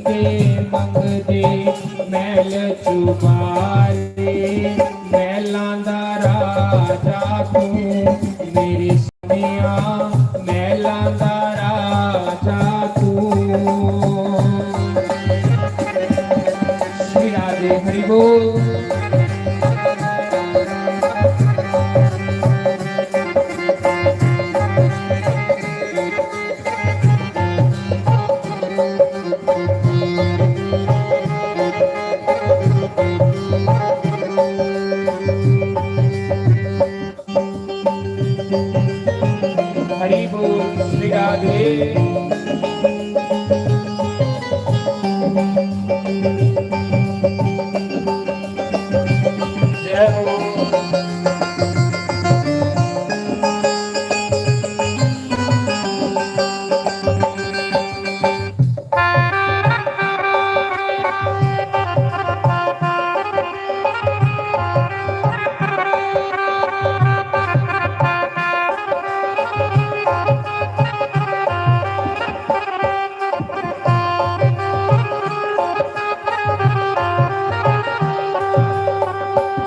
दे मंगदे मैल चुबारे मैलां दा राजा तू मेरे सोनिया मैलां दा राजा तू। श्री राधे हरि बोल। हरि बोल श्री राधे। जय हो।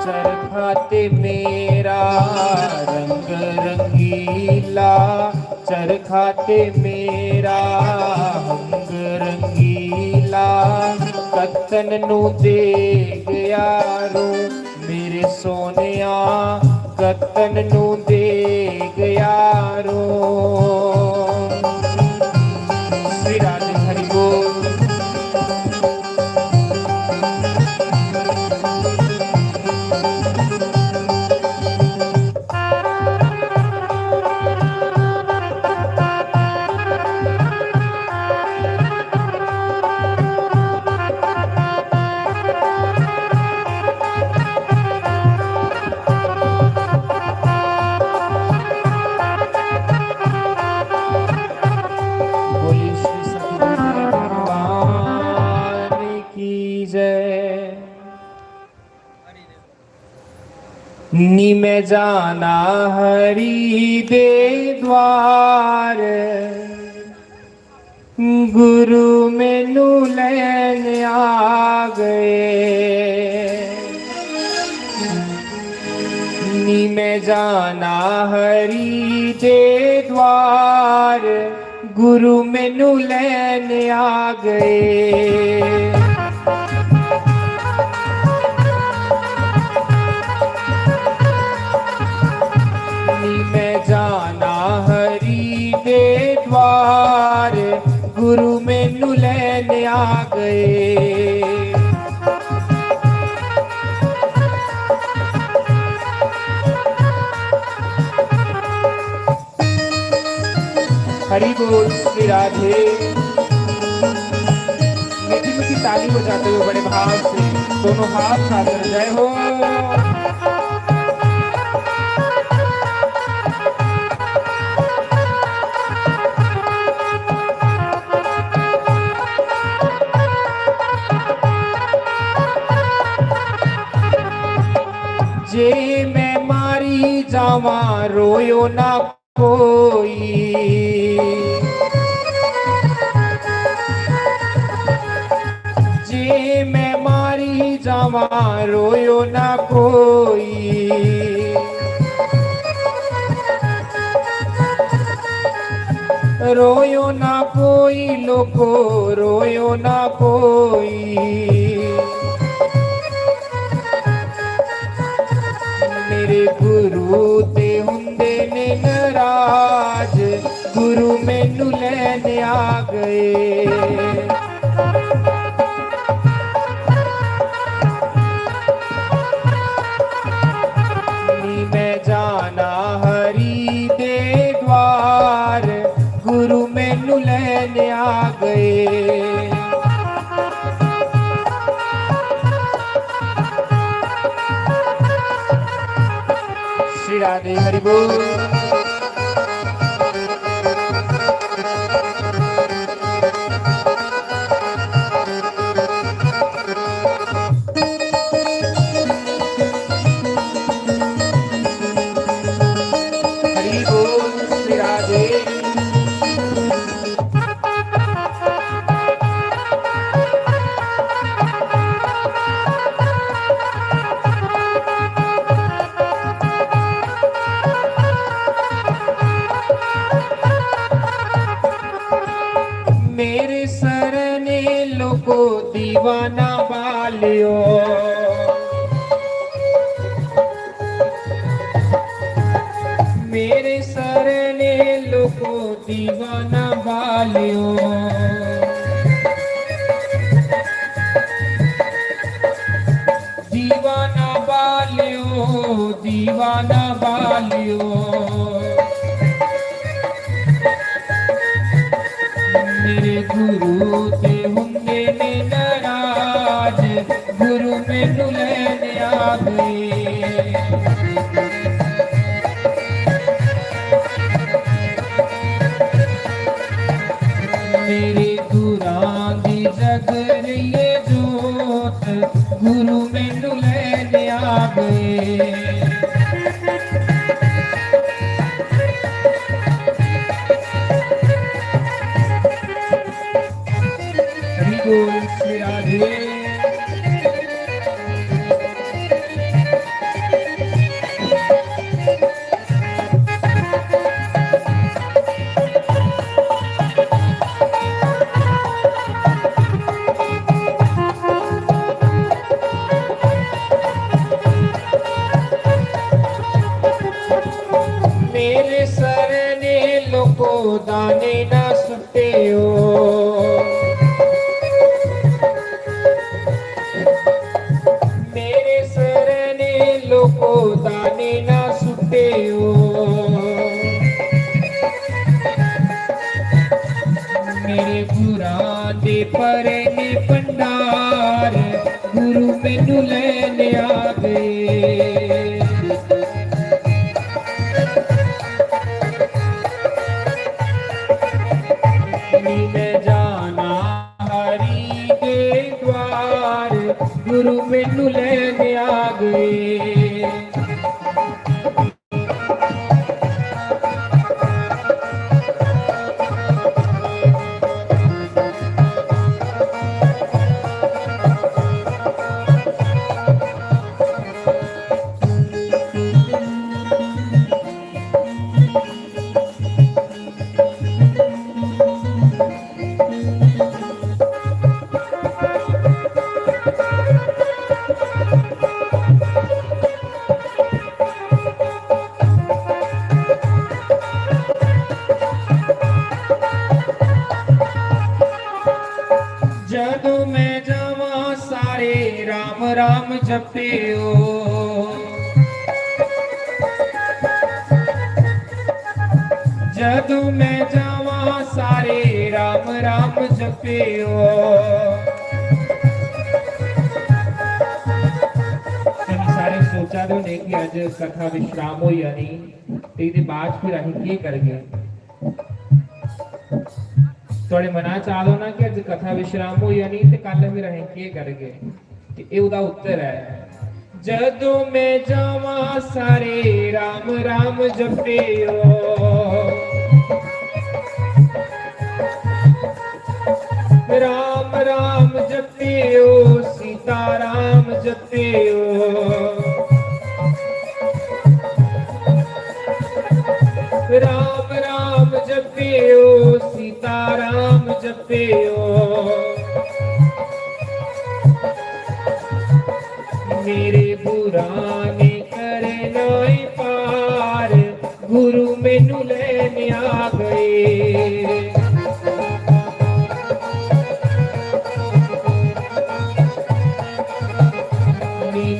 चरखाते मेरा रंग रंगीला चरखाते मेरा रंग रंगीला कतन नू दे गया रो मेरे सोनिया कतन नू दे गया रो। श्री राधे हरि बोल। नी मैं जाना हरि दे द्वार गुरु मैनू लैन आ गए। नी मैं जाना हरि दे द्वार गुरु मैनू लैन आ गए। मैं जाना हरि दे द्वार गुरु मैनू लैन आ गए। हरि बोल श्री राधे। मीठी मीठी ताली बजाते हुए बड़े भाव से दोनों हाथ साथ जय हो। जे मैं मारी जावा रोयो ना कोई जे मैं मारी जावा रोयो ना कोई। रोयो ना कोई लोगो रोयो ना कोई। मेरे गुरु ते हुंदे ने नाराज गुरु मैनू लैन आ गए। मैं जाना हरि दे द्वार गुरु मैनू लैन आ गए। श्री राधे हरि बोल। हरि बोल श्री राधे। मेरे सरने लोको दीवाना बालियो, मेरे सरने लोको दीवाना बालियो। दीवाना बालियो, दीवाना बालियो, मेरे गुरु ते हुंदे ने नाराज, गुरु मैनू लैने आ गए। मेरे गुरां दी जग रही जोत, गुरु मैनू लैने आ गए। श्री राधे। मेरे सरने लोको दाने ना सुटे हो, मेरे सरने लोको दाने ना सुटे हो। मेरे गुरां दे परे ने भंडार, गुरु मैनू लैने आ गए। मैं जाना हरि के द्वार, गुरु मैनू लैने आ गए। जदों मैं जावा सारे राम राम जपते हो, जदों मैं जावा सारे राम राम जपते हो। सारे सोचा दो ने कि अज कथा विश्राम हो या नहीं, तो ये बाद फिर अं की करगे थोड़े मना चाह दो ना कि अज कथा विश्राम हो या नहीं, तो कल फिर अं की करगे। ये उदा उत्तर है, जदों मैं जावा सारे राम राम जपते हो, राम राम जपते हो, सीता राम जपते हो, राम राम जपते हो, सीता राम जपते हो। मेरे बुराने करे नाई पार, गुरु मैनू लैने आ गए।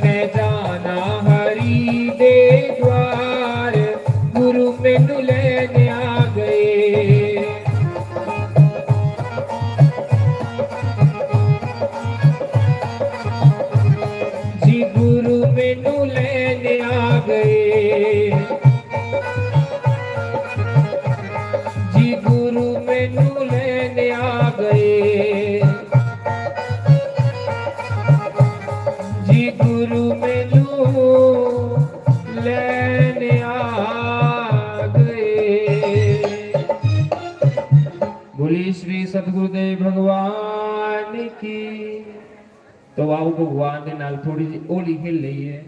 मैं जाना हरि दे द्वार, गुरु मैनू लैने आ गए। जी गुरु मैनू लैने आ गए, जी गुरु मैनू लैने आ गए, जी गुरु मैनू लैने आ गए। बोली श्री सतगुरुदेव भगवान की। तो आओ भगवान दे नाल थोड़ी जी होली खेल लईए।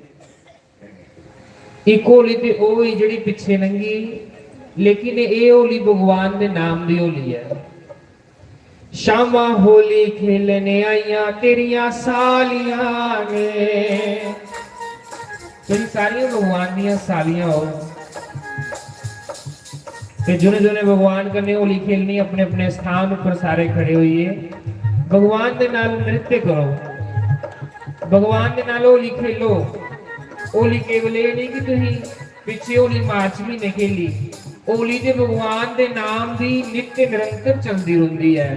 एक होली ते ओ ही जिहड़ी पिछे लंघी, लेकिन ये होली भगवान दे नाम दी होली है। शामा होली खेलने आईया तेरिया सालियां ने। तेरी सारियां भगवान दियां सालियां हो ते जुने जुने भगवान कन्ने होली खेलनी अपने अपने स्थान पर सारे खड़े होइए भगवान दे नाल नृत्य करो भगवान दे नाल होली खेलो। होली केवल ये नहीं कि तुसीं पिछे होली मार्च महीने खेली होली ते भगवान दे नाम दी नित्य निरंतर चलदी रहिंदी है।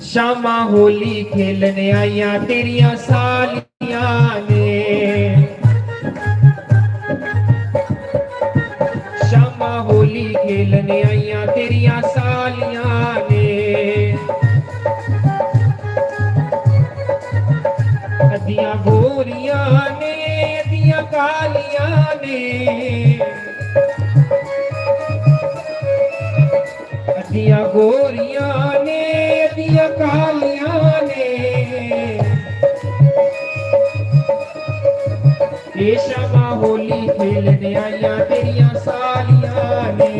शामा होली खेलने आईया तेरिया सालियां ने। शामा होली खेलने आईया तेरिया सालियां ने। अदियां गोरियां ने अदियां कालियां ने। अदियां गोरियां ने अदियां कालियां ने। ये शामा होली खेलने आईया तेरिया सालियां ने।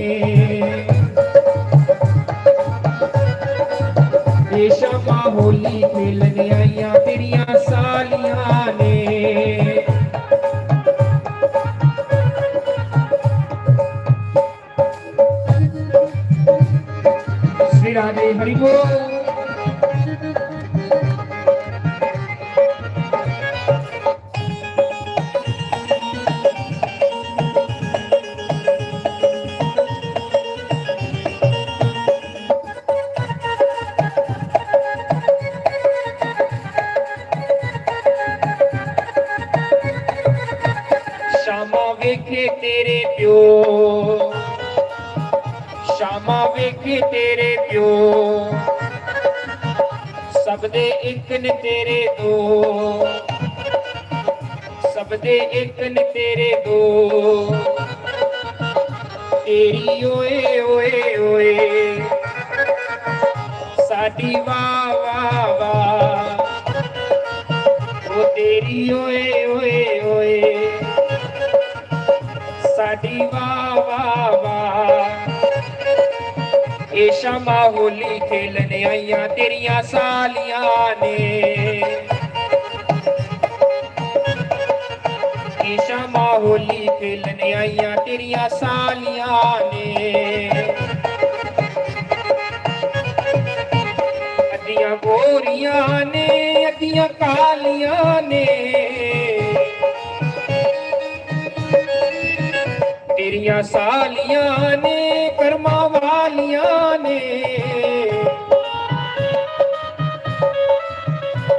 ये शामा होली खेलने आईया तेरिया सालियां ने। श्री राधे हरि बोल। शामा वेखे तेरे प्यो शामा वेखे तेरे प्यो सब दे इक न तेरे दो सब दे इक न तेरे दो। तेरी ओए ओए ओए साडी वाह वाह वाह वो तेरी ओए ओए ओए साडी वाह वाह वाह। ये शामा होली खेलने आईया तेरिया सालियां ने। ये शामा होली खेलने आईया तेरिया सालियां ने। अदियां गोरियां ने अदियां कालियां ने। तेरिया सालियां ने कर्मा वालियां ने।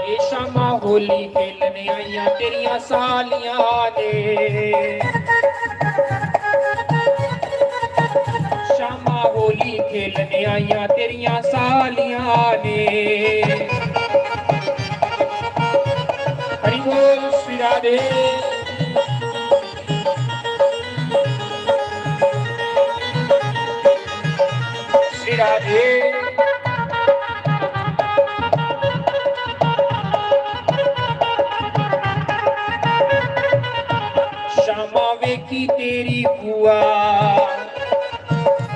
ये शामा होली खेलने आईया तेरिया सालियां ने। शामा होली खेलने आईया तेरिया सालियां ने। हरि बोल श्री राधे। राधे शामा वेखी तेरी बुआ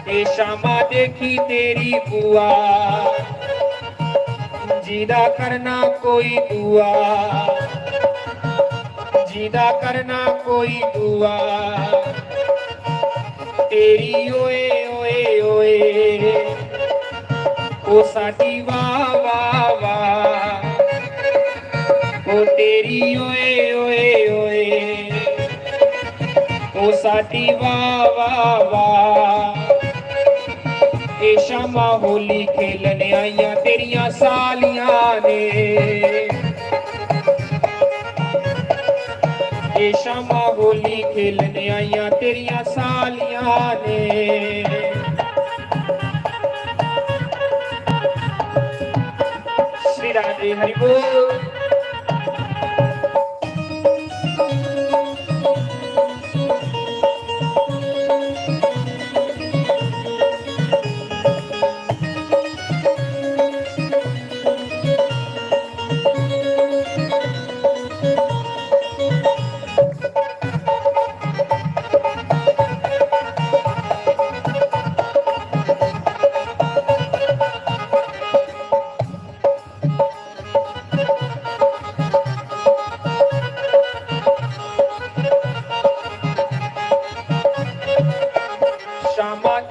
ते शामा देखी तेरी बुआ जीदा करना कोई दुआ जीदा करना कोई दुआ। तेरी ओए ओए ओए ओ साडी वाह वाह वाह ओ तेरी ओए ओए ओए ओ साडी वाह वाह वाह। ये शामा होली खेलने आईया तेरिया सालियां ने। ये शामा होली खेलने आईया तेरिया सालियां ने। श्री राधे हरि बोल।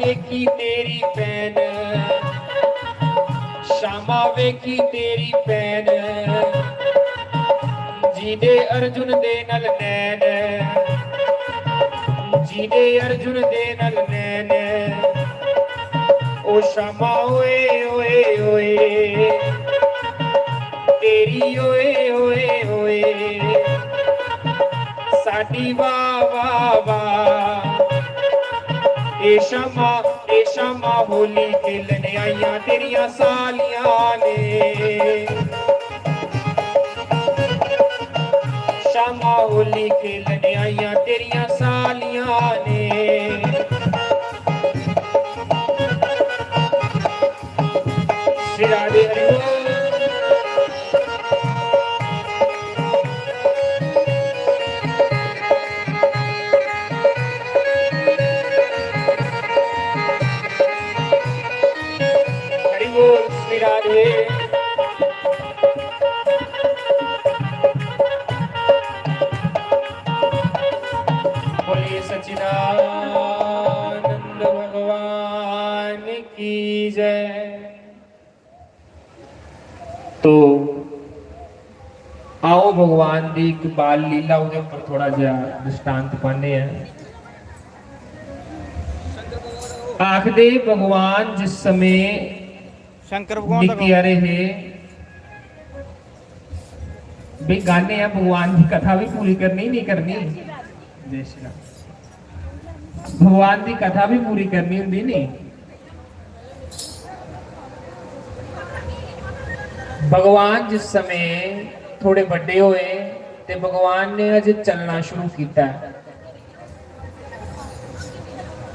वेखी तेरी भैन, श्यामा वेखी तेरी भैन, जीदे अर्जुन दे नल नैन, जीदे अर्जुन दे नल नैन, ओ श्यामा ओए ओए ओए तेरी ओए ओए ओए साडी वाह वाह वाह। ए शमा होली खेलने आईया तेरिया सालियां ने, शमा होली खेलने आईया तेरिया सालियां ने। श्री राधे बोलिए सच्चिदानंद भगवान की जय। तो आओ भगवान दी एक बाल लीला उहदे उपर थोड़ा जिहा दृष्टांत पाने हैं। आखदे भगवान जिस समय शंकर भगवान निक्के आ रहे भी गाने हैं, भगवान की कथा भी पूरी करनी नहीं करनी, जय श्री राम, भगवान की कथा भी पूरी करनी होंगी नहीं। भगवान जिस समय थोड़े बड़े होए ते भगवान ने अज चलना शुरू किया।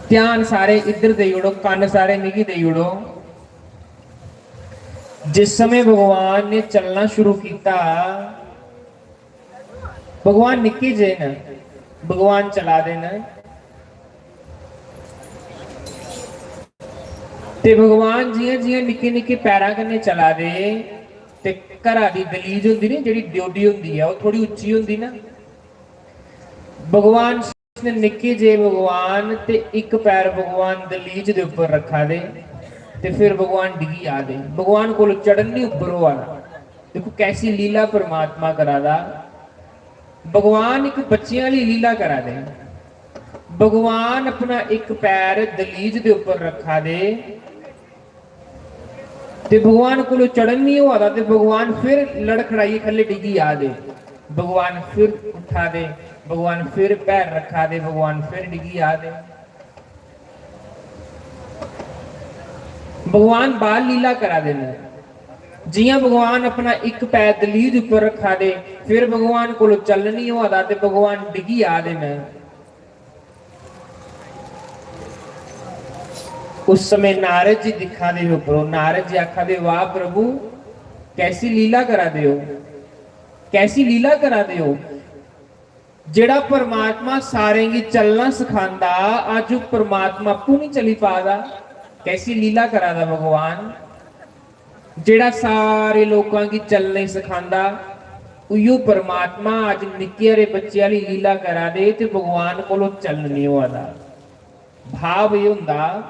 ध्यान सारे इधर दे उड़ो, कान सारे मिगी दे उड़ो। जिस समय भगवान ने चलना शुरू किया, भगवान निके जे न, भगवान चला देना ते भगवान जियां जियां निके निके पैरां कन्नै चला दे ते घरा दी दलीज हुंदी नी, जेहड़ी ड्योडी हुंदी है वो थोड़ी उच्ची हुंदी ना। भगवान ने निके जे भगवान ते एक पैर भगवान दलीज दे उपर रखा दे ते फिर भगवान डिगी आ दे। भगवान को चढ़न नहीं उपर वाला। देखो कैसी लीला परमात्मा करा दा। भगवान एक बच्चियां वाली लीला करा दे। भगवान अपना एक पैर दलीज दे उपर रखा दे ते भगवान को चढ़न नहीं हुआ था, ते भगवान फिर लड़खड़ाइए थले डिगी आ दे। भगवान फिर उठा दे, भगवान फिर पैर रखा दे, भगवान फिर डिगी आ दे। भगवान बाल लीला करा देना। जियां भगवान अपना एक पैर दलीज ऊपर रखा दे, फिर भगवान को चल नहीं हुआ था, ते भगवान डिगी आ देना। उस समय नारद जी दिखा दे ऊपरों, नारद जी आखा दे वाह प्रभु कैसी लीला करा दे हो, कैसी लीला करा दे हो। जेड़ा परमात्मा सारे की चलना सिखांदा, आज परमात्मा आपू नहीं चली पादा। कैसी लीला करा दा भगवान। जेड़ा सारे लोगों की चलना ही सिखांदा, उयो परमात्मा आज निक्के हारे बच्चे वाली लीला करा दे ते भगवान को चल नहीं हुआ दा। भाव ये हुंदा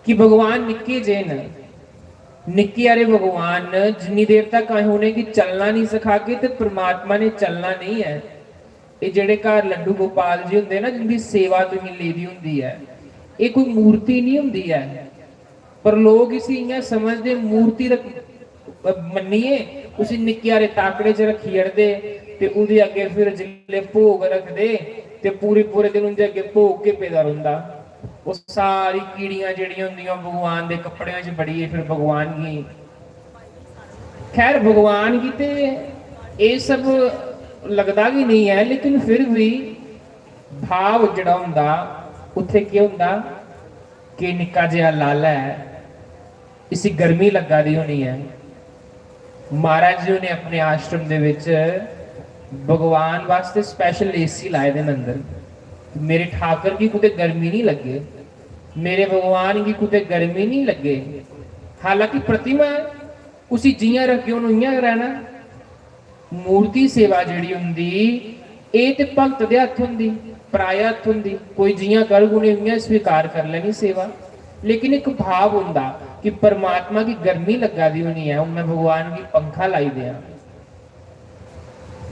कि भगवान निक्के जे न, निक्के हारे भगवान जिन्नी देर तक उन्हें की चलना नहीं सिखा के ते परमात्मा ने चलना नहीं है। ये जेड़े घर लड्डू गोपाल जी हुंदे ना, जिनकी सेवा तुसीं लेदी हुंदी है, ये कोई मूर्ति नहीं हुंदी है, पर लोग इसी इयां समझदे मूर्ति मन्निए, उसी निक्के हारे ताकड़े च रखी अड़दे ते उहदे अगे फिर जिल्ले भोग रखदे ते पूरे पूरे दिन उहदे अगे भोग के पेदा रहिंदा। वो सारी कीड़ियां जेड़ियां हुंदियां भगवान दे कपड़ियां च बड़ी फिर भगवान की। खैर भगवान की ते ये सब लगता भी नहीं है, लेकिन फिर भी भाव जड़ा हुंदा उत्थे क्या हुंदा कि निक्का जिहा लाला है, इसी गर्मी लगा दी होनी है। महाराज जी ने अपने आश्रम दे विच भगवान वास्ते स्पैशल एसी लाए दे अंदर, मेरे ठाकर की कुते गर्मी नहीं लगे, मेरे भगवान की कुते गर्मी नहीं लगे। हालांकि प्रतिमा उसी जियां रखे उन्होंने इयां रहना। मूर्ति सेवा जिहड़ी हुंदी ए ते भगत दे हत्थ हुंदी। ਪ੍ਰਾਇਤ ਹੁੰਦੀ, ਕੋਈ ਜੀਆਂ ਕਰ ਗੁਣੇ ਹੋਈਆਂ स्वीकार कर लेनी सेवा, लेकिन एक भाव हुंदा कि परमात्मा की गर्मी लगा दी होनी है, मैं भगवान की पंखा लाई दिया,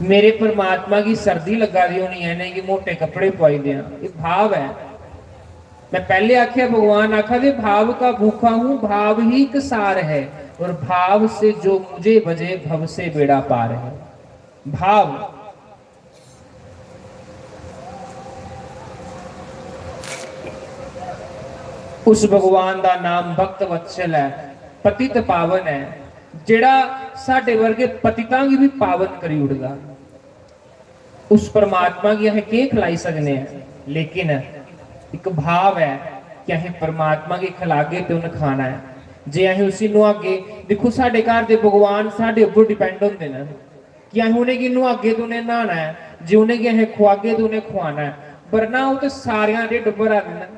मेरे परमात्मा की सर्दी लगा दी होनी है, नहीं कि मोटे कपड़े पवाई दिया। ये भाव है। मैं पहले आख्या भगवान आखा दे भाव का भूखा हूं, भाव ही एक सार है, और भाव से जो मुझे बजे भव से बेड़ा पार है। भाव उस भगवान का नाम भक्त वत्सल है, पतित पावन है, जेड़ा साडे वर्गे पतितां की भी पावन करी उड़गा। उस परमात्मा की अहें के खिलाई सकने हैं, लेकिन एक भाव है कि अहें परमात्मा की खिलागे ते उन्हें खाना है। जे अहें उसी नुआगे, देखो साडे घर दे भगवान साडे उपर डिपेंड होंदे ने कि अहें उन्हें की नुआगे तो उन्हें नहाना है, जे उन्हें की अहें खुआगे तो उन्हें खुआना है, वरना वो तो सारियां दे डुब्बरा देना,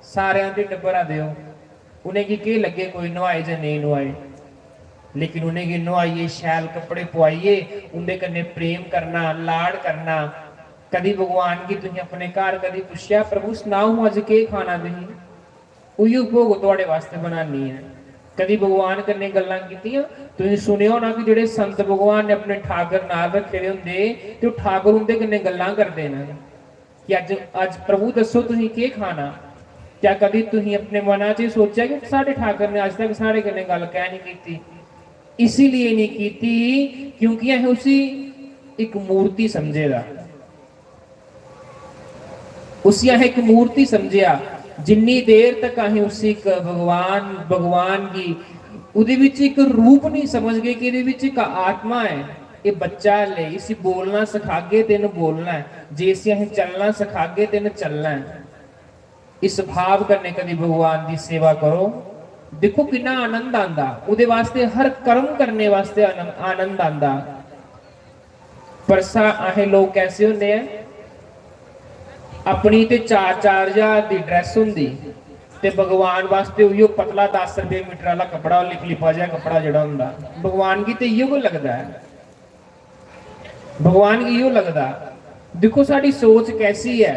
सारियां दे डुब्बरा दिओ, उन्हें की लगे कोई नवाए या नहीं नवाए, लेकिन उन्हें की नवाइए, शैल कपड़े पवाइए, उनके कन्ने प्रेम करना, लाड़ करना। कभी भगवान की तुम अपने घर कभी पूछया प्रभु सुनाओ अज के खाना, तुम उही भोग तुहाडे वास्ते बनानी है। कभी भगवान कन्ने गल्लां कीतियां, तुसीं सुनिया होना कि जिहड़े संत भगवान ने अपने ठाकर नाल रखे हुंदे ते ओह ठाकर उनदे कन्ने गल्लां करदे ने कि अज अज प्रभु दसो तुसीं के खाना। क्या कभी तुसीं अपने मना च सोचा कि साडे ठाकर ने अज तक साडे कन्ने गल कह नहीं कीती? इसीलिए नहीं कीती क्योंकि अहें उसी एक मूर्ति समझेगा, उसी अहें एक मूर्ति समझिया। जिन्नी देर तक अहें उसी भगवान भगवान की उहदे विच एक रूप नहीं समझ गए कि इहदे विच एक आत्मा है, ये बच्चा ले, इसी बोलना सिखागे तेन बोलना है, जे इसी अहें चलना सिखागे तेन चलना है। इस भाव करने कभी भगवान की सेवा करो, देखो कितना आनंद आंदा, उहदे वास्ते हर कर्म करने वास्ते आनंद आंदा। पर अहें लोग कैसे होंदे हैं, अपनी ते 4-4 हज़ार की ड्रैस हुंदी ते भगवान वास्ते उहियो पतला 10 रुपए मीटर वाला कपड़ा लिपा जिहा कपड़ा जिहड़ा हुंदा, भगवान की ते इहो को लगदा है, भगवान की इहो लगदा। देखो साडी सोच कैसी है,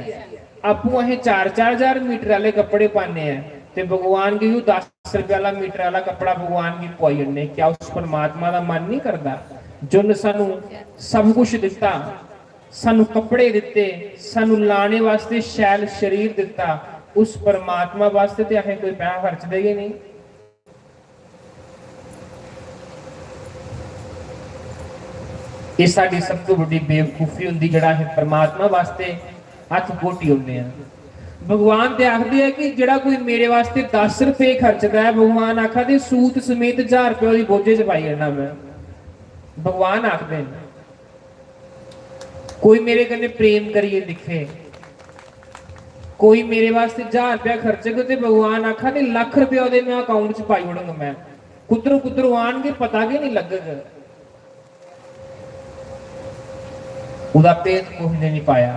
आपू अहें 4-4 हज़ार मीटर वाले कपड़े पाने हैं ते भगवान की 10 रुपए वाला मीटर वाला कपड़ा भगवान की पवाई जन्ने। क्या उस परमात्मा का मन नहीं करता जिन्हें सानू सब कुछ दिता, सानू कपड़े दिते, सानू लाने वास्ते शैल शरीर दिता, उस परमात्मा वास्ते ते अहें कोई पैसा खर्च देगे नहीं। ये साडी सब तो बड़ी बेवकूफी हुंदी जिहड़ा अहें परमात्मा वास्ते हथ घोटी होंदे हैं। भगवान ते आखदे है कि जिहड़ा कोई मेरे वास्ते 10 रुपए खर्चदा है, भगवान आखा दे सूत समेत 1000 रुपए वाली बोझे च पाई जाना मैं। भगवान आखदे ने कोई मेरे कन्ने प्रेम करिए दिखे, कोई मेरे वास्ते 1000 रुपया खर्चेगा तो भगवान आखा दे लाख रुपया ओदे मैं अकाउंट च पाई ओड़ूंगा, मैं कुदरों कुदरों आणगे पता के नहीं लगेगा। उदा भेद कोई ने नहीं पाया,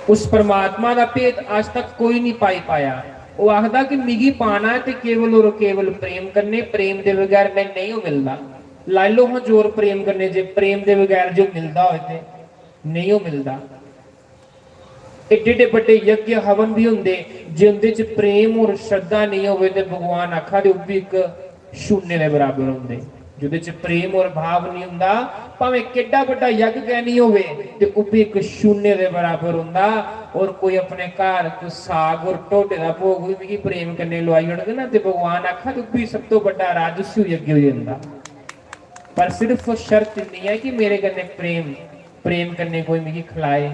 उस परमात्मा का भेद आज तक कोई नहीं पाई पाया। वो आखदा कि मिगी पाना है तो केवल और केवल प्रेम करने, प्रेम के बगैर मैं नहीं मिलता। लाई लो हाँ जोर प्रेम करने, जे प्रेम के बगैर जो मिलता हो नहीं हो मिलता। एडे एडे बड़े यज्ञ हवन भी होंगे, जे उनदे च प्रेम और श्रद्धा नहीं हो भगवान आखा दे भी एक शून्य के बराबर होंगे। जिहदे च प्रेम और भाव नहीं हुंदा, भावें किड्डा बड़ा यज्ञ कह नहीं होवे ते ओह भी एक शून्य के बराबर हुंदा। और कोई अपने घर कोई साग और ढोडे का भोग भी मिगी प्रेम करने लवाई ओड़गे ना ते भगवान आखा ते भी सब तो बड़ा राजस्व यज्ञ हो जांदा। पर सिर्फ शर्त नहीं है कि मेरे कन्ने प्रेम करने कोई मिगी खिलाए।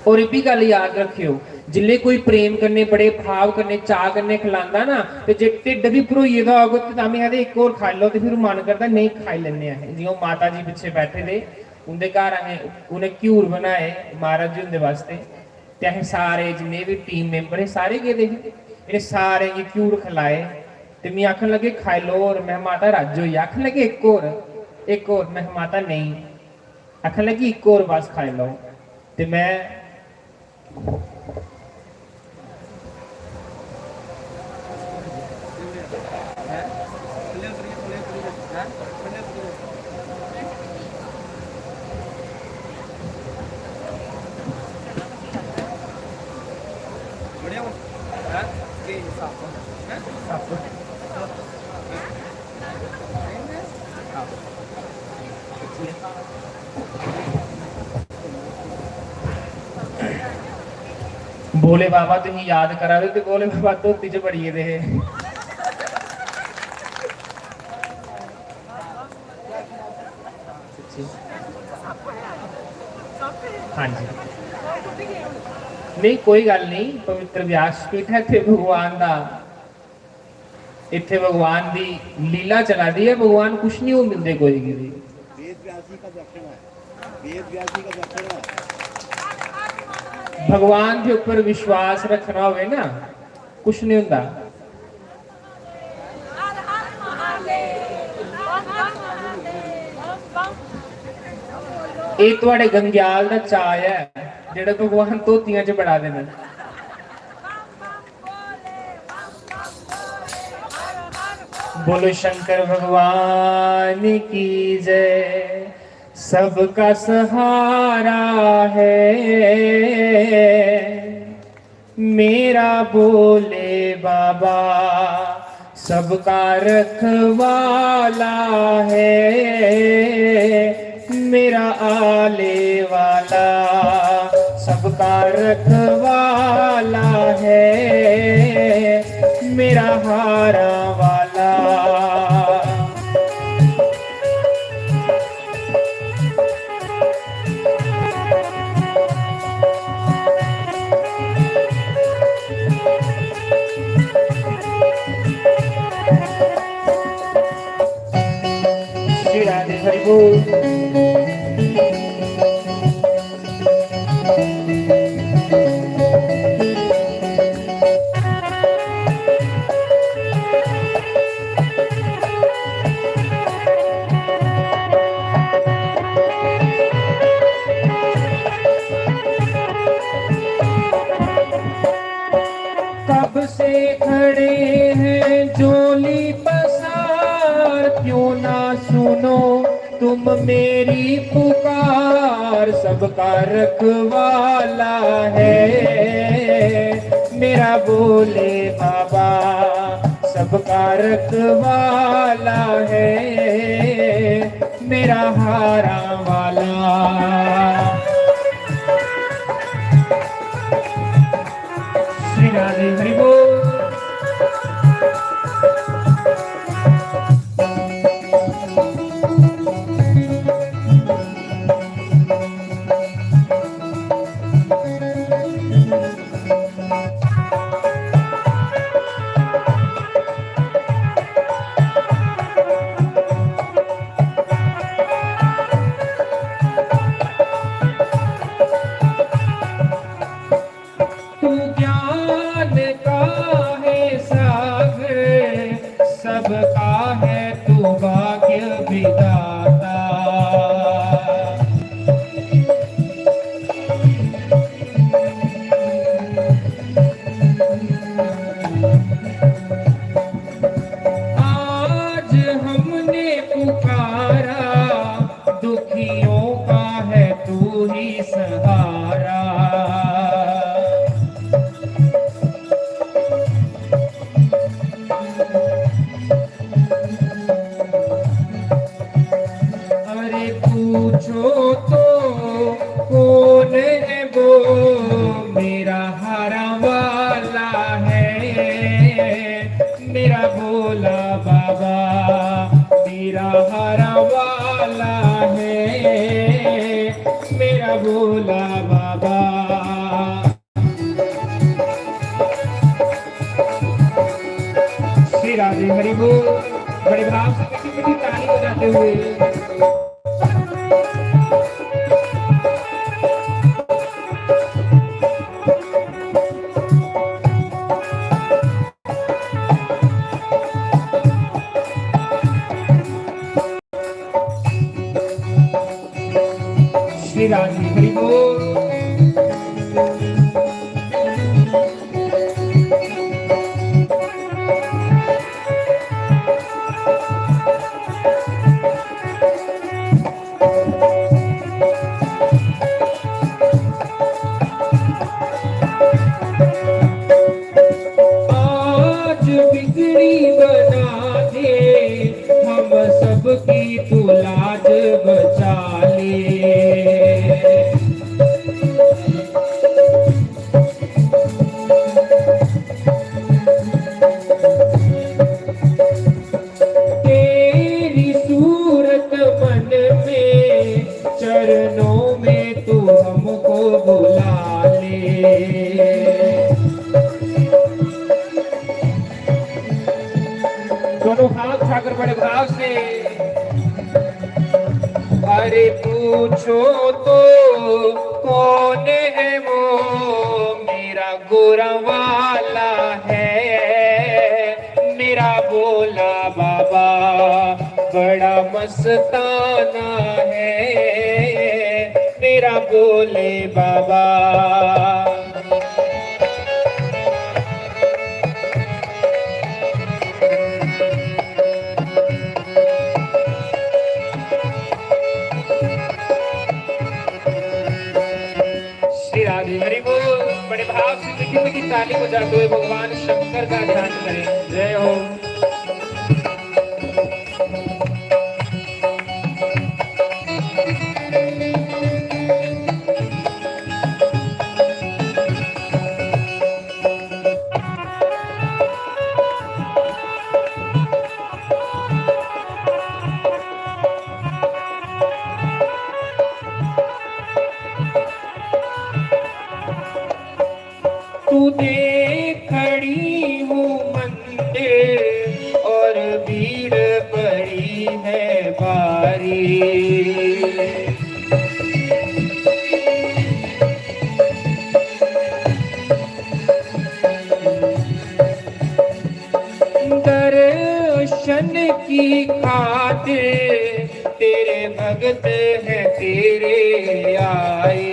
और ये भी गल याद रखियो, जिले कोई प्रेम करने बड़े भाव करने चाह करने खिलांदा ना, ते जे ढिड भी भरोइए दा होगा ते तां भी एक और खा लो, ते फिर मन करता नहीं खाई लेने हैं। जियां माता जी पिछे बैठे थे, उनके घर असें उन्हें घ्यूर बनाए महाराज जी उनके वास्ते, ते असें सारे जिन्ने भी टीम मेंबर है सारे गेदे हे, इन्हें सारे गी घ्यूर खिलाए। ते मैं आखन लगे खाई लो, और मैं माता राजो ही आखन लगे एक और मैं माता नहीं, आखन लगी एक और बस खाई लो। ते मैं भोले बाबा तुम याद करा दे तो भोले बाबा धोती च बड़िए दे हाँ जी नहीं कोई गल नहीं पवित्र व्यासपीठ है इत्थे भगवान दा इत्थे भगवान दी लीला चला दी है भगवान कुछ नहीं हो मिलते कोई की वेद व्यासी का दर्शन है वेद व्यासी का दर्शन है भगवान के ऊपर विश्वास रखना होवे ना कुछ नहीं होता ਇਹ ਤੁਹਾਡੇ ਗੰਗਿਆਲ ਦਾ ਚਾਅ ਹੈ ਜਿਹੜਾ ਭਗਵਾਨ ਧੋਤੀਆਂ 'ਚ ਬੜਾ ਦੇਣਾ बोलो शंकर भगवान की जय सबका सहारा है मेरा बोले बाबा सबका रखवाला है मेरा आले वाला सबका रखवाला है मेरा हारा वाला श्री राधे हरि बोल कब से खड़े हैं जोली पसार क्यों ना सुनो तुम मेरी पुकार सबका रखवाला है मेरा बोले बाबा सबका रखवाला है मेरा हारा वाला श्री राधे हरि बोल तू ज्ञान का है सागर सबका है तू भाग्य विधाता आज हमने पुकारा दुखियों का है तू ही सहारा अरे पूछो तो कौन है वो मेरा हारा वाला है मेरा भोला बाबा मेरा हारा वाला है मेरा भोला बाबा श्री राधे हरि बोल बड़े भाव से मीठी मीठी ताली बजाते हुए श्री राधे हरि बोल दोनों हाथ उठाकर बड़े भाव से, अरे पूछो तो कौन है वो, मेरा गोरा वाला है, मेरा भोला बाबा बड़ा मस्ताना है, मेरा भोले बाबा। श्री राधे हरि बोल। बड़े भाव से मीठी मीठी ताली बजाते हुए भगवान शंकर का ध्यान करें। जय हो। तू देख खड़ी हूँ मंदिर और भीड़ पड़ी है भारी, दर्शन की खातिर तेरे भगत है तेरे आए,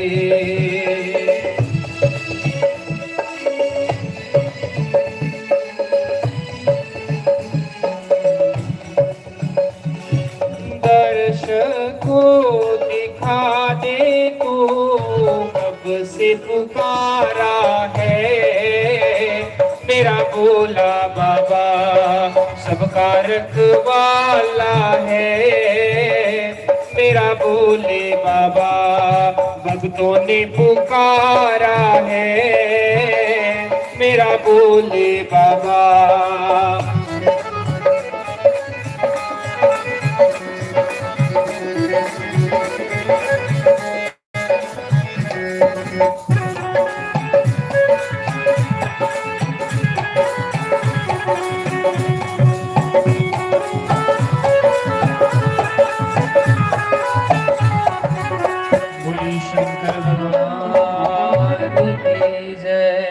को दिखा दे तू कब से पुकारा है, मेरा भोला बाबा सबका रखवाला है, मेरा भोले बाबा भक्तों ने पुकारा है, मेरा भोले बाबा। शंकर भगवान की जय।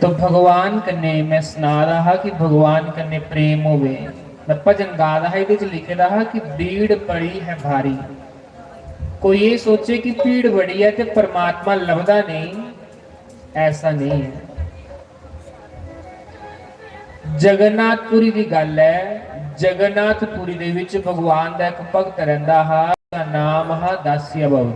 तो भगवान कन्ने मैं सुना रहा कि भगवान कन्ने प्रेम होवे, मैं भजन गा रहा है, लिखे रहा कि भीड़ पड़ी है भारी। कोई ये सोचे कि भीड़ बड़ी है तो परमात्मा लभदा नहीं, ऐसा नहीं है। जगन्नाथपुरी की गल है, जगन्नाथपुरी दे विच भगवान दा एक भगत रहिंदा हा, उसदा नाम हा दासिया बाबू।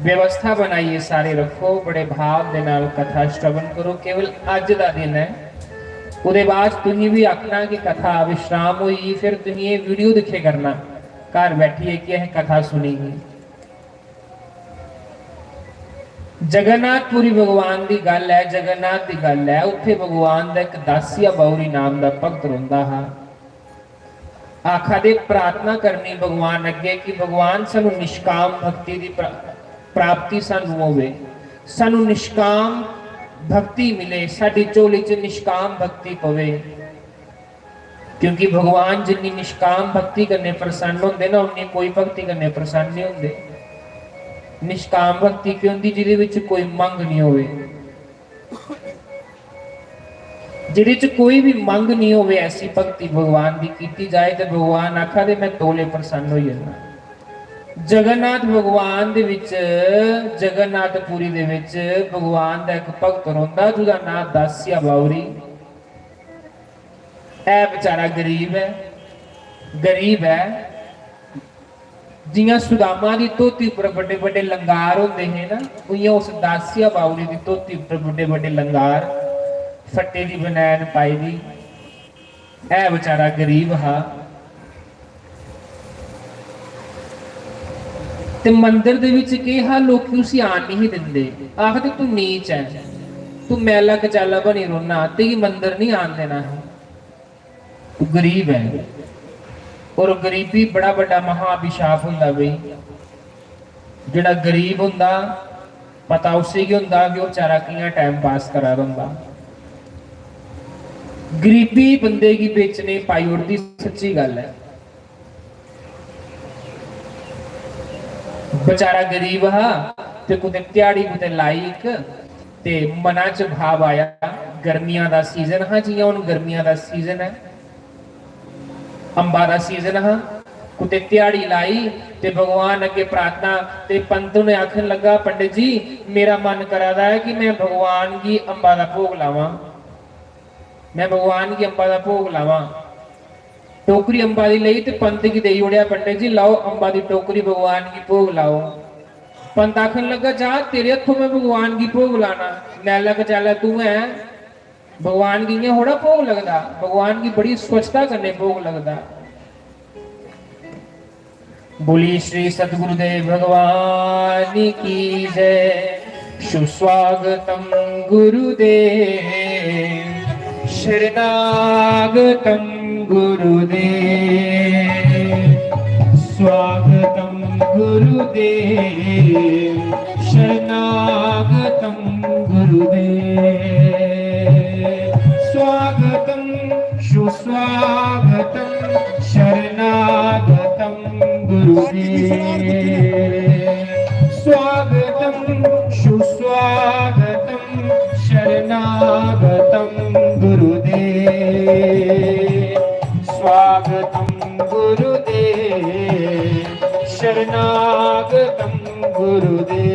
व्यवस्था बनाइए, सारे रखो, बड़े भाव दे नाल कथा श्रवण करो। केवल अज दा दिन है, उहदे बाद तुसीं भी आखना कि कथा विश्राम हुई, फिर तुसीं ये वीडियो दिखे करना घर बैठिए कि यह कथा सुनीगी। जगन्नाथपुरी भगवान की गल है, जगन्नाथ की गल है। उत्थे भगवान का एक दासिया बाउरी नाम का भगत रहिंदा हा। आखा दे प्रार्थना करनी भगवान अगे कि भगवान सानू निष्काम भक्ति की प्राप्ति सानू होवे, सानू निष्काम भक्ति मिले, साडी झोली च निष्काम भक्ति पवे। क्योंकि भगवान जिन्नी निष्काम भक्ति करने प्रसन्न होंदे ना, उन्नी कोई भक्ति करने प्रसन्न नहीं होंदे। निष्काम भक्ति की होंदी जिहदे विच कोई मंग नहीं होवे, जिहदे च कोई भी मंग नहीं होवे, ऐसी भक्ति भगवान की कीती जाए तो भगवान आखा दे मैं तोले प्रसन्न हो जाना। जगन्नाथ भगवान दे विच, जगन्नाथपुरी दे विच भगवान दा एक भगत रहिंदा जिहदा नाम दासिया बाउरी। ऐ बेचारा गरीब है, गरीब है। जियां सुदामा की धोती उपर बड़े बड़े लंगार होंदे हैं ना, उइयां उस दासिया बाउरी की धोती उपर बड़े बड़े लंगार, फट्टे की बनैन पाई दी। ऐ बेचारा गरीब हा। ते मंदिर दे विच के हा, लोग उसी आन नहीं दिंदे, आखदे तू नीच है, तू मैला कचाला बनी रोना, ते मंदिर नहीं आन देना है, तू गरीब है। और गरीबी बड़ा बड़ा महाअभिशाप हुंदा बई। जिहड़ा गरीब हुंदा पता उसे की हुंदा कि वह बेचारा कियां टाइम पास करा हुंदा। गरीबी बंदे की बेचने पाई उड़दी, सच्ची गल है। बेचारा गरीब हा ते कुते ध्याड़ी कुते लाइक ते मना च भाव आया गर्मियां दा सीजन हा, जियां हुण गर्मियां दा सीजन है, अंबा दा सीजन हा, कुते ध्याड़ी लाई ते भगवान अगे प्रार्थना ते पंत ने आखन लगा पंडित जी मेरा मन करादा है कि मैं भगवान की अंबा दा भोग लावां, मैं भगवान की अंबा दा भोग लावां। टोकरी अंबा दी लई ते पंत की देई उड़िया, पंडित जी लाओ अंबा दी टोकरी भगवान की भोग लाओ। पंत आखन लगा जा तेरे हथों मैं भगवान की भोग लाना, नैला कचाला तू है, भगवान की इयां थोड़ा भोग लगदा, भगवान की बड़ी स्वच्छता करने भोग लगदा। बोली श्री सतगुरुदेव भगवान की जय। सुस्वागतम गुरुदेव, शरणागतम गुरुदेव, स्वागतम गुरुदेव, शरणागतम गुरुदेव, स्वागतम सुस्वागतम शरणागतम गुरुदेव, स्वागतम सुस्वागतम शरणागतम गुरुदेव, स्वागतम गुरुदेव, शरणागतम गुरुदेव।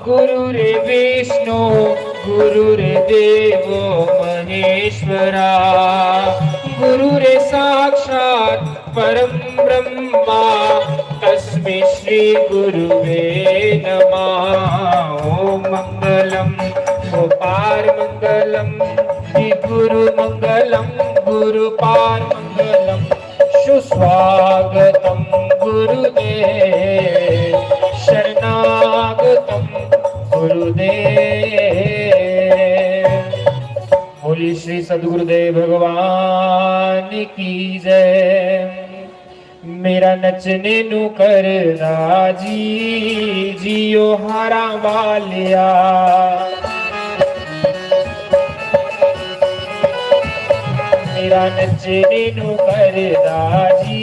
गुरुरे विष्णु गुरुरे देवो महेश्वरा, गुरुरे साक्षात् परम ब्रह्मा तस्मै श्री गुरुवे नमः। ओम मंगलम गोपार मंगलम गुरु मंगलम गुरु पार मंगलम, सुस्वागतम गुरुदेव, शरणागतम गुरुदेव। बोली श्री सदगुरुदेव भगवान की जय। मेरा नचने नू करदा जी जियो हारा वालिया, मेरा नचने नू करदा जी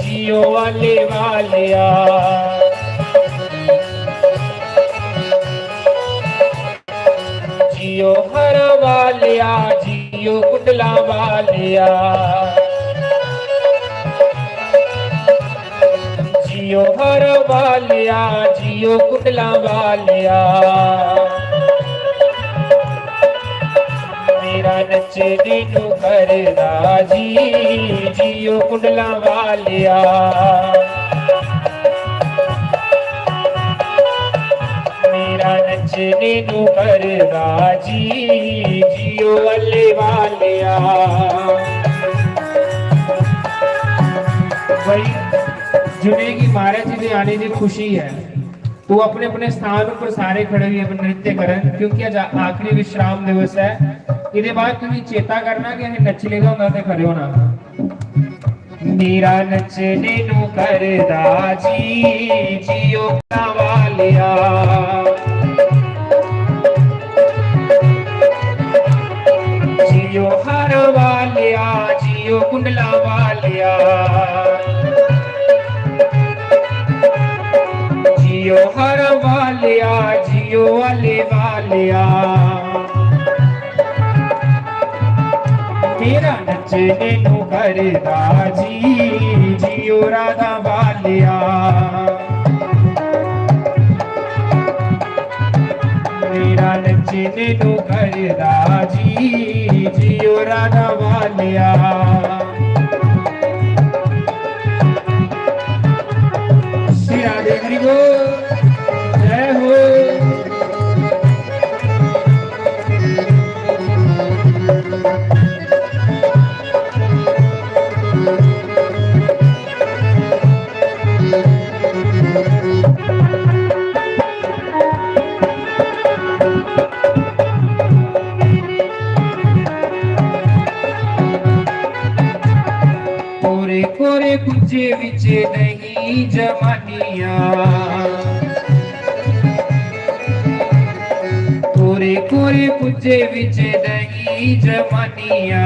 जियो वाले वालिया, जियो हर वालिया जियो कुंडला वालिया, जियो हर वालिया जियो कुंडला वालिया। मेरा नचने नू करदा जी जियो कुंडला वालिया, मेरा नचने नू करदा जी जियो वाले वालिया। भाई जुड़ेगी महाराज जी आने की खुशी है, तो अपने अपने स्थान पर सारे खड़े हुए नृत्य करन, क्योंकि आज आखिरी विश्राम दिवस है। इसके बाद तुम्हें चेता करना कि अं नचने का होंगे तो खड़े होना। मेरा नचने नू करदा जी जियो वालिया, जियो हर वालिया जियो कुंडला वालिया, जियो हर वालिया जियो वाले वालिया। मेरा नचने नू करदा जी जियो राधा वालिया, मेरा नचने नु करदा जी जियो राधा वालिया श्री राधे हरि बोल जय हो कोरे कोरे कुंजे विच नहीं जमानिया कोरे कोरे कुंजे विच नहीं जमानिया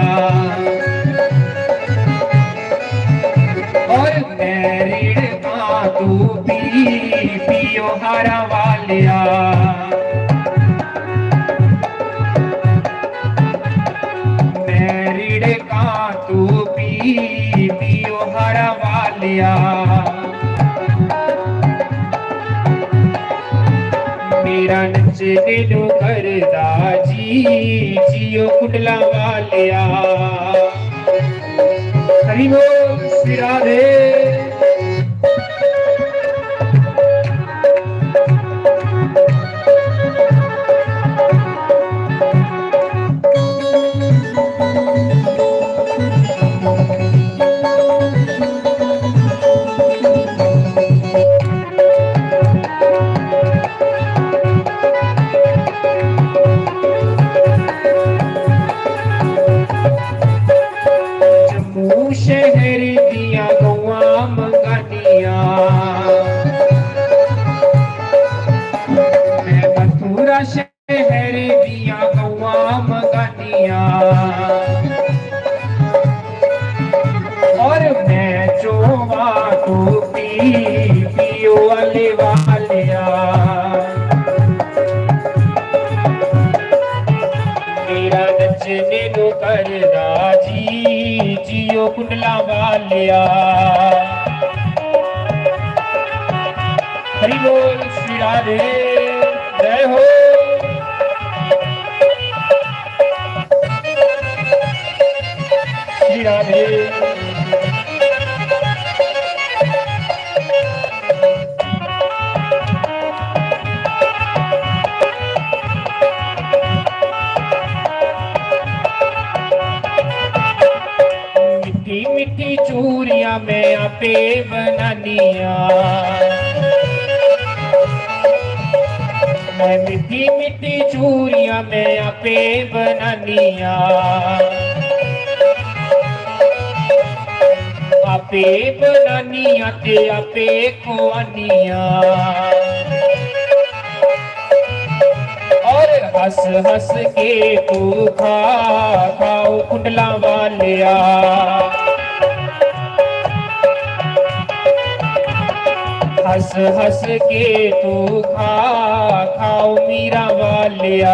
और मैरिड का तू पी पियो हारा वालिया मैरिड का तू पी पियो हारा वालिया मेरा नचने नु करदा जी जियो कुंडला वालिया हरि बोल श्री राधे शहर दिया गौआ मंगानिया मैं मथुरा शहर दिया गौआ मंगानिया और मैं चोवा तू पी पियो वाले वालिया मेरा नचने नु करदा जी जियो कुंडला वालिया हरि बोल श्री राधे जय हो श्री राधे मिठी चूरिया मैं आपे बनानिया मैं मिठी मिठी चूरिया मैं आपे बनानिया आपे बनानिया ते आपे खुआनिया और हंस हंस के तू खाओ कुंडला वालिया हंस हंस के तू खाओ मीरा वालिया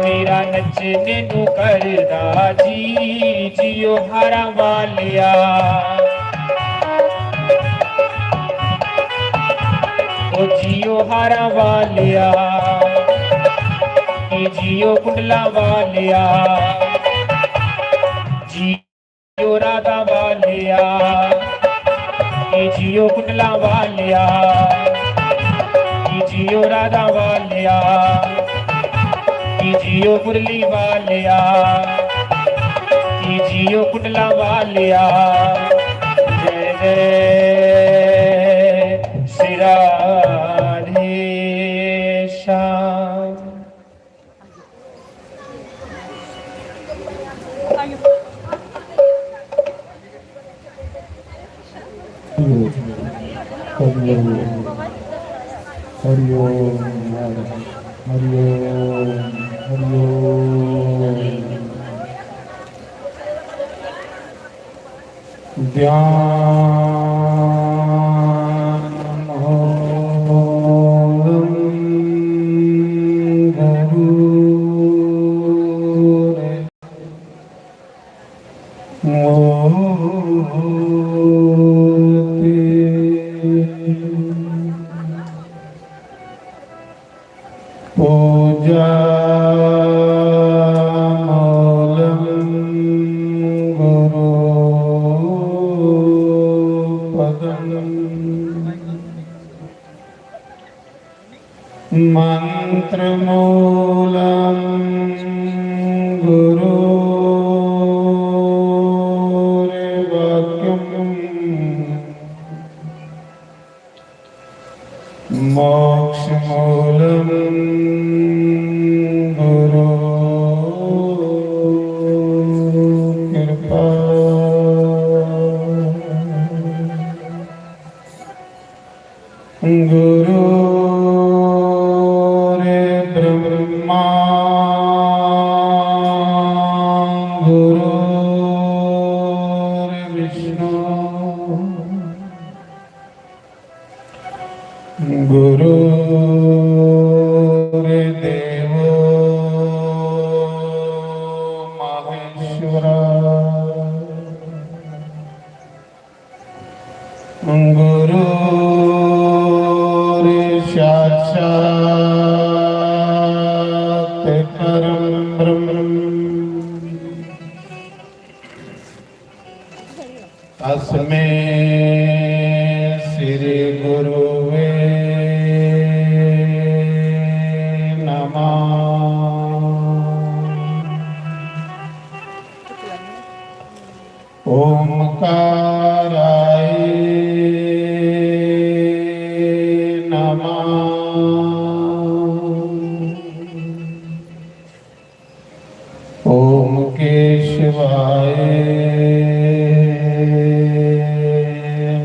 मेरा नचने नु करदा जी जियो हारा वालिया ओ जियो हारा वालिया जियो कुंडला वालिया जियो राधा वालिया जियो कुंडला वालिया जियो राधा वालिया जियो मुरली वालिया जियो कुंडला वालिया जय जय श्री राधे श्याम मूलम गुरु पदम मंत्र मूलम गुरु मोक्ष मूलम गुरु कृपा गुरु ब्रह्मा गुरु विष्णु गुरु देवो महेश्वरा गुरु साक्षात् परम ब्रह्म तस्मै श्री गुरुवे ओमकाराय नमः। ओम केशवाय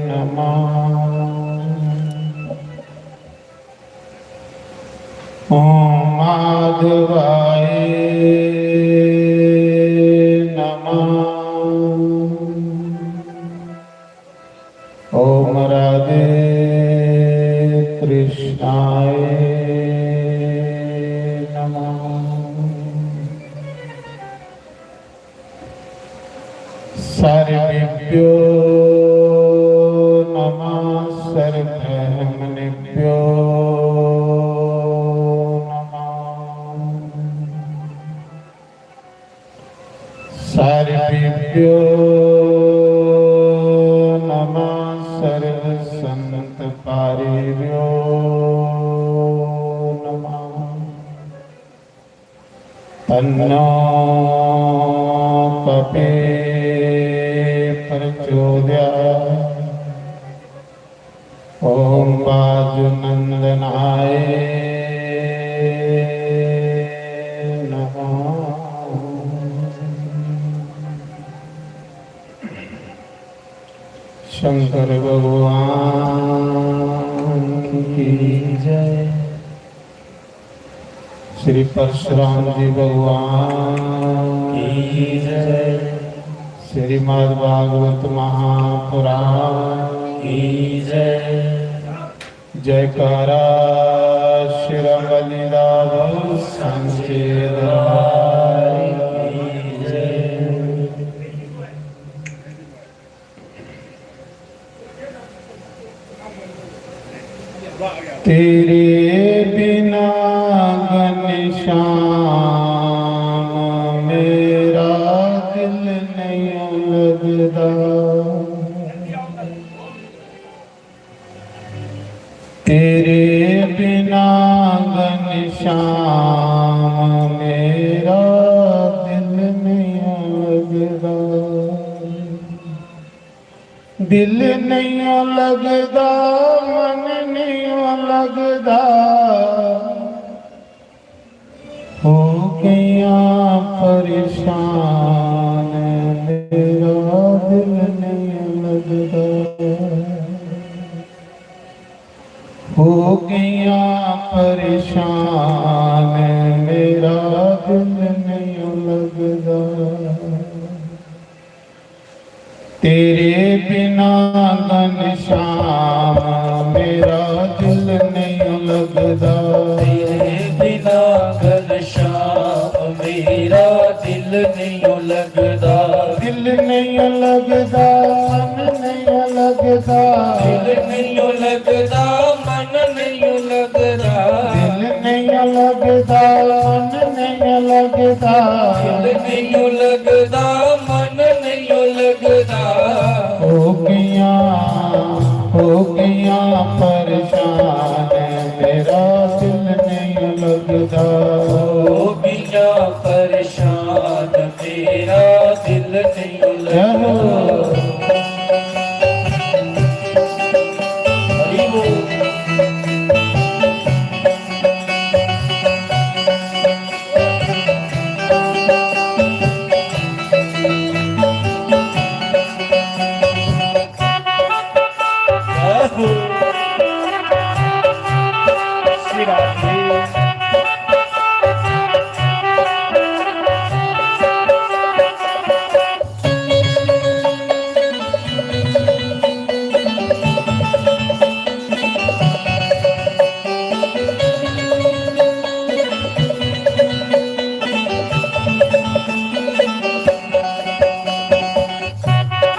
नमः। ओम माधवाय ओम राधे कृष्णाय नमः। सर्वेभ्यो नमः। सर्वब्रह्मणेभ्यो नमः। सर्वेभ्यो सर्व संत पारिभ्यो नमः। तन्नो कपे प्रचोदयात्। ओम वाजुनंदनाय नमः। शंकर भगवान की जय। श्री परशुराम जी भगवान की जय। श्रीमद् भागवत महापुराण की जय। जयकारा श्री बलिदान संचेदाय की जय। तेरे बिना घनश्याम मेरा दिल नहीं लगता। तेरे बिना घनश्याम मेरा दिल नहीं लगता। दिल नहीं लगदा मन नहीं लगदा। हो गया परेशान मेरा दिल नहीं लगदा। हो गया परेशान मेरा दिल नहीं लगदा। तेरे बिना घनश्याम मेरा दिल नहीं लगदा। तेरे बिना घनश्याम मेरा दिल नहीं लगदा। दिल नहीं लगदा मन नहीं लगदा। दिल नहीं लगदा मन नहीं लगदा। दिल नहीं लगदा गया परेशान मेरा दिल नहीं लगता। हो गया परेशान मेरा दिल नहीं लगता। हरि बोल। श्री राधे।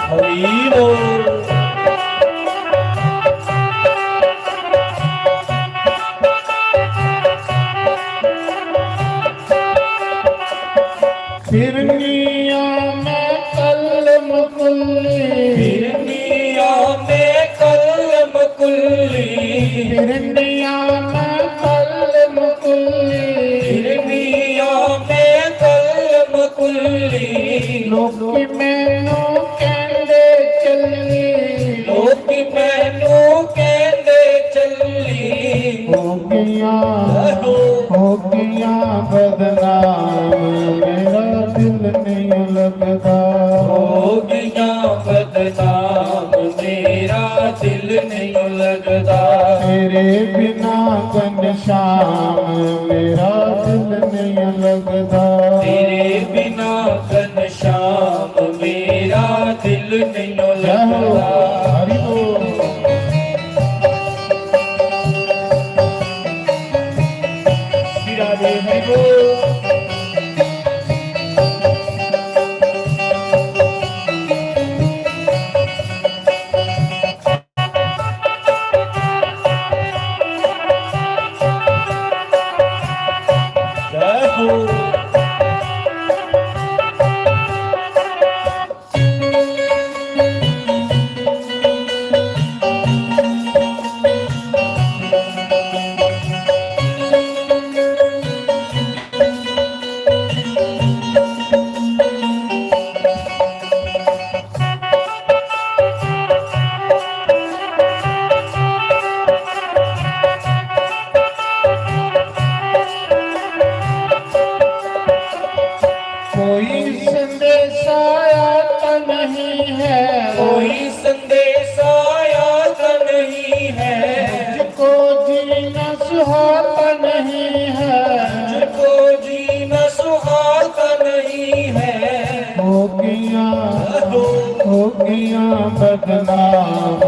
हरि बोल। फिरनिया में कलम कुल्ली, फिरनिया में कलम कुल्ली, फिरनिया में कलम कुल्ली, फिरनिया में कलम कुल्ली। लोग मैनू कहंदे चली, लोग मैनू कहंदे चली। हो गया बदनाम मेरा दिल नहीं लगता। हो गया बदनाम मेरा दिल नहीं लगता। तेरे बिना घनश्याम मेरा दिल नहीं लगता। तेरे बिना घनश्याम मेरा दिल नहीं लगता। हरि बोल। श्री राधे। हरि बोल। जय हो। कोई संदेश आया तो नहीं है, कोई संदेश आया तो नहीं है। मुझको जीना सुहाता नहीं है। मुझको जीना सुहाता नहीं है। हो गया बदनाम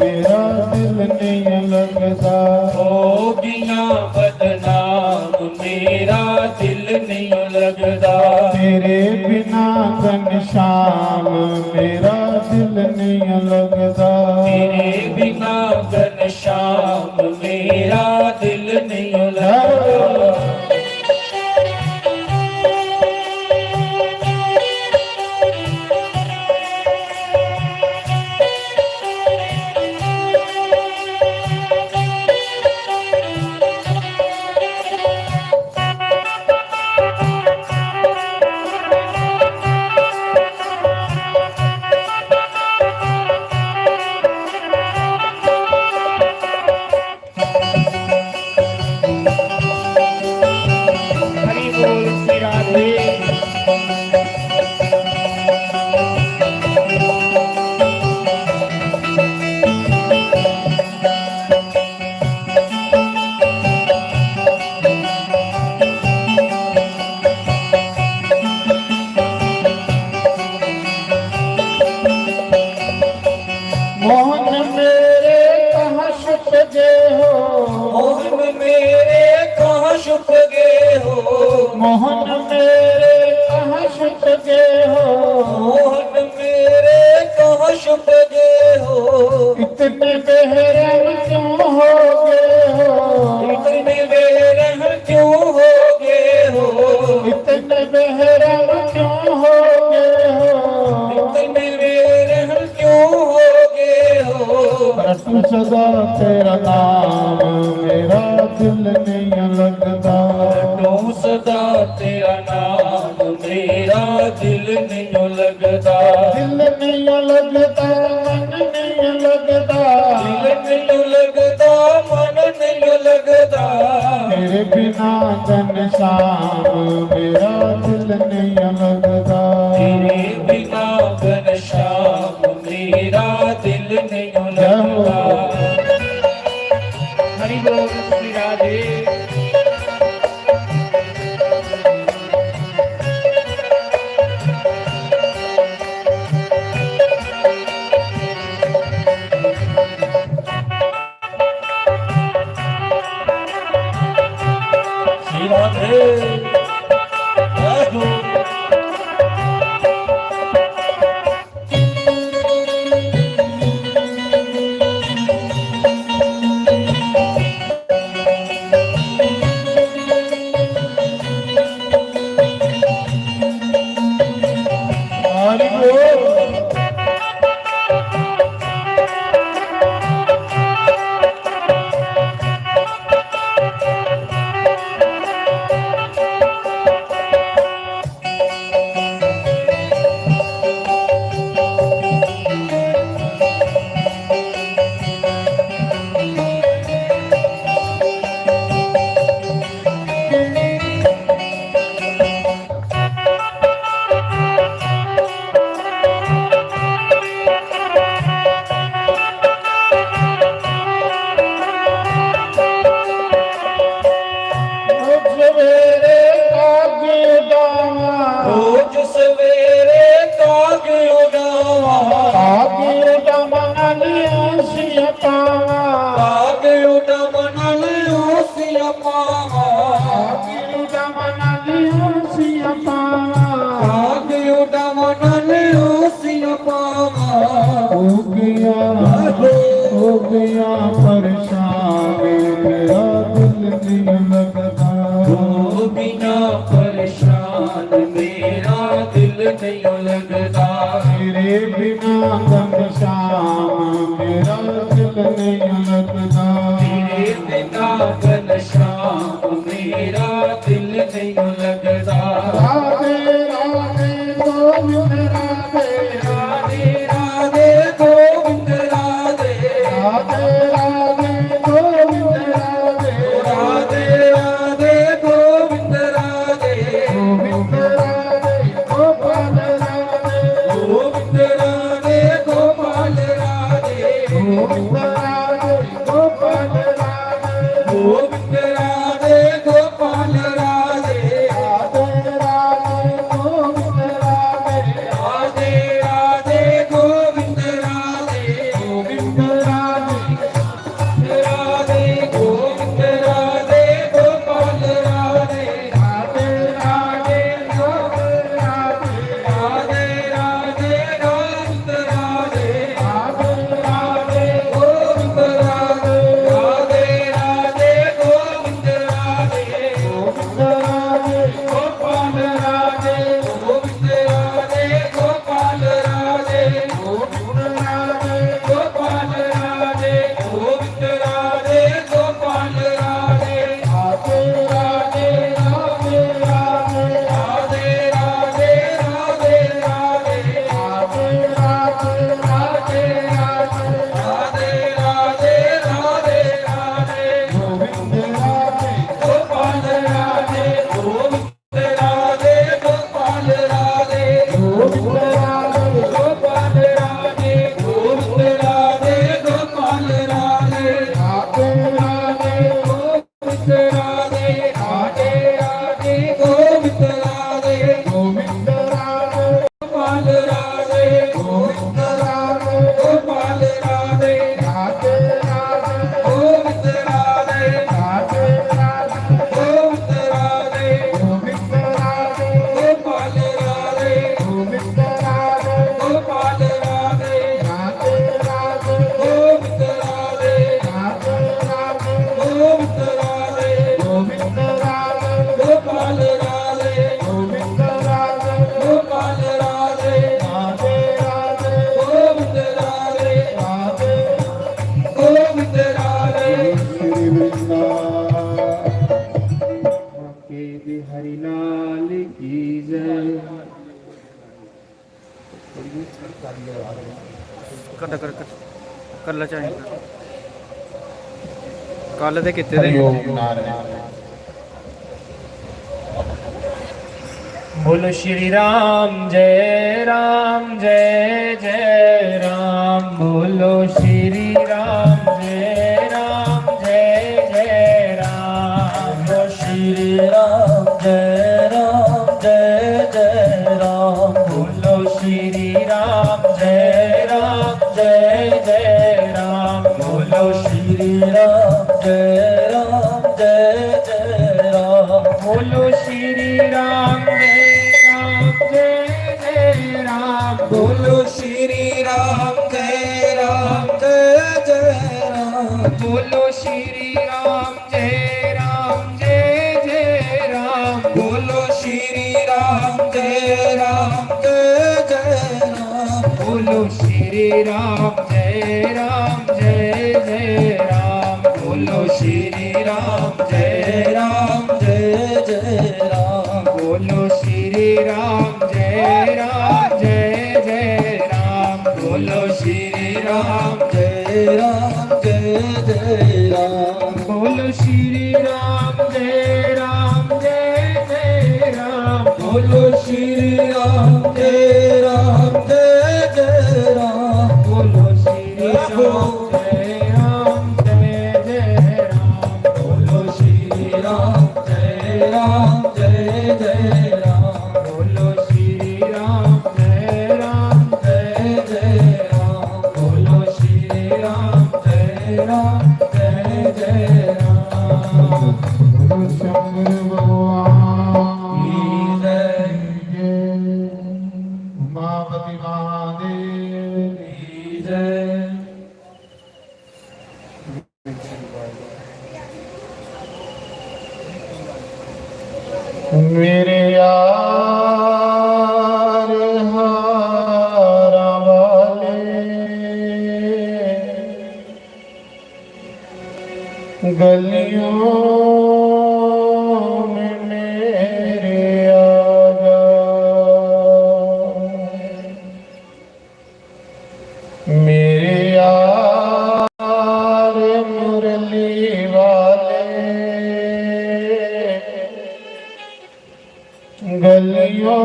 मेरा दिल नहीं लगता। हो गया बदनाम मेरा दिल नहीं लगता। तेरे बिना घनश्याम मेरा दिल नहीं लगता। तेरे बिना घनश्याम मेरा दिल नहीं लगता। हरि बोल। श्री राधे। मोहन मेरे कहाँ छुप गए हो। मोहन मेरे कहाँ छुप गए हो। मोहन मेरे कहाँ छुप गए हो। मोहन मेरे कहाँ छुप गए हो। इतने बेरहम क्यों हो गए हो। इतने बेरहम क्यों हो गए हो। इतने बेरहम क्यों हो गए हो। इतने बेरहम क्यों हो गए हो। रट सदा ਤੇਰਾ ਨਾਮ ਮੇਰਾ ਦਿਲ ਨਹੀਂ ਲੱਗਦਾ ਤੂੰ ਸਦਾ ਤੇਰਾ ਨਾਮ ਮੇਰਾ ਦਿਲ ਨਹੀਂ ਲੱਗਦਾ ਦਿਲ ਨਹੀਂ ਲੱਗਦਾ ਮਨ ਨਹੀਂ ਲੱਗਦਾ ਦਿਲ ਨਹੀਂ ਲੱਗਦਾ ਮਨ ਨਹੀਂ ਲੱਗਦਾ ਤੇਰੇ ਬਿਨਾ ਤਨ ਸ਼ਾਮ ਮੇਰਾ ਦਿਲ ਨਹੀਂ ਲੱਗਦਾ ਤੇਰੇ ਬਿਨਾ ਬਨ ਸ਼ਾਮ ਮੇਰਾ ਦਿਲ ਨਹੀਂ ਲੱਗਦਾ हरि बोल श्री राधे। श्री राधे साधु हरि बोल सवेरे काग उड़ावा रोज सवेरे काग उड़ावा काग उड़ावा नालियां पावा काग उड़ावा नालियां पावा काग उड़ावा नालियां पावा काग उड़ावा नालियां पावा हो गया परेशान मेरा दिल नहीं लगदा तू बिना परेशान मेरा दिल नहीं लगदा तेरे बिना घनश्याम मेरा दिल नहीं लगदा तेरे बिना घनश्याम मेरा दिल नहीं लगदा राधे राधे गोविंद राधे राधे राधे गोविंद राधे राधे राधे गोविंद राधे राधे राधे गोविंद राधे गोविंद राधे गोपाल राधे गोविंद राधे गोपाल राधे गोविंद राधे गोपाल राधे गोविंद राधे ਕੱਲ ਚਾਹੀਦਾ ਕੱਲ ਦੇ ਕਿਤੇ ਦੇ ਹਰਿਓਮ ਨਾਰਾਇਣ। बोलो श्री राम जय जय राम। बोलो श्री राम जय जय राम। बोलो श्री राम जय जय राम। बोलो श्री राम जय जय राम। बोलो श्री राम जय जय राम। बोलो श्री राम जय राम। बोलो श्री राम जय जय राम। बोलो श्री राम जय जय राम। बोलो श्री राम जय जय राम। बोलो श्री राम जय राम। बोलो श्री राम जय जय राम। बोलो श्री राम जय जय राम। बोलो श्री राम जय जय राम। बोलो श्री राम जय जय राम। बोलो श्री राम जय जय राम। बोलो श्री राम जय राम। बोलो श्री राम जय जय राम। बोलो श्री राम जय जय राम। बोलो श्री राम जय जय राम। गुरु शंकर भगवान की जय। उमापति महादेव की जय। मेरे यार हारा वाले गलियों में मेरे आजा। मेरे यार मुरली वाले गलियों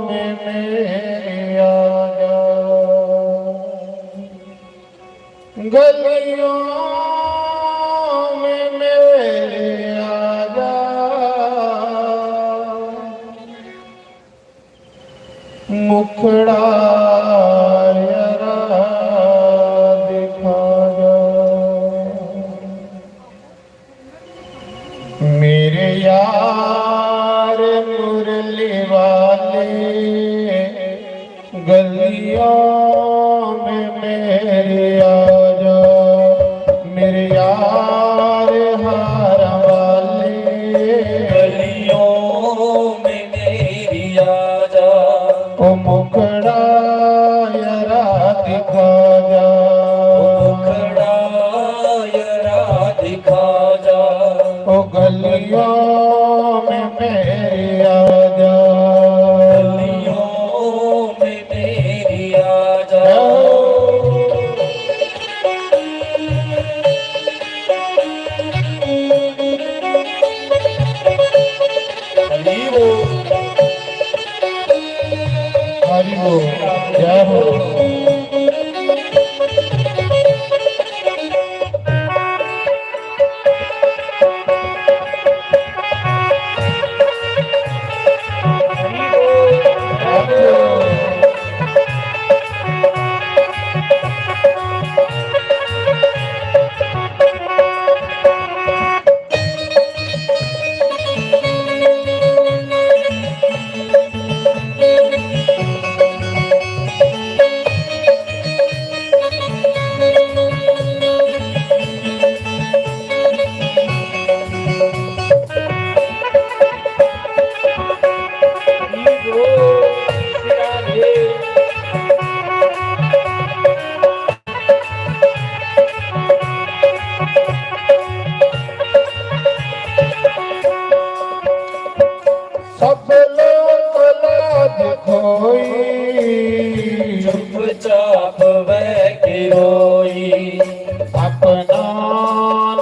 में मेरे आजा। गलियों में मेरे आजा। मुखड़ा यरा दिखा जा। मेरे यार मुरली वाले गलियों में मेरे आजा। मेरे यार हारा वाले गलियों में मेरी आजा। ओ मुखड़ा यरा दिखा जा। मुखड़ा यरा दिखा जा। ओ गलियों में मेरे आजा। गलियों में मेरी आजा।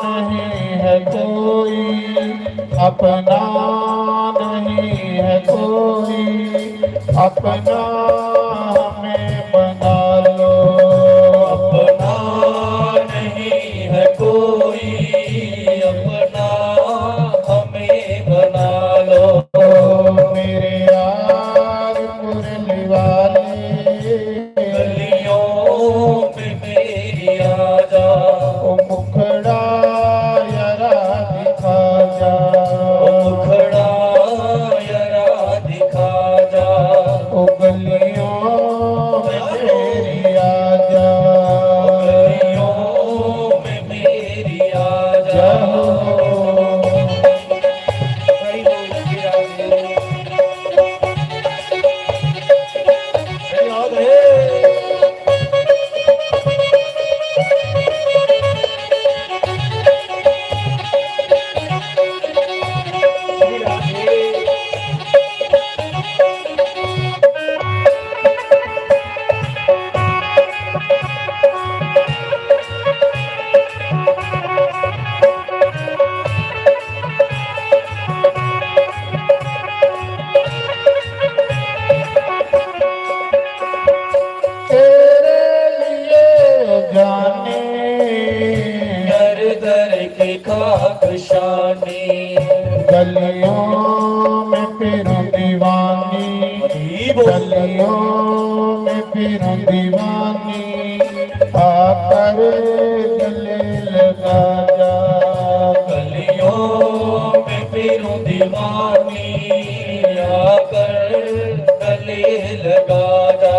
नहीं है कोई, अपना नहीं है कोई, अपना हमें बना लो। अपना नहीं है कोई, अपना हमें बना लो। मेरे यार मुरली वाले, गलियों में मेरी आजा, ओ मुखड़ा यरा दिखा जा, ओ मुखड़ा यरा दिखा जा। ओ गलियों में मेरी आजा, गलियों में मेरी आजा। हरि बोल श्री राधे। हरि राधे। श्री राधे। तेरे लिए जाने दर दर की खाक शानी, गलियों में फिरूं दीवानी, गलियों में फिरूं दीवानी, आकर गले लगा जा। गलियों में फिरूं दीवानी, आकर गले लगा जा।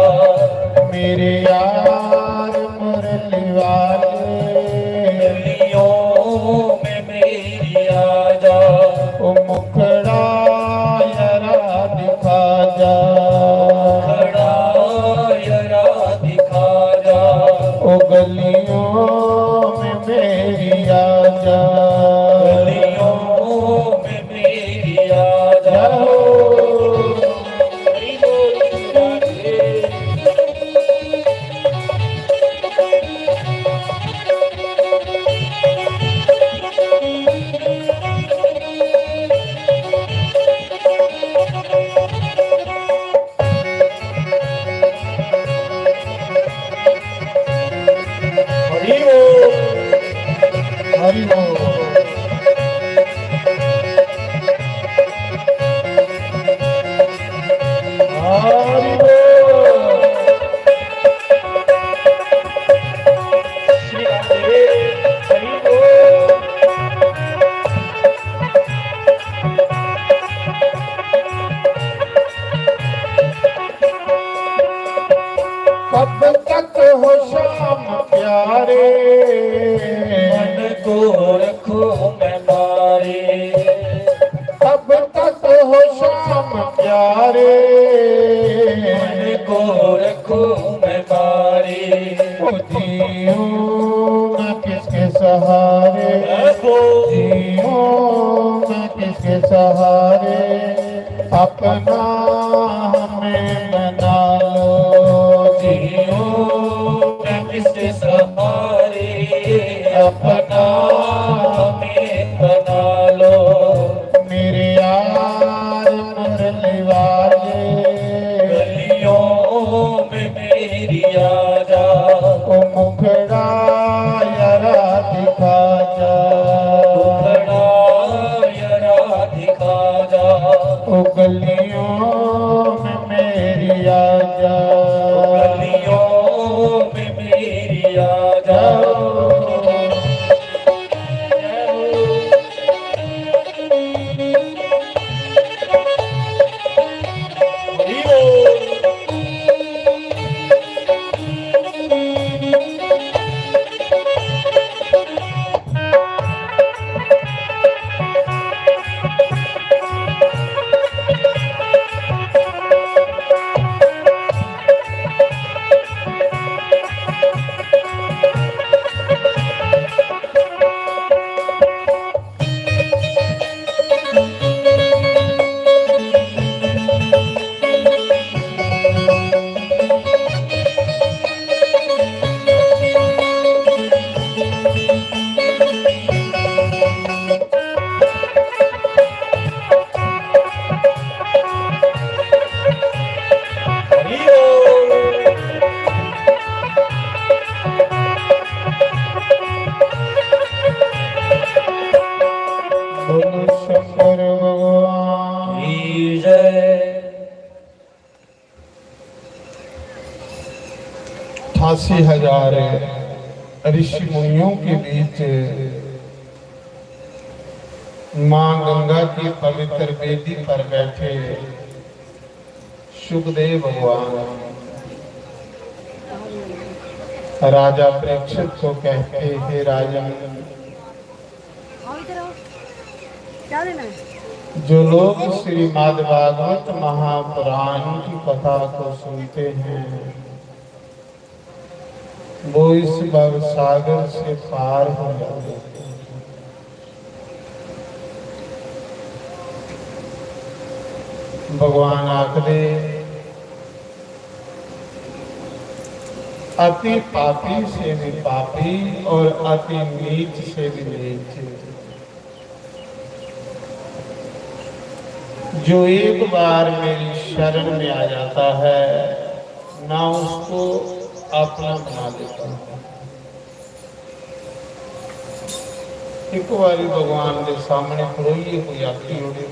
मेरे यार मुरली वाले, गलियों में मेरी आजा, ओ मुखड़ा यरा दिखा जा, खड़ा यरा दिखा जा। ओ गलियों में मेरी आजा। गलियों में मेरी आजा। हरि बोल श्री राधे। हरि बोल। हरि बोल। हरि बोल। श्री राधे। हरि बोल। कब तक हो शाम प्यारे, मन को रखो मैं मारे, कब तक हो शाम प्यारे, मन को रखो मैं मारे। ओ जीऊं मैं किसके सहारे, जीऊं मैं किसके सहारे, अपना हमें बना लो। मैं किसके सहारे, अपना हमें बना लो। मेरे यार मुरली वाले, गलियों में मेरी आजा, ओ मुखड़ा यरा दिखा जा, खड़ा यरा दिखा जा। ओ गलियों में मेरी आजा, गलियों में मेरी आजा। 80,000 ऋषि मुनियों के बीच मां गंगा की पवित्र वेदी पर बैठे सुखदेव भगवान राजा परीक्षित को कहते, हे राजन, जो लोग श्रीमद् भागवत महापुराण की कथा को सुनते हैं वो इस भव सागर से पार हो जाते हैं। भगवान आखदे, अति पापी से भी पापी और अति नीच से भी नीच, जो एक बार मेरी शरण में आ जाता है ना उसको अपना बना लेता हूं। एक बारी भगवान के सामने खड़ोइए कोई आखी होड़े,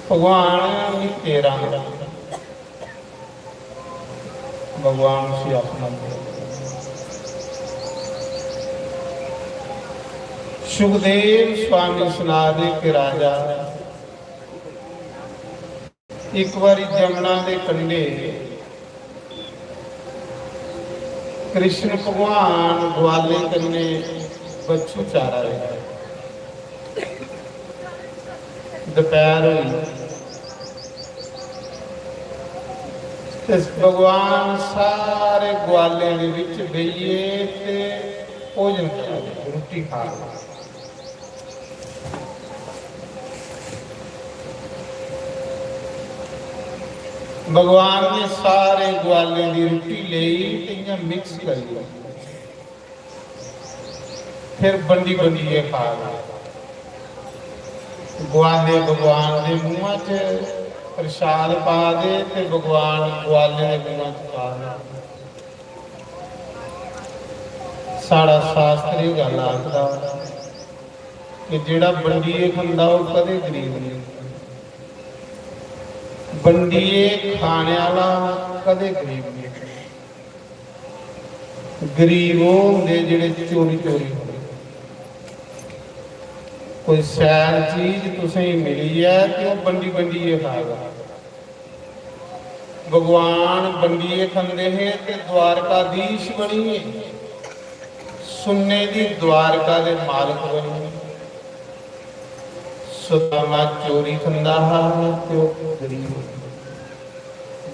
भगवान भी तेरा, भगवान से अपना सुखदेव स्वामी सुनादे के राजा एक बारी जमुना के कंढे कृष्ण भगवान ग्वाले कन्ने बच्चू चारा रहे। दोपहर हुई, भगवान सारे ग्वाले दे विच बेइए ते भोजन कर रहे, रोटी खा रहे। भगवान ने सारे ग्वाले की रोटी ले मिक्स कर फिर बंडी बंडी खा गए। ग्वाले भगवान के मुँह च प्रसाद पा दे ते भगवान ग्वाले के मुँह च पा दे। साड़ा शास्त्री गल आखदा कि जिहड़ा बंडीए खांदा वो कदे गरीब नहीं, बंडीए खाने वाला कदे गरीब नहीं। गरीब वो होंदे जिहड़े चोरी चोरी होंदे। कोई सैर चीज तुसें मिली है कि वो बंडी बंडीए खाएगा। भगवान बंडीए खांदे हैं ते द्वारकाधीश बनी है, सुन्ने दी द्वारका दे मालिक बनी। सुदामा चोरी खांदा हा ते वो गरीब,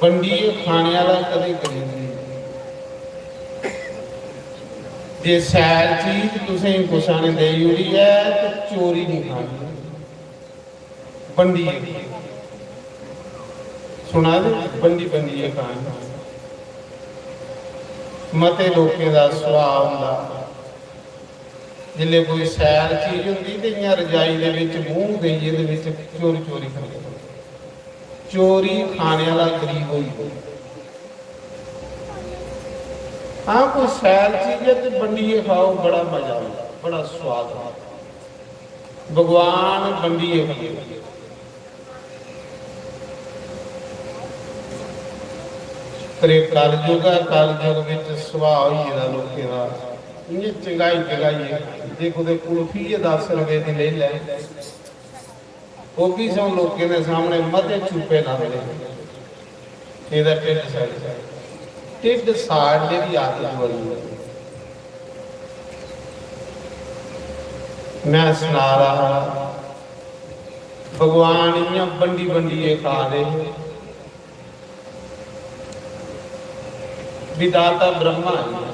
बंडीए खाने वाला कदे गरीब नहीं। जे सैर चीज तुसें कुसा ने देई उड़ी है तो चोरी नहीं खानी, बंडीए सुना दे, बंडी बंडीए खानी। मते लोकें दा सुभाव हुंदा जिल्ले कोई सैर चीज होंदी ते इयां रजाई दे विच मूंह देइए दे विच चोरी चोरी खांदे। चोरी खाने वाला गरीब होई। हाँ कोई सैर चीज है तो बंडीए खाओ, बड़ा मजा आता, बड़ा स्वाद आता। भगवान बंडीए खाते। पर कलयुग है, कलयुग में सुभाव ही है लोगों का इन्नी चंगाई चंगाई। जे कोई कुल्फी 10 रुपए की ले लै वो भी सौ लोगों के सामने मते चुपे ना मिले। ਇਹਦਾ ਢਿੱਡ ਸਾੜਨੇ ਦੀ ਆਦਤ ਬਣੀ। मैं सुना रहा भगवान इं बंडी बंडीए खा रहे। विदाता ब्रह्मा है,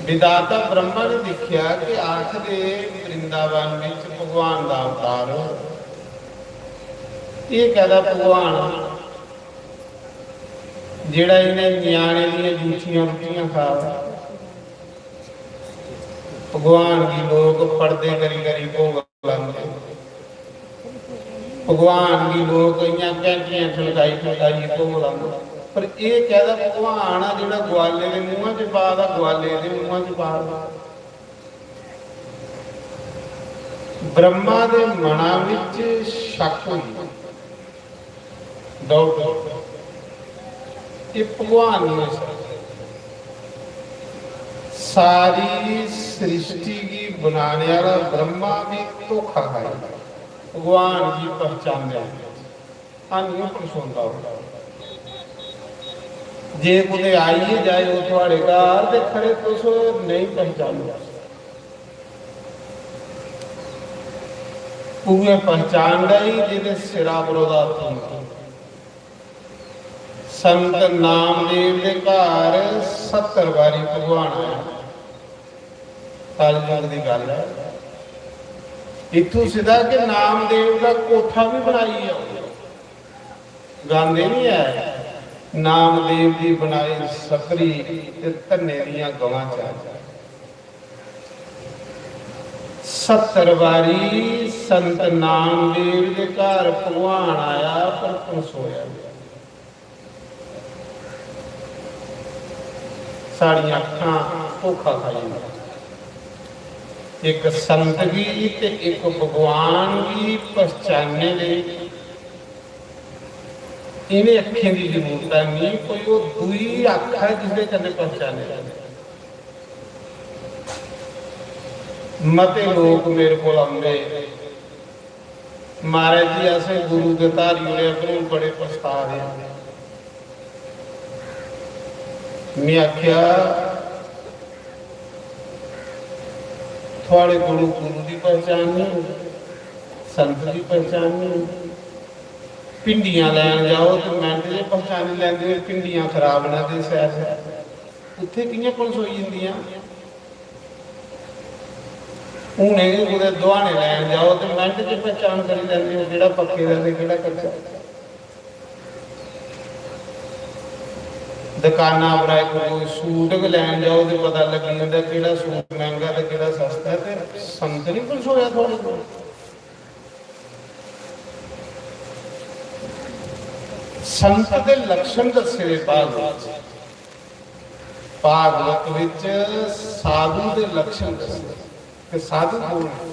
विदाता ब्रह्मा ने देखा कि आखिर वृंदावन में भगवान का अवतार ये कहता भगवान जिहड़ा इन्हें न्याणे दी झूठियां रोटियां खा। भगवान की लोग पर्दे करी करी भोग लाते, भगवान की लोग घंटियां ठलकाई ठलकाई भोग लाते। पर यह कहता भगवान आ जिहड़ा ग्वाले के मुँह च पा दा, ग्वाले के मुँह च पा दा। ब्रह्मा के मना विच शक हुई, डाउट ये भगवान ने सारी सृष्टि की बनाने वाला ब्रह्मा भी धोखा खाया, भगवान जी पहचाने आनियों पसंदा होगा जे कुछ आइए जाए वो थोड़े घर दे खड़े तुस नहीं पहचानो, पूरे पहचान गई जिन्हें सिरा बरोदा थी। संत नामदेव के घर 70 बारी भगवान आया, कलयुग की गल है। इथों सीधा के नामदेव का कोठा भी बनाई है, गांधे नहीं है नामदेव की बनाई सकरी धन्ने दियां गवां चाह 70 बारी संत नामदेव के घर भगवान आया पर कंसोया साड़ियां अखां धोखा खाई, एक संत भी ते एक भगवान भी पहचानने लिए इन्हें अखियों की जरूरत नहीं, कोई वो दुई अख है जिसके कन्ने पहचाने। मते लोग मेरे को आते महाराज जी ऐसे गुरु के धारी होने अपने बड़े पछता रहे हैं। मैं आख्या थोड़े गुरु गुरु की पहचान नहीं, संत की पहचान नहीं, पिंडियां लैन जाओ तो मिनट च पहचान लेंगे पिंडियां खराब ना दे सैर उत्थे कियां पनसोई जंदियां। हुणे कुदै दुआने लैन जाओ तो मिनट च पहचान करी लैंदे हो किहड़ा पक्के दा ते किहड़ा कच्चा। दुकानां पर कोई सूट लैन जाओ तो पता लगी जांदा किहड़ा सूट महंगा ते किहड़ा सस्ता है। ते संत नहीं पनसोया थोड़े को संत के लक्षण दसे भागवत विच साधु के लक्षण दसे कि साधु कौन है।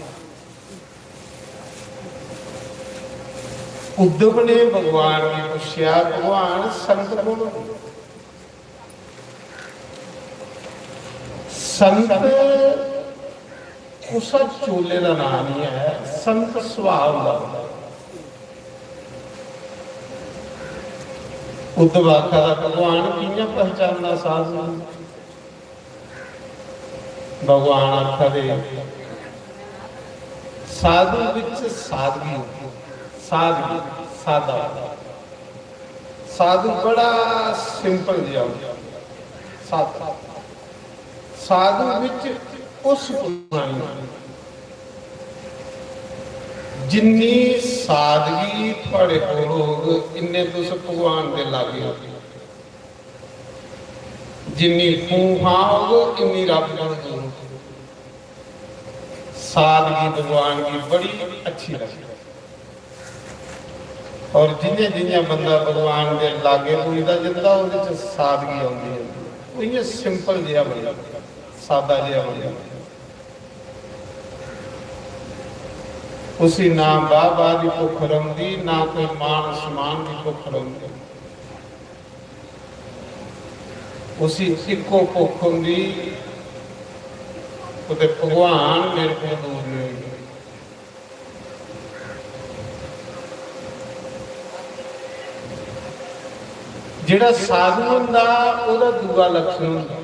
उद्धव ने भगवान की पूछा भगवान संत कौन है। संत उस चोले का नाम नहीं है, संत स्वभाव का। उद्धव आखा भगवान कियां पहचानना साधु। भगवान आखा दे साधु विच सादगी, सादगी सादा साधु बड़ा सिंपल जिहा सादा साधु विच उस जिन्नी सादगी थोड़े कोल इन्ने तुस भगवान दे लागे हो, जिन्नी फूफा हो इन्नी रब नाल दूर। सादगी भगवान की बड़ी अच्छी लगी और जिन्हें जिन्हें बंदा भगवान के लागे पुजदा जिंदा उहदे च सादगी आउंदी है। वो इयां सिंपल जिहा बंदा सादा जिहा बंदा उसी ना बाबा की भुख रौंदी ना कोई मान सम्मान की भुख रौंदी। उसी इको भुख होंदी उते भगवान मेरे को दूर नहीं होंगे। जिहड़ा साधु हुंदा उहदा दूआ लक्षण हुंदा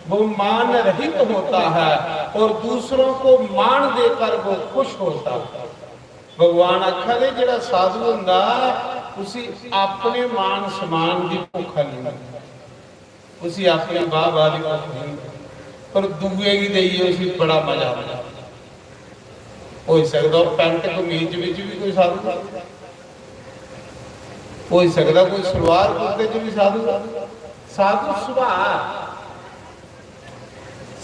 वो मान रहित होता है और दूसरों को मान देकर वो खुश होता है। भगवान आखा दे जिहड़ा साधु हुंदा उसी अपने मान सम्मान की भुख नहीं, उसी अपनी वाह वाह की भुख नहीं, पर दूए की देइए उसी बड़ा मजा आता। हो सकता पैंट कमीज विच भी कोई साधु, हो सकता कोई सलवार कुर्ते च भी साधु। साधु सुभाव,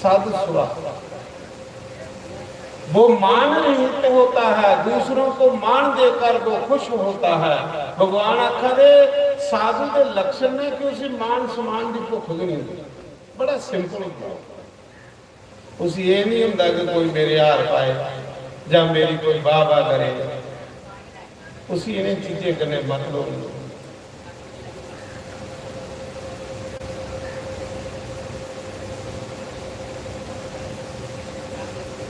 साधु स्वभाव वो मान रहित होता है, दूसरों को मान देकर वो खुश होता है। भगवान आखा दे साधु के लक्षण ने कि उसी मान सम्मान की भुख नहीं होती। बड़ा सिंपल होता, उसी ये नहीं होता कि कोई मेरे हार पाए या मेरी कोई वाह वाह करे, उसी इन्हें चीजें करने मतलब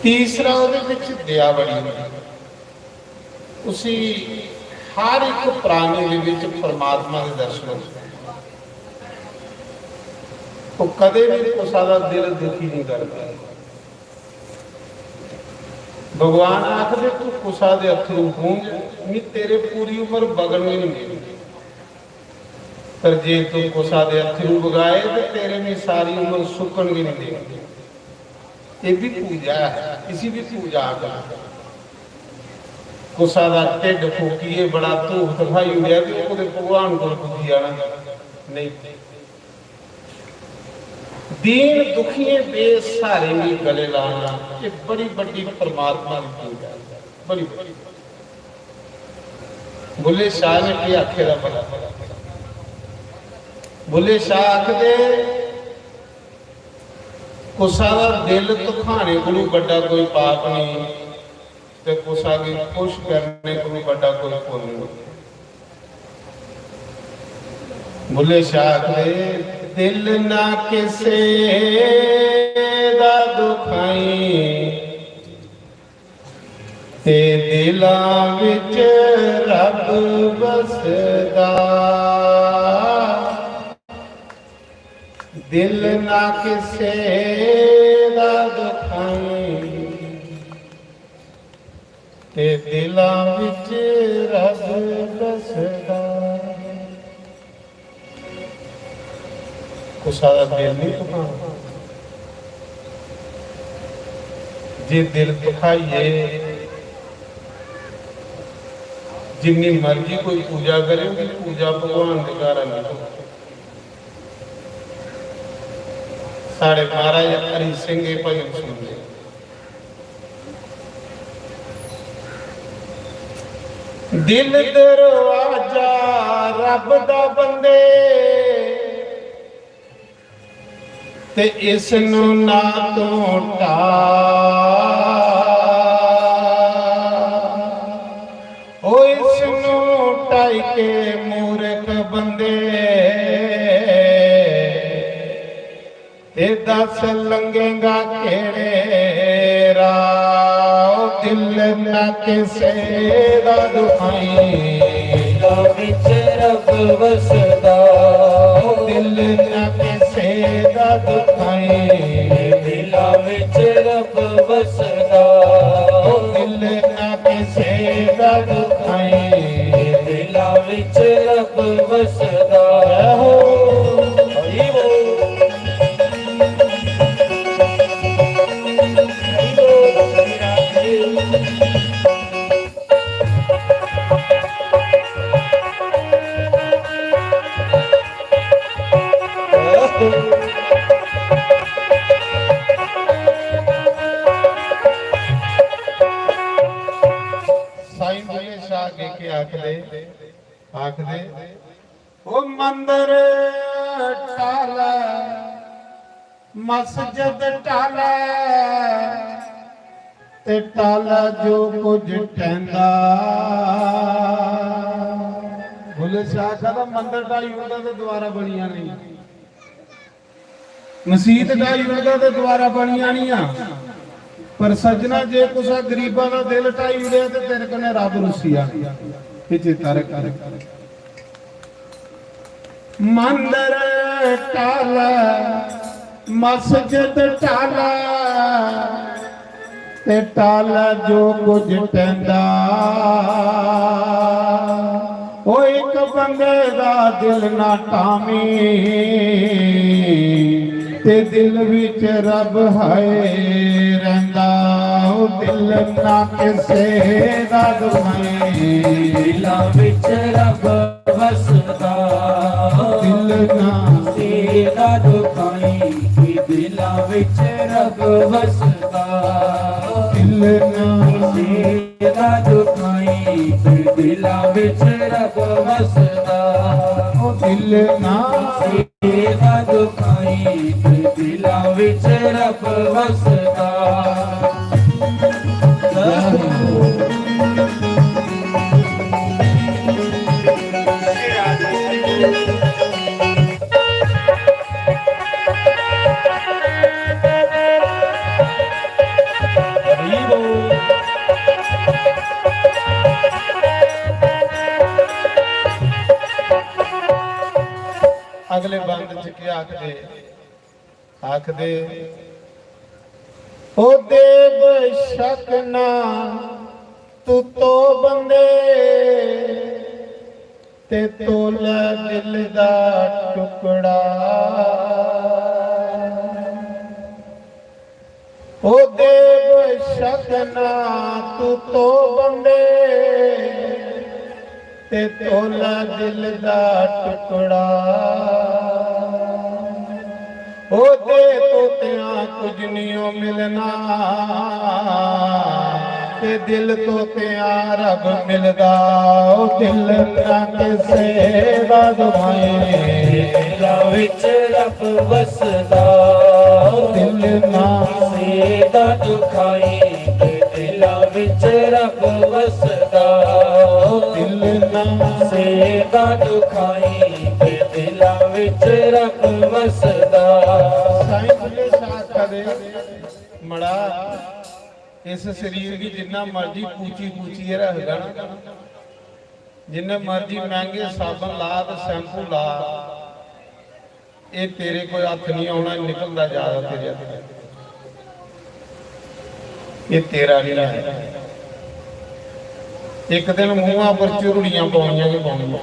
ਤੀਸਰਾ ਉਹਦੇ ਵਿੱਚ ਦਇਆ ਬੜੀ ਹੁੰਦੀ ਹੈ। ਤੁਸੀਂ ਹਰ ਇੱਕ ਪ੍ਰਾਣੀ ਦੇ ਵਿੱਚ ਪਰਮਾਤਮਾ ਦੇ ਦਰਸ਼ਨ ਹੁੰਦੇ। ਉਹ ਕਦੇ ਵੀ ਕਿਸੇ ਦਾ ਦਿਲ ਦੁਖੀ ਨਹੀਂ ਕਰਦਾ। ਭਗਵਾਨ ਆਖਦੇ ਤੂੰ ਕੁਸਾ ਦੇ ਅਥਰੂ ਪੂੰਝ ਨਹੀਂ, ਤੇਰੇ ਪੂਰੀ ਉਮਰ ਬਗਣਗੇ ਨਹੀਂ, ਪਰ ਜੇ ਤੂੰ ਕੁਸਾ ਦੇ ਅਥਰੂ ਵਗਾਏ ਤੇ ਤੇਰੇ ਵੀ ਸਾਰੀ ਉਮਰ ਸੁੱਕਣਗੇ ਨਹੀਂ। ਇਹ ਵੀ ਪੂਜਾ ਹੈ, ਕਿਸੇ ਵੀ ਪੂਜਾ ਦਾ ਕੁਸਾ ਦਾ ਢਿੱਡ ਫੂਕੀਏ ਬੜਾ ਧੂਪ ਦਿਖਾਈ ਹੋਇਆ ਤੇ ਉਹਦੇ ਭਗਵਾਨ ਕੋਲ ਪੁੱਜੀ ਜਾਣਾ ਨਹੀਂ। दीन दुखिए बेसहारे भी गले लाना, ये बड़ी बड़ी परमात्मा की पूजा है, बड़ी बड़ी। बुले शाह ने की आखेरा बड़ा, बुले शाह आखदे कुसा दा दिल दुखाने कोई बड़ा कोई पाप नहीं, ते कुसा की खुश करने कोई बड़ा कोई पुण्य नहीं। बुले शाह आखदे दिल ना किसे दा दुखाई, ते दिलां विच रब बसदा। दिल ना किसे दा दुखाई, ते दिलां विच रब बसदा। कुसा दा दिल नहीं दुखाना, जे दिल दुखाइए जिन्नी मर्जी कोई पूजा करे उसकी पूजा भगवान के घर नहीं। साढ़े महाराज हरि सिंह के भजन सुनते, दिल दरवाजा रब दा बंदे, ते इसनू ना तो टा, ओ इसनू टाई के मूर्ख बंदे, ते दस लंघेगा केड़े राह। दिल ना किसे दा दुखाई, विच रब वसदा। दिल ना किसे दा दुखाई, दिला विच रब वसदा। दिल ना किसे दा दुखाई, दिला विच रब वसदा। आखदे ओ मंदिर टाला मस्जिद टाला, ते टाला जो कुछ टहंदा। बुले शाह कहदा मंदिर ढाई उड़ा ते द्वारा बनिया नहीं, मसीत ढाई उड़ा ते द्वारा बनिया नहीं। पर सजना जे कुसा गरीबा दा दिल ढाई उड़िया ते तेरे कने रब रुसिया मंदिर टाला मस्जिद टाला, ते टाला जो कुछ टहंदा। ओ एक बंदे दा दिल ना टामी, ते दिल विच रब है रहिंदा। ओ दिल ना किसे दा दुखाई, दिला विच रब वसदा। दिल ना किसे दा दुखाई, दिला विच रब वसदा। दिल ना किसे दा दुखाई, दिला विच रब वसदा। ओ दिल ना किसे दा दुखाई, दिला विच रब वसदा। ਅਗਲੇ ਬੰਦ ਚ ਕੀ ਆਖਦੇ ਉਹ ਦੇਵ ਸ਼ਕ ਨਾ ਤੂੰ ਤੋ ਬੰਦੇ ਤੇ ਤੋਲਾ ਦਿਲ ਦਾ ਟੁਕੜਾ ਉਹ ਦੇਵ ਸ਼ਕ ਨਾ ਤੂੰ ਤੋ ਬੰਦੇ ਤੇ ਤੋਲਾ ਦਿਲ ਦਾ ਟੁਕੜਾ ਉਹਦੇ ਤੋਤਿਆਂ ਕੁਝ ਨਹੀਂ ਮਿਲਣਾ ਤੇ ਦਿਲ ਤੋਤਿਆਂ ਰੱਬ ਮਿਲਦਾ ਉਹ ਦਿਲ ਨਾ ਕਿਸੇ ਦਾ ਦੁਆਏ ਦਿਲਾਂ ਵਿੱਚ ਰੱਬ ਵਸਦਾ ਦਿਲ ਨਾ ਕਿਸੇ ਦਾ ਦੁਖਾਈ ਤੇ ਦਿਲਾਂ ਵਿੱਚ ਰੱਬ ਵਸਦਾ ਦਿਲ ਨਾ ਕਿਸੇ ਦਾ ਦੁਖਾਈ ਤੇ ਦਿਲਾਂ ਵਿੱਚ ਰੱਬ ਵਸਦਾ ਸਾਈਂ ਬੁੱਲੇ ਸ਼ਾਹ ਕਦੇ ਮੜਾ ਇਸ ਸਰੀਰ ਦੀ ਜਿੰਨਾ ਮਰਜੀ ਪੂਚੀ ਰਹੇਗਾ ਨਾ ਜਿੰਨੇ ਮਰਜੀ ਮਹਿੰਗੇ ਸਾਬਣ ਲਾ ਤੇ ਸ਼ੈਂਪੂ ਲਾ ਇਹ ਤੇਰੇ ਕੋਈ ਹੱਥ ਨਹੀਂ ਆਉਣਾ ਨਿਕਲਦਾ ਜ਼ਿਆਦਾ ਤੇਰੇ ਹੱਥ ਇਹ ਤੇਰਾ ਨਹੀਂ ਹੈ ਇੱਕ ਦਿਨ ਮੂੰਹਾਂ ਪਰ ਚੁਰੜੀਆਂ ਪਾਉਣੀਆਂ ਕਿ ਪਾਉਣੀਆਂ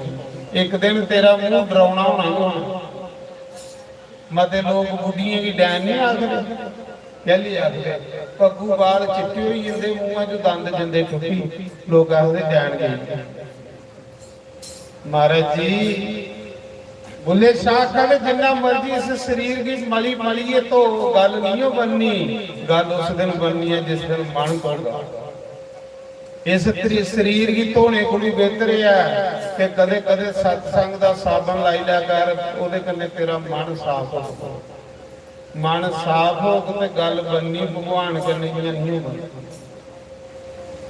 ਇੱਕ ਦਿਨ ਤੇਰਾ ਮੂੰਹ ਡਰਾਉਣਾ ਹੋਣਾ ਮਤੇ ਲੋਕ ਬੁੱਢੀਆਂ ਵੀ ਡੈਨ ਨਹੀਂ ਆਖਦੇ ਪਹਿਲੀ ਆਖਦੇ ਪੱਗੂ ਬਾਲ ਚਿੱਟੇ ਹੋਈ ਜਾਂਦੇ ਮੂੰਹਾਂ 'ਚ ਦੰਦ ਜਾਂਦੇ ਟੁੱਟੀ ਲੋਕ ਆਖਦੇ ਡੈਨ ਗਈ ਮਹਾਰਾਜ ਜੀ ਬੁੱਲੇ ਸ਼ਾਹ ਕਹਿੰਦੇ ਜਿੰਨਾ ਮਰਜੀ ਇਸ ਸਰੀਰ ਦੀ ਮਲੀ ਮਲੀਏ ਤੋਂ ਗੱਲ ਨਹੀਂ ਹੋ ਬਣਨੀ ਗੱਲ ਉਸ ਦਿਨ ਬਣਨੀ ਹੈ ਜਿਸ ਦਿਨ ਮਨ ਤੋੜਦਾ ਇਸ ਸਰੀਰ ਦੀ ਧੋਣੇ ਕੋਲੀ ਬਿਹਤਰ ਹੈ ਕਿ ਕਦੇ ਕਦੇ ਸਤਸੰਗ ਦਾ ਸਾਬਣ ਲਾਈ ਲਿਆ ਕਰ ਉਹਦੇ ਕੰਨੇ ਤੇਰਾ ਮਨ ਸਾਫ਼ ਹੋ ਮਨ ਸਾਫ਼ ਹੋ ਤੇ ਗੱਲ ਬੰਨੀ ਭਗਵਾਨ ਕਰਨੀ ਨਹੀਂ ਹੋ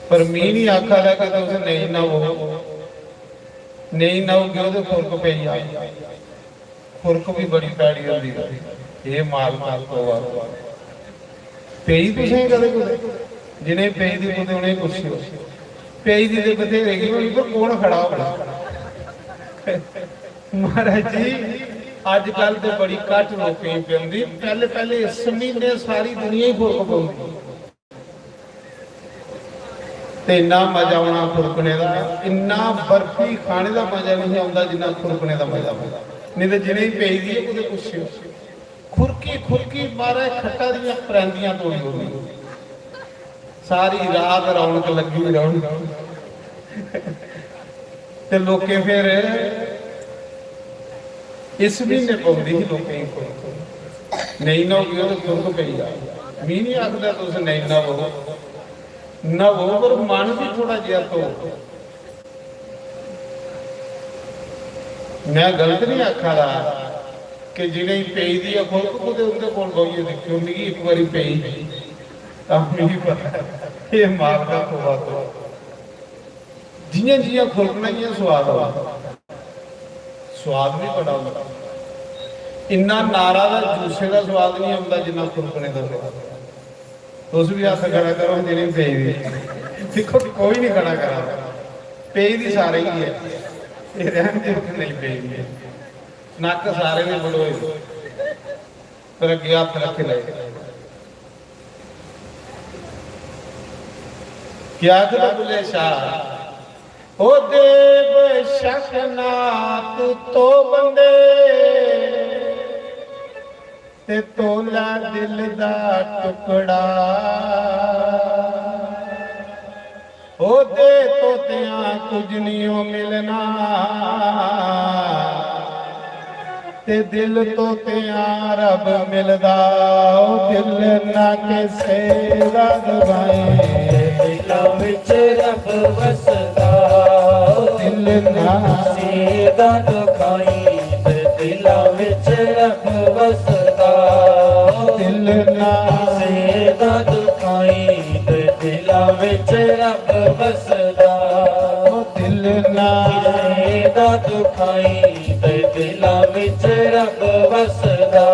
ਪਰ ਮੀਂਹ ਨਹੀਂ ਆਖਾ ਲੈ ਕਿ ਤੁਸੀਂ ਨਹੀਂ ਨਾ ਹੋ ਨਹੀਂ ਨਾ ਹੋ ਕਿ ਉਹਦੇ ਫੁਰਕ ਪਈ ਆ ਫੁਰਕ ਵੀ ਬੜੀ ਪੈੜੀ ਹੁੰਦੀ ਹੈ ਇਹ ਮਾਲ ਤੋਂ ਵਾਰ ਪਈ ਤੁਸੀਂ ਕਦੇ ਜਿਹਨੇ ਪਈ ਦੀ ਉਹਦੇ ਉਹਨੇ ਪੁੱਛਿਓ ਪਈ ਦੀ ਦੇ ਬਥੇਰੇ ਗਈ ਹੋਈ ਪਰ ਕੌਣ ਖੜਾ ਹੋਣਾ ਮਹਾਰਾਜ ਜੀ ਅੱਜ ਕੱਲ ਤੇ ਬੜੀ ਘੱਟ ਲੋਕਾਂ ਪੈਂਦੀ ਪਹਿਲੇ ਇਸ ਮਹੀਨੇ ਸਾਰੀ ਦੁਨੀਆ ਹੀ ਫੁਰਕ ਪਾਉਂਦੀ ਤੇ ਇੰਨਾ ਮਜ਼ਾ ਆਉਣਾ ਫੁਰਕਣੇ ਦਾ ਇੰਨਾ ਬਰਫੀ ਖਾਣੇ ਦਾ ਮਜ਼ਾ ਨਹੀਂ ਆਉਂਦਾ ਜਿੰਨਾ ਫੁਰਕਣੇ ਦਾ ਮਜ਼ਾ ਆਉਂਦਾ ਨਹੀਂ ਤੇ ਜਿਹਨੇ ਪਈ ਦੀ ਉਹਦੇ ਪੁੱਛਿਓ ਖੁਰਕੀ ਮਾਰੇ ਖੱਟਾ ਦੀਆਂ ਪਰਾਂਦੀਆਂ ਤੋੜੀ ਹੋਣੀ ਸਾਰੀ ਰਾਤ ਰੌਣਕ ਲੱਗੀ ਰੌਣਕ ਤੇ ਲੋਕੇ ਫਿਰ ਇਸ ਮਹੀਨੇ ਪਾਉਂਦੀ ਸੀ ਲੋਕਾਂ ਕੋਲ ਨਹੀਂ ਨਾ ਹੋਗੀ ਉਹ ਫੁਰਕ ਪਈ ਆ ਮੀਂਹ ਨਹੀਂ ਆਖਦਾ ਤੁਸੀਂ ਨਹੀਂ ਨਾ ਹੋ ਪਰ ਮਨ ਵੀ ਥੋੜਾ ਜਿਹਾ ਤੋਂ ਮੈਂ ਗਲਤ ਨਹੀਂ ਆਖਾਦਾ ਕਿ ਜਿਹੜੇ ਪਈ ਦੀ ਆ ਫੁਰਕ ਉਹਦੇ ਕੋਲ ਗੋਈਏ ਦੇਖਿਓ ਨਹੀਂ ਇੱਕ ਵਾਰੀ ਪਈ ਤਾਂ ਮੈਨੂੰ ਪਤਾ ਇਹ ਮਾਲ ਦਾ ਖੋਵਾ ਜੀਆਂ ਖੁਰਕਣਾ ਹੀ ਸਵਾਦ ਆ ਸਵਾਦ ਵੀ ਬੜਾ ਹੁੰਦਾ ਇੰਨਾ ਨਾਰਾ ਦਾ ਜੂਸੇ ਦਾ ਸਵਾਦ ਨਹੀਂ ਆਉਂਦਾ ਜਿੰਨਾ ਖੁਰਕਣੇ ਦਾ ਸਵਾਦ ਤੁਸੀਂ ਵੀ ਹੱਥ ਖੜਾ ਕਰੋ ਜਿਹੜੀ ਪਈ ਦੀ ਦੇਖੋ ਕੋਈ ਨਹੀਂ ਖੜਾ ਕਰਾ ਪਈ ਦੀ ਸਾਰੇ ਹੀ ਹੈ ਇਹ ਰਹਿਣ ਦੇ ਨਹੀਂ ਪਈ ਦੀ ਨੱਕ ਸਾਰੇ ਨੇ ਬੜੋਏ ਪਰ ਅੱਗੇ ਹੱਥ ਰੱਖ ਲੈ ਕਿਆ ਕਰ ਬੁੱਲੇ ਸ਼ਾਹ ਉਹ ਦੇਵ ਸ਼ਕ ਨਾ ਤੂੰ ਤੋ ਬੰਦੇ ਤੇ ਤੋਲਾ ਦਿਲ ਦਾ ਟੁਕੜਾ ਉਹਦੇ ਤੋਤਿਆਂ ਕੁਝ ਨਹੀਂ ਮਿਲਣਾ ਤੇ ਦਿਲ ਤੋਤਿਆਂ ਰੱਬ ਮਿਲਦਾ ਉਹ ਦਿਲ ਨਾ ਕਿਸੇ ਦਾ ਦਵਾਏ ਦਿਲਾਂ ਵਿੱਚ ਰੱਬ ਵਸਦਾ ਦਿਲ ਨਾ ਕਿਸੇ ਦਾ ਦੁਖਾਈ ਤੇ ਦਿਲਾਂ ਵਿੱਚ ਰੱਬ ਵਸਦਾ ਦਿਲ ਨਾ ਕਿਸੇ ਦਾ ਦੁਖਾਈ ਤੇ ਦਿਲਾਂ ਵਿੱਚ ਰੱਬ ਵਸਦਾ ਦਿਲ ਨਾ ਕਿਸੇ ਦਾ ਦੁਖਾਈ ਤੇ ਦਿਲਾਂ ਵਿੱਚ ਰੱਬ ਵਸਦਾ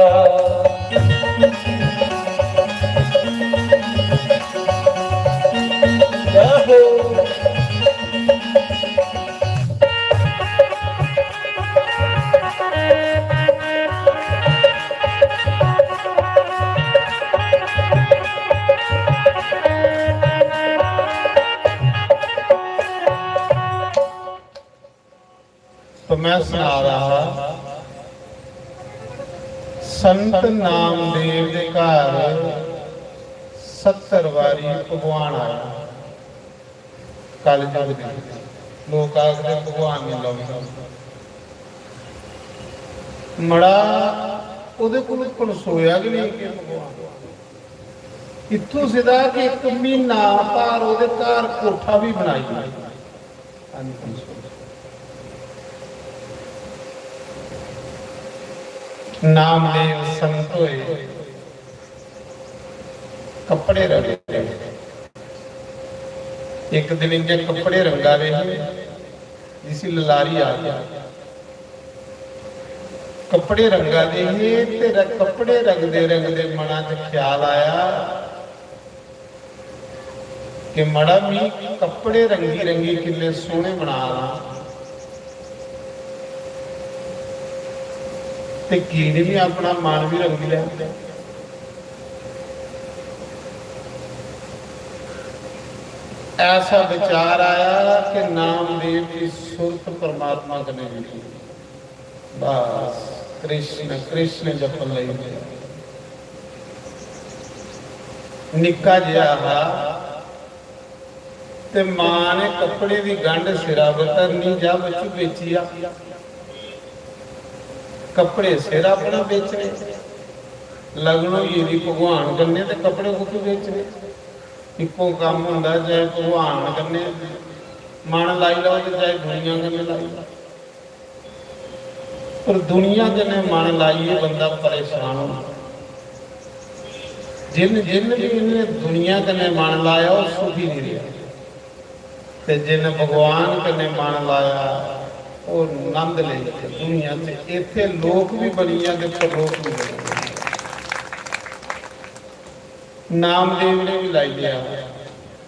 मैं सुना रहा संत नामदेव के घर 70 वारी भगवान आया कल जुग दे लोग आखते भगवान नहीं लौंदा मड़ा ਉਹਦੇ ਕੋਲ ਪਣਸੋਇਆ ਕਿ ਨਹੀਂ ਕਿ ਭਗਵਾਨ ਇੱਥੋਂ ਸਿੱਧਾ ਕਿ 1 ਮਹੀਨਾ ਪਾਰ ਉਹਦੇ ਘਰ ਕੋਠਾ ਵੀ ਬਣਾਈ ਨਾਮਦੇਵ ਸੰਤ ਹੋਏ ਕੱਪੜੇ ਰੰਗੇ ਇੱਕ ਦਿਨ ਇੰਜੇ ਕੱਪੜੇ ਰੰਗਾ ਰਹੇ ਜਿਸੀ ਲਲਾਰੀ ਆ ਗਿਆ कपड़े रंगा दे ते कपड़े रंगदे रंगदे मना च ख्याल आया कि मड़ा मी कपड़े रंगी रंगी किन्ने सोहने बना ला ते कीड़े भी अपना मन भी रंगी ले ऐसा विचार आया कि नामदेव की सुरत परमात्मा कने मिली बस कृष्ण कृष्ण जपन लई निक्का जिहा ते मां ने कपड़े की गंढ सिरा बतरनी जा बच्चू बेची आ कपड़े सिर अपना बेचने लगनो ये भगवान करने ते कपड़े कुछ बेचने इको काम हुंदा चाहे भगवान करने मन लाई लो चाहे दुनिया करने लाई लो पर दुनिया जने मन लाइए बंदा परेशान हो जिन जिन भी इन्हें दुनिया कने मन लाया वो सुखी नहीं रहा ते जिन भगवान कने मन लाया वो आनंद ले दुनिया से इत्थे लोक भी बनी जाते परलोक भी बनी नामदेव ने भी लाई लिया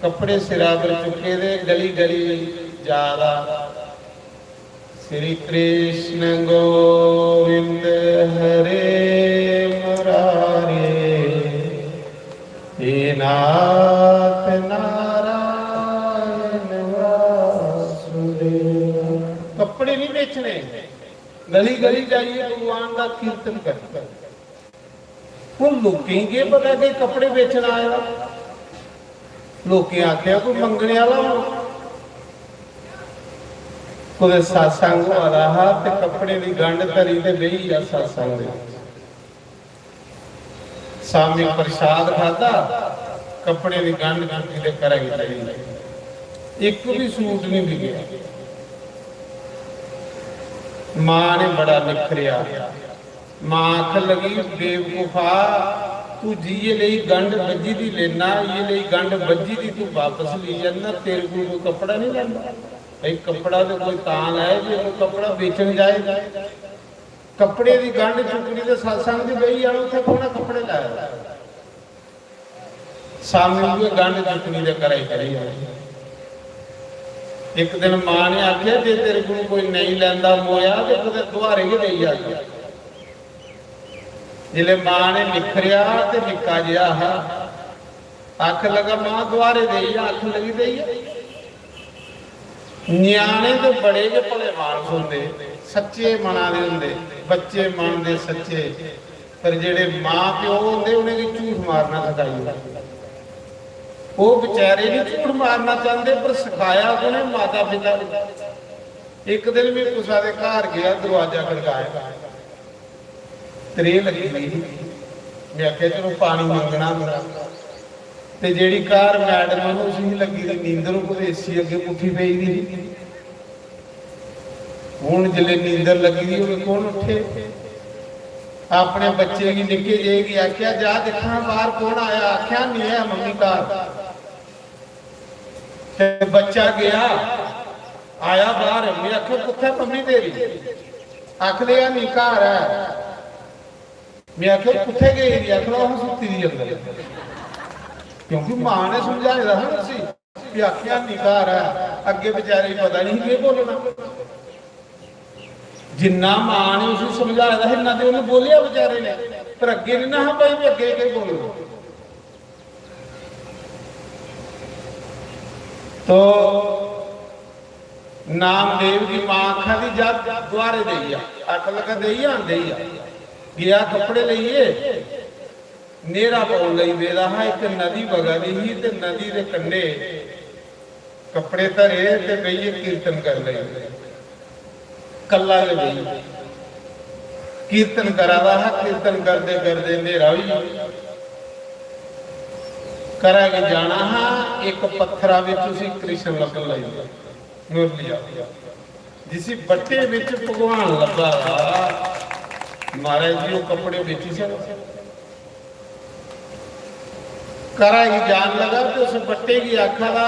कपड़े सिरा पर चुके दे गली गली जा रहा श्री कृष्ण गोविंद हरे मुरारे हे नाथ नारायण वासुदेव कपड़े नहीं बेचने गली गली जाइए भगवान का कीर्तन कर वो लोकें के पता कि कपड़े बेचना आया लोकें आख्या कोई मंगने वाला कोई सत्संग हो रहा ते कपड़े की गंढ धरी ते बही जा सत्संग सामने प्रसाद खादा कपड़े की गंढ चुकी ते कराई चली एक भी सूट नहीं बिगया मां ने बड़ा निखरिया मां आख लगी बेवकूफा तू जी ये ले गंढ बजी दी लेना ये ले गंढ बजी दी तू वापस ली जाना तेरे को कोई कपड़ा नहीं लेना एक कपड़ा तो कोई तान है जो कोई कपड़ा बेचन जाए कपड़े की गंढ चुकनी तो सत्संग की बही जाना उत्थे कोना कपड़े लाया सामने भी गंढ चुकनी दे कराई करी एक दिन मां ने आख्या जे तेरे को कोई नहीं लैंदा मोया तो किते दुआरे ही देई जा जिले मां ने निखरिया ते निक्का जिहा आख लगा मां दुआरे देई आख लगी देई ਨਿਆਣੇ ਤੇ ਬੜੇ ਕੇ ਭਲੇ ਮਾਨਸ ਹੁੰਦੇ ਸੱਚੇ ਮਨਾਂ ਦੇ ਹੁੰਦੇ ਬੱਚੇ ਮਨ ਦੇ ਸੱਚੇ ਪਰ ਜਿਹੜੇ ਮਾਂ ਪਿਓ ਹੁੰਦੇ ਉਹਨੇ ਵੀ ਝੂਠ ਮਾਰਨਾ ਸਿਖਾਈ ਉਹ ਵਿਚਾਰੇ ਨਹੀਂ ਝੂਠ ਮਾਰਨਾ ਚਾਹੁੰਦੇ ਪਰ ਸਿਖਾਇਆ ਉਹਨੇ ਮਾਤਾ ਪਿਤਾ ਨੇ ਇੱਕ ਦਿਨ ਵੀ ਕੁਸਾ ਦੇ ਘਰ ਗਿਆ ਦਰਵਾਜ਼ਾ ਖੜਕਾਇਆ ਤਰੇ ਲੱਗੀ ਗਈ ਮੈਂ ਆਖਿਆ ਚਲੋ ਪਾਣੀ ਮੰਗਣਾ ਮੇਰਾ ਤੇ ਜਿਹੜੀ ਕਾਰ ਮੈਡਮ ਨੂੰ ਸੀ ਲੱਗੀ ਦੀ ਨੀਂਦ ਨੂੰ ਕੋਈ ਏਸੀ ਅੱਗੇ ਪੁੱਠੀ ਪਈ ਦੀ ਹੁਣ ਜਿਲੇ ਨੀਂਦਰ ਲੱਗੀ ਦੀ ਉਹ ਕੋਣ ਉੱਠੇ ਆਪਣੇ ਬੱਚੇ ਦੀ ਨਿੱਕੇ ਜੇ ਕੀ ਆਖਿਆ ਜਾ ਦੇਖਾਂ ਬਾਹਰ ਕੌਣ ਆਇਆ ਆਖਿਆ ਨਹੀਂ ਹੈ ਮੰਮੀ ਕਾਰ ਤੇ ਬੱਚਾ ਗਿਆ ਆਇਆ ਬਾਹਰ ਮੈਂ ਆਖਿਆ ਕਿੱਥੇ ਮੰਮੀ ਤੇਰੀ ਆਖ ਲਿਆ ਨਹੀਂ ਘਰ ਹੈ ਮੈਂ ਆਖਿਆ ਕਿੱਥੇ ਗਈ ਦੀ ਆਖਣਾ ਉਹ ਸੁੱਤੀ ਦੀ ਅੰਦਰ क्योंकि मां ने समझाया था ना सी कि आख्या निकार है अगे बेचारे पता नहीं कि बोलना जिन्ना मां ने उसे समझाया था इन्ना ते उन्हें बोलिया बेचारे ने पर अगे नहीं ना भाई भी अगे के बोलना तो नामदेव की मां आखा दी जा द्वारे दई आ, अख लगा दई आंदे ही आ गया कपड़े लईए नेरा पाउन लई दे रहा एक नदी बगा दी ही ते नदी दे कंढे कपड़े धरे ते बईए कीर्तन कर लई कल्ला ले बई कीर्तन करा रहा कीर्तन करते करते नेरा हुई करा के जाना हा एक पत्थरा विच उसी कृष्ण लगन लई मुरलिया जिसी बट्टे विच भगवान लगा महाराज जी वो कपड़े बेची सन करा ही जान लगा तो उस बट्टे की आखा दा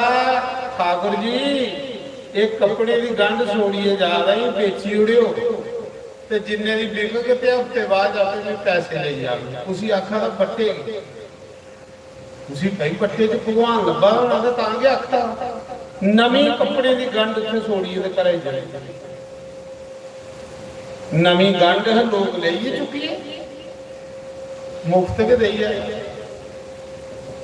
ठाकुर जी एक कपड़े की गंढ सोड़िए जा रही बेची उड़ियो ते जिन्ने दी बिक के ते हफ्ते बाद जाके भी पैसे ले जाओ उसी आखा दा बट्टे उसी भाई बट्टे च भगवान लब्बा होना ते तां के आखता नवी कपड़े की गंढ उत्थे सोड़िए ते करे जाए नवी गंढ लोग ले चुकीए मुफ्त के दई आए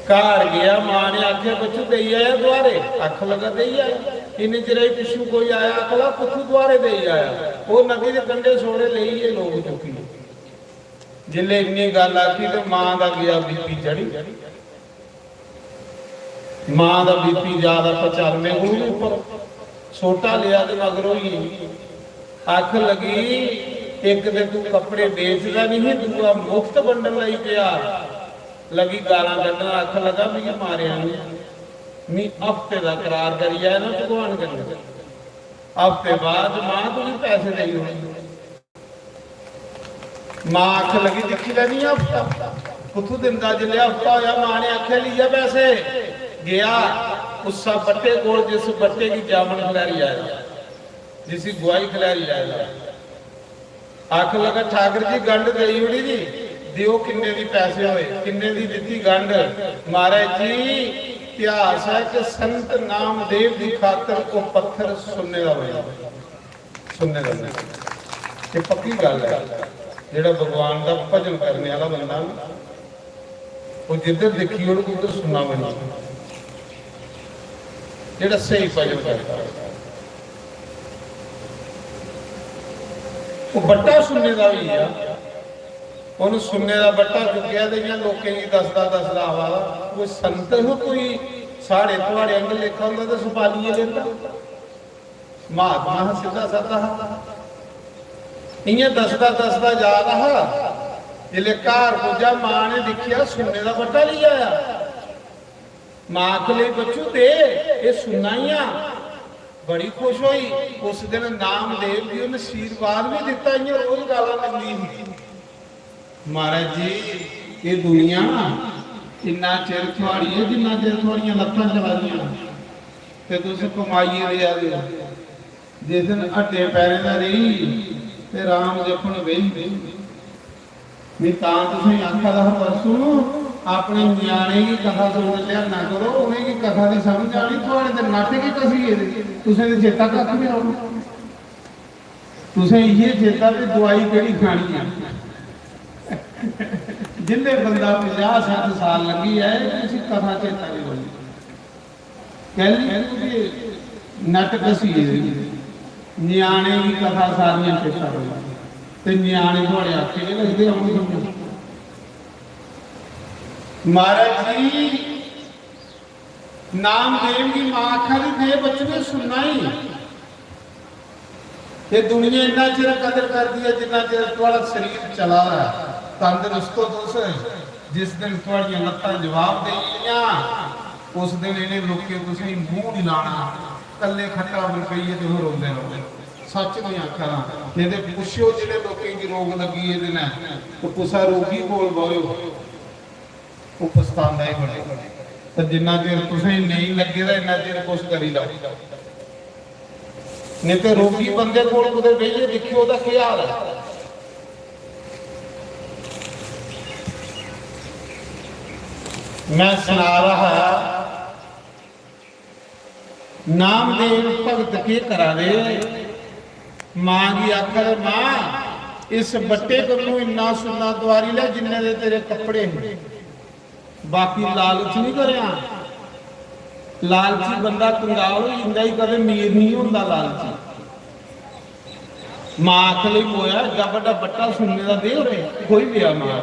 घर गया मां ने आख्या बच्चू दई आया द्वारे अख लगा दई आया इन चिरे पिछू कोई आया अखला पुत्थू द्वारे दई आया वो नदी के कंढे सोड़े ले लोग चुकी जिले इन्नी गल आखी तो मां का गया बीपी चढ़ी मां का बीपी ज्यादा 95 गुण ऊपर सोटा लिया तो मगरों ही अख लगी एक दिन तू कपड़े बेचदा नहीं दूआ मुफ्त वंडन लई पिया लगी गालां कढण अख लगा भी मारिया नहीं हफ्ते का करार करिए ना भगवान करने हफ्ते बाद मां तू भी पैसे दई होनी मां अख लगी दिखी लैनी हफ्ता कुत्थू दिंदा जिले हफ्ता होया मां ने आख्या लिया पैसे गया उस बट्टे कोल जिस बट्टे की जामन खिलारी आया जिसी गुआई खिलारी आया आख लगा ठाकुर जी गंढ दई उड़ी जी दियो किन्ने दी पैसे होए किन्ने दी दित्ती गंढ महाराज जी इतिहास है कि संत नामदेव की खातर को पत्थर सुनने का होया सुनने का ये पक्की गल है जेड़ा भगवान का भजन करने वाला बंदा वो जिधर देखी उधर सुनना बना जेड़ा सही भजन करता वो बट्टा सुनने का भी है ਉਹਨੂੰ ਸੁਣਨੇ ਦਾ ਬੱਟਾ ਚੁੱਕਿਆ ਤੇ ਇਹਨਾਂ ਲੋਕਾਂ ਦੀ ਦੱਸਦਾ ਆਵਾ ਕੋਈ ਸੰਤ ਨੂੰ ਕੋਈ ਸਾੜੇ ਤੁਹਾਡੇ ਅੰਗ ਲਿਖਾ ਹੁੰਦਾ ਤਾਂ ਸੁਪਾਲੀਏ ਲੈਂਦਾ ਮਹਾਤਮਾ ਸਿੱਧਾ ਸਾਦਾ ਇਆਂ ਦੱਸਦਾ ਜਾ ਰਹਾ ਜਿਲੇ ਘਰ ਪੁੱਜਾ ਮਾਂ ਨੇ ਦੇਖਿਆ ਸੁਣਨੇ ਦਾ ਬੱਟਾ ਲਈ ਆਇਆ ਮਾਂ ਕੇ ਲਈ ਬੱਚੂ ਦੇ ਇਹ ਸੁਣਾਈਆਂ बड़ी खुश हुई उस दिन नामदेव जी ने आशीर्वाद भी दिता इं रोज गाला लगी महाराज जी ये दुनिया इन्ना चिर थोड़ी है जिन्ना चिर थोड़ियां लत्तां चलादियां ते तुसीं कमाईए रिया दे जिस दिन हड्डे पैरे दा रही ते राम जपन वेही नहीं तां तुसीं आखा दा परसों अपने न्याणे की कथा सुन लिया ना करो उन्हें की कथा की समझ आनी थोड़े ते नाटे की कसी तुसें ते चेता कख नहीं आउणा तुसें इहे चेता ते दवाई केड़ी खानी है जिन्ने बंदा 50-60 साल लगी है किसी कथा चेता नहीं होनी कहली नट कसी न्याणे की कथा सारियां चेता होई ते न्याणे थोड़े आखे नहीं लगदे आउण महाराज जी नामदेव की मां आखा दे बच्चे सुनना ही ये दुनिया इन्ना चिर कदर करती है जिन्ना चिर थोड़ा शरीर चला है तंदुरुस्त तुस जिस दिन थोड़ियां लत्तां जवाब देनियां उस दिन इन्हें लोके तुसीं मूंह नहीं लाना कल्ले खट्टा रुपये ते हो रोंदे रहोगे सच नहीं आखा ये पुछो जिहड़े लोकें की रोग लगी इहदे नाल तो कुसा रोगी कोल बोयो वो पछतांदा ही बड़े तो जिन्ना चिर तुसें नहीं लगे तो इन्ना चिर कुछ करी लो नहीं तो रोगी बंदे कोल कुदे बेहिए देखियो ओदा की हाल है मैं सुना रहा नामदेव भगत के करा दे मां की आखर मां इस बट्टे को इन्ना सुनना द्वारी ले जिन्ने दे तेरे कपड़े हैं बाकी लालच नहीं करया ਲਾਲਚੀ ਬੰਦਾ ਕੰਗਾਲ ਹੋ ਜਾਂਦਾ ਹੀ, ਕਦੇ ਅਮੀਰ ਨਹੀਂ ਹੁੰਦਾ ਲਾਲਚੀ। ਮਾਂ ਆਖ ਲਈ ਮੋਇਆ ਏਡਾ ਵੱਡਾ ਬੱਟਾ ਸੁਣਨੇ ਦਾ ਦੇ ਉਰੇ ਕੋਈ ਵੀ ਆ ਮਾਂ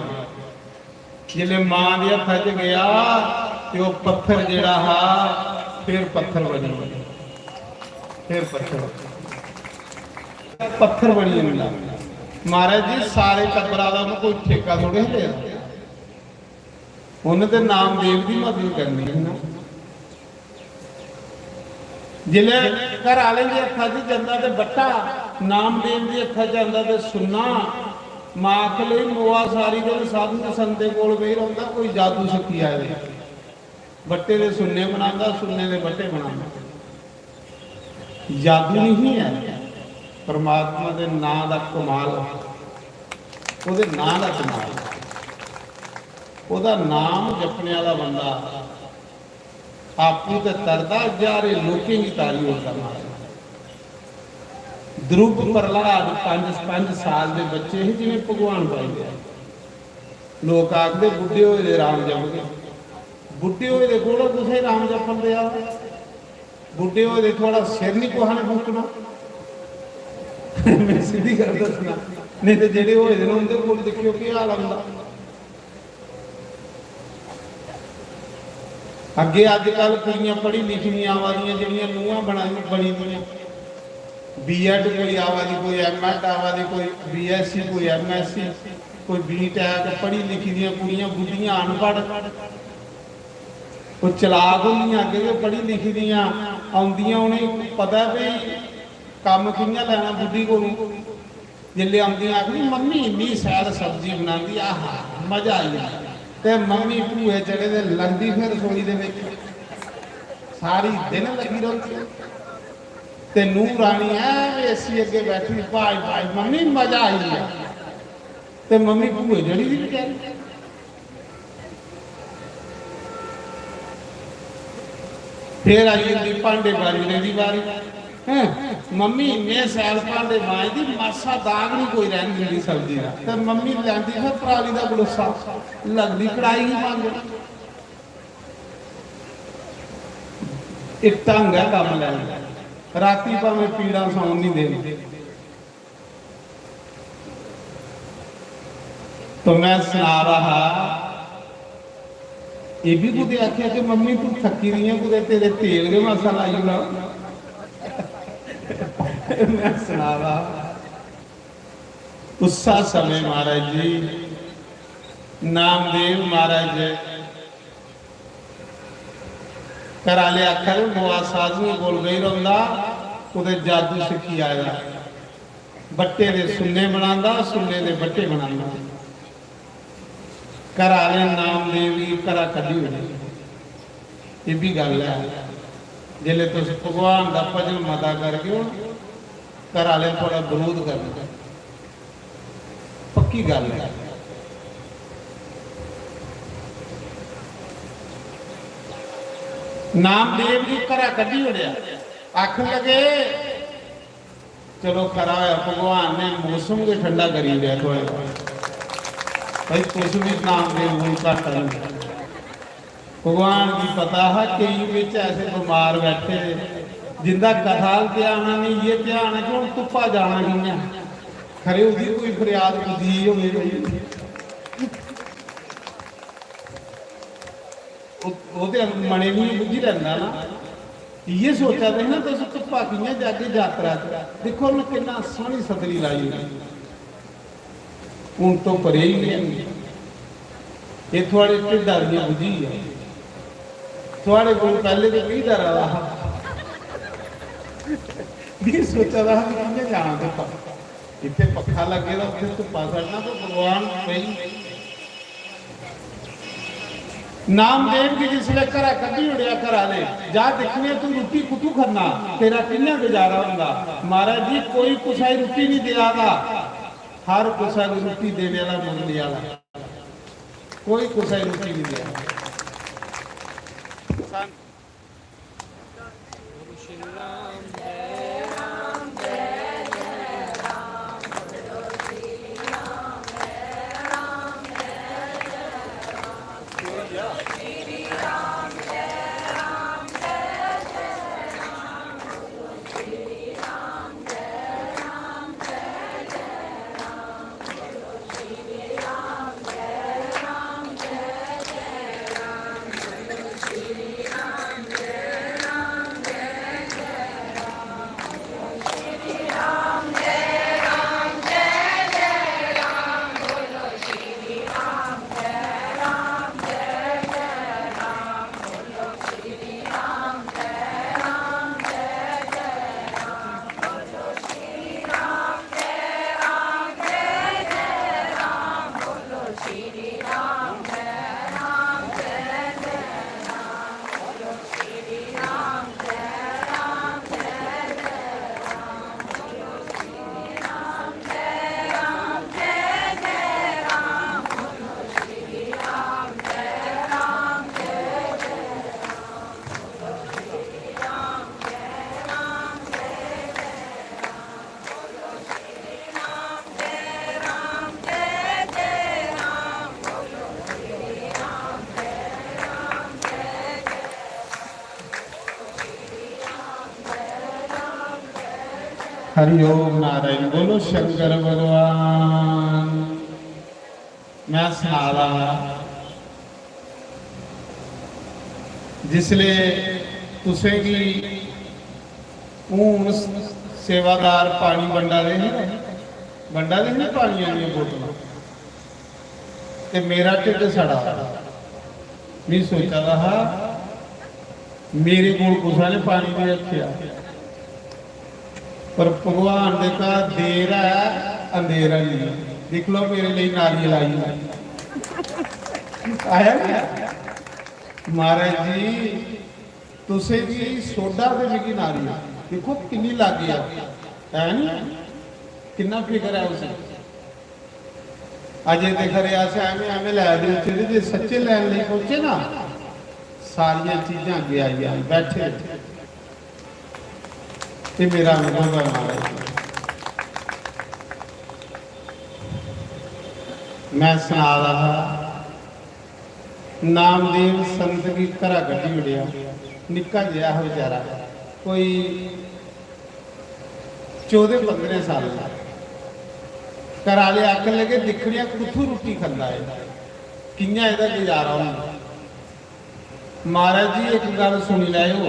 ਜਿਲੇ ਮਾਂ ਦੇ ਹੱਥਾਂ 'ਚ ਗਿਆ ਤੇ ਉਹ ਪੱਥਰ ਜਿਹੜਾ ਹਾ ਫਿਰ ਪੱਥਰ ਬਣੀ, ਫਿਰ ਪੱਥਰ ਬਣੀ ਜਾਂਦਾ। ਮਹਾਰਾਜ ਜੀ ਸਾਰੇ ਟੱਬਰਾਂ ਦਾ ਉਹਨੂੰ ਕੋਈ ਠੇਕਾ ਥੋੜੇ ਲਿਆ, ਉਹਨੇ ਤੇ ਨਾਮਦੇਵ ਦੀ ਮਦਦ ਕਰਨੀ ਹੈ ਨਾ। ਜਿਲੇ ਘਰ ਵਾਲੇ ਦੇ ਹੱਥਾਂ 'ਚ ਜਾਂਦਾ ਤੇ ਬੱਟਾ, ਨਾਮਦੇਵ ਦੇ ਹੱਥਾਂ 'ਚ ਜਾਂਦਾ ਤੇ ਸੁੰਨਾ। ਮਾਂ ਆਖ ਲਈ ਮੋਆ ਸਾਰੀ ਦਿਨ ਸਾਧੂ ਸੰਤੇ ਕੋਲ ਬਹਿ ਰਹਿੰਦਾ, ਕੋਈ ਜਾਦੂ ਸਿੱਖੀ ਆਏ ਬੱਟੇ ਦੇ ਸੁੰਨੇ ਬਣਾਉਂਦਾ, ਸੁੰਨੇ ਦੇ ਬੱਟੇ ਬਣਾਉਂਦਾ। ਜਾਦੂ ਨਹੀਂ ਹੈ, ਪਰਮਾਤਮਾ ਦੇ ਨਾਂ ਦਾ ਕਮਾਲ, ਉਹਦੇ ਨਾਂ ਦਾ ਕਮਾਲ। ਉਹਦਾ ਨਾਮ ਜਪਣੇ ਵਾਲਾ ਬੰਦਾ ਆਪੂ ਤੇ ਤਰਦਾ ਜਾਰੇ ਲੋਕਾਂ ਦੀ ਤਾਲੀ ਹੁੰਦਾ। ਦਰੂਪ ਪ੍ਰਹਲਾਦ 5 ਸਾਲ ਦੇ ਬੱਚੇ ਹੀ ਜਿਵੇਂ ਭਗਵਾਨ ਬਣ ਗਿਆ। ਲੋਕ ਆਖਦੇ ਬੁੱਢੇ ਹੋਏ ਦੇ ਰਾਮ ਜਪਦੇ, ਬੁੱਢੇ ਹੋਏ ਦੇ ਕੋਲ ਤੁਸੀਂ ਰਾਮ ਜਪਣ ਦੇ ਆ, ਬੁੱਢੇ ਹੋਏ ਦੇ ਥੋੜਾ ਸਿਰ ਨਹੀਂ ਕੋਹਾਣੇ ਫੂਕਣਾ। ਮੈਂ ਸਿੱਧੀ ਗੱਲ ਦੱਸਣਾ, ਨਹੀਂ ਤੇ ਜਿਹੜੇ ਹੋਏ ਦੇ ਨੇ ਉਹਦੇ ਕੋਲ ਦੇਖਿਓ ਕੀ ਹਾਲ ਹੁੰਦਾ। ਅੱਗੇ ਅੱਜ ਕੱਲ ਕੁੜੀਆਂ ਪੜ੍ਹੀ ਲਿਖੀਆਂ ਆਵਾਦੀਆਂ ਜਿਹੜੀਆਂ ਨੂੰਹਾਂ ਬਣੀ ਦੀਆਂ, ਬੀਐਡ ਕੋਈ ਆਵਾਦੀ, ਕੋਈ ਐਮਐਡ ਆਵਾਦੀ, ਕੋਈ ਬੀਐਸਸੀ, ਕੋਈ ਐਮਐਸਸੀ, ਕੋਈ ਬੀਟੈਕ ਪੜ੍ਹੀ ਲਿਖੀ ਦੀਆਂ ਕੁੜੀਆਂ, ਬੁੱਢੀਆਂ ਅਨਪੜ੍ਹ, ਉਹ ਚਲਾਕ ਹੁੰਦੀਆਂ। ਅੱਗੇ ਵੀ ਪੜ੍ਹੀ ਲਿਖੀ ਦੀਆਂ ਆਉਂਦੀਆਂ, ਉਹਨੇ ਪਤਾ ਵੀ ਕੰਮ ਕਿੰਨਾ ਲੈਣਾ ਬੁੱਢੀ ਕੋਲੋਂ। ਜਿੱਲੇ ਆਉਂਦੀਆਂ ਆਖਦੀ ਮੰਮੀ ਇੰਨੀ ਸੈਲ ਸਬਜ਼ੀ ਬਣਾਉਂਦੀ, ਆਹ ਮਜ਼ਾ ਆਈ ਜਾਂਦਾ। ਤੇ ਮੰਮੀ ਭੂਏ ਚੜੇ ਦੇ ਲੰਦੀ ਫਿਰ ਰਸੋਈ ਦੇ ਵਿੱਚ ਸਾਰੀ ਦਿਨ ਲੱਗੀ ਰਹਿੰਦੀ ਤੇ ਨੂੰਹ ਰਾਣੀ ਐ ਏਸੀ ਅੱਗੇ ਬੈਠੀ, ਭਾਈ ਭਾਈ ਮੰਮੀ ਮਜ਼ਾ ਆਈ ਆ। ਤੇ ਮੰਮੀ ਭੂਏ ਜੜੀ ਦੀ ਵਿਚਾਰੀ ਫਿਰ ਆਈ ਜਾਂਦੀ ਭਾਂਡੇ ਮਾਂਜਣੇ ਦੀ ਵਾਰੀ। ਮੰਮੀ ਇੰਨੇ ਸੈਲ ਭਾਂਡੇ ਮਾਂਜਦੀ, ਮਾਸਾ ਦਾਗ ਨਹੀਂ ਕੋਈ ਰਹਿਣ ਦਿੰਦੀ ਸਬਜ਼ੀ ਦਾ। ਤੇ ਮੰਮੀ ਲੈਂਦੀ ਫਿਰ ਪਰਾਲੀ ਦਾ ਗਲੋਸਾ, ਲੱਗਦੀ ਕੜਾਈ ਹੀ ਮੰਗ। ਇੱਕ ਢੰਗ ਹੈ ਕੰਮ ਲੈਣ ਦਾ। ਰਾਤੀ ਭਾਵੇਂ ਪੀੜਾ ਸੌਣ ਨਹੀਂ ਦੇਣੀ। तो मैं सुना रहा, ये भी कुछ आख्या कि मम्मी तू थकी नहीं है, कुछ तेरे तेल के मसाला आई ना। मैं सुना रहा उसा समय महाराज जी नामदेव महाराज कराले आखर मोआ साधु बोल गई रहा, उधर जादू सीखी आया, बट्टे दे सुन्ने बनांदा, सुन्ने दे बट्टे बनांदा। कराले नामदेव की करा कदी हुई, ये भी गल है। जिले तुम भगवान का भजन मता करके हो, कराले थोड़ा विरोध करना, पक्की गल है। नामदेव की करा कदी उड़िया, आख लगे चलो करा भगवान ने मौसम के ठंडा करी लिया थोड़ा भाई, कुछ भी नामदेव कोई घट नहीं। भगवान की पता है कई बिच ऐसे बीमार बैठे जिंदा कथाल ते आना नहीं, ये ध्यान है कि हम धुप्पा जाना नहीं है, खरे उसकी कोई फरियाद बुझी हो मने भी बुझी रहना ना। ये सोचा था ना तो धुप्पा कियां जाके यात्रा देखो उन्हें कितना सोहनी सदरी लाई हूं तो परे ही नहीं। ये थोड़े ढिड्डा दियां बुझी है, थोड़े को पहले तो कई डर रहा भी सोचा था कि जाना धुप्पा, इतने पखा लगे तो फिर धुप्पा करना तो भगवान कहीं नामदेव की जिसले घरा कभी उड़िया घरा ले जा देखने तू रोटी कुतू खाना, तेरा किन्ना गुजारा होगा। महाराज जी कोई कुछ रोटी नहीं दियागा, हर कुछ रोटी देने वाला मंगने वाला, कोई कुछ रोटी नहीं दिया। हरिओम नारायण बोलो शंकर भगवान। मैं सुना रहा जिसले तुसें गी हूँ सेवादार पानी बंडा दे हैं पानी वाली बोतल ते मेरा ढिड सड़ा मैं सोचा रहा मेरे को कुछ ने पानी नहीं रखिया पर भगवान ने कहा देर है अंधेरा नहीं। देख लो मेरे लिए नारियल आई आया क्या महाराज जी तुसे भी सोडा दे मिगी नारियल देखो किन्नी लग गया है नी किन्ना फिकर है उसे अजे देख रहा से एवं लै दे जे सच्चे लैन नहीं पहुंचे ना सारिया चीज़ां अगे आई बैठे ये मेरा अनुभव है महाराज। मैं सुना रहा नामदेव संत की घरा गड्डी उड़िया निक्का जिहा बेचारा कोई 14-15 साल का घर वाले आखन लगे दिखनिया कुत्थों रोटी खांदा है कियां इहदा गुजारा होंदा। महाराज जी एक गल सुनी लैओ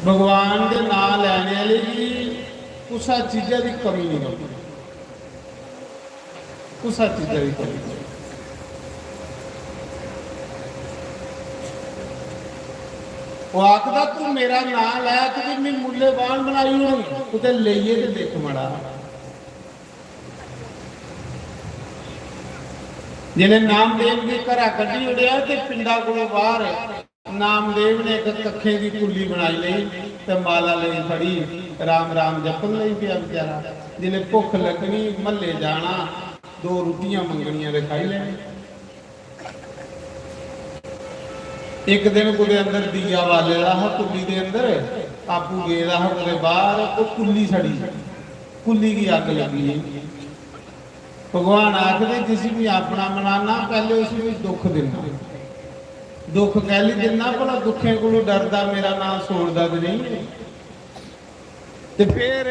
भगवान के नाम लैने वाले भी कुछ चीज़ों की कमी नहीं होती कुछ चीज़ों की कमी नहीं। वो आखदा तू मेरा नाम लै तो मैं मुल्लेबान बनाई होनी कुछ लेइए तो देख मड़ा जिन्हें नामदेव की घरा कड्डी उड़िया तो पिंडा को बाहर नामदेव ने एक कखे की कुली बनाई ली तो माला ले फड़ी राम राम जपन लई पिया बेचारा जिन्हें भुख लगनी महल्ले जाना 2 रोटियां मंगनियां ते खाई लेनी। एक दिन कुछ अंदर दिया वाले रहा कुली के अंदर आपू गए रहा कुछ बाहर वो कुली सड़ी कुली की अग लगी। भगवान आखदे जिस भी अपना मनाना पहले उसमें दुख देना दुख कह ली देना भला दुखे को डरदा मेरा नाम छोड़दा तो नहीं ते फिर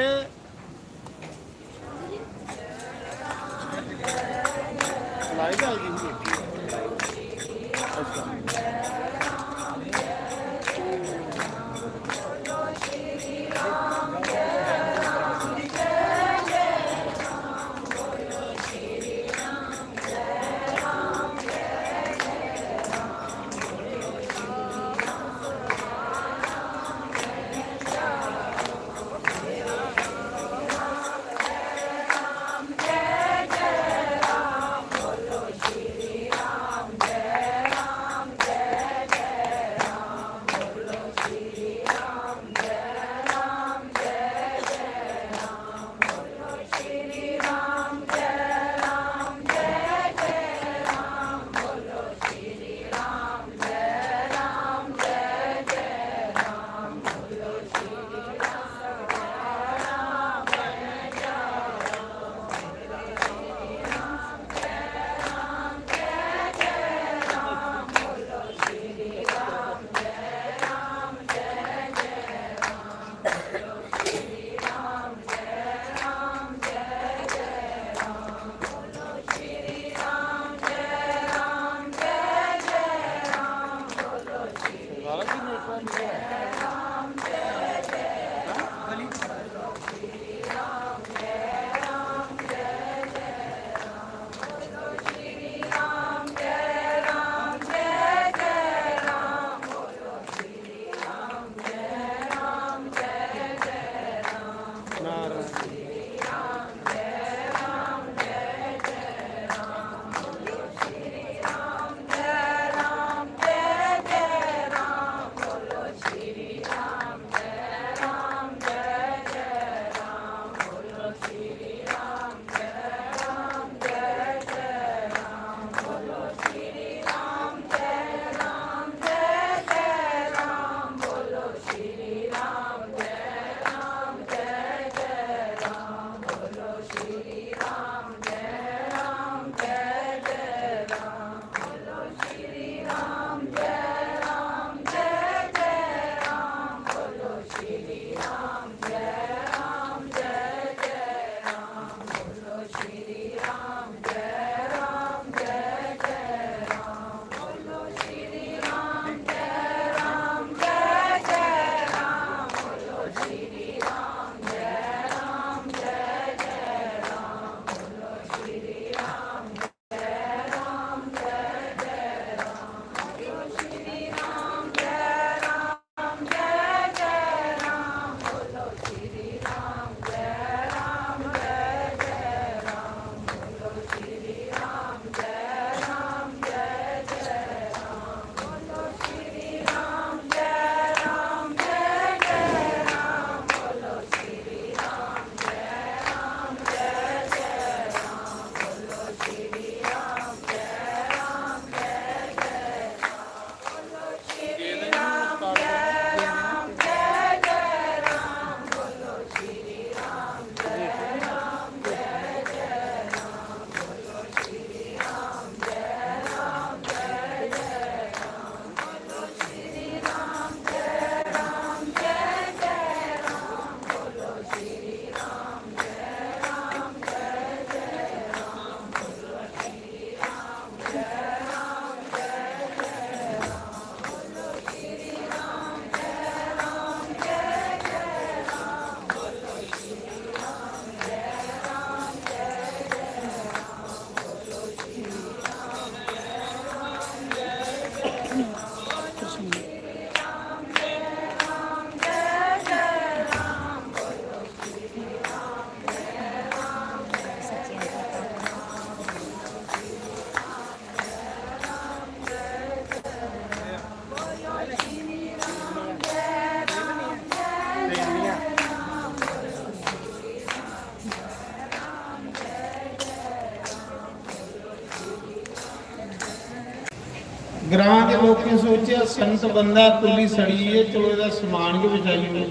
ਗ੍ਰਾਂ ਦੇ ਲੋਕਾਂ ਸੋਚਿਆ ਸੰਤ ਬੰਦਾ ਕੁੱਲੀ ਸੜੀ ਏ, ਚਲੋ ਇਹਦਾ ਸਮਾਨ ਕਿ ਬਚਾਈਏ।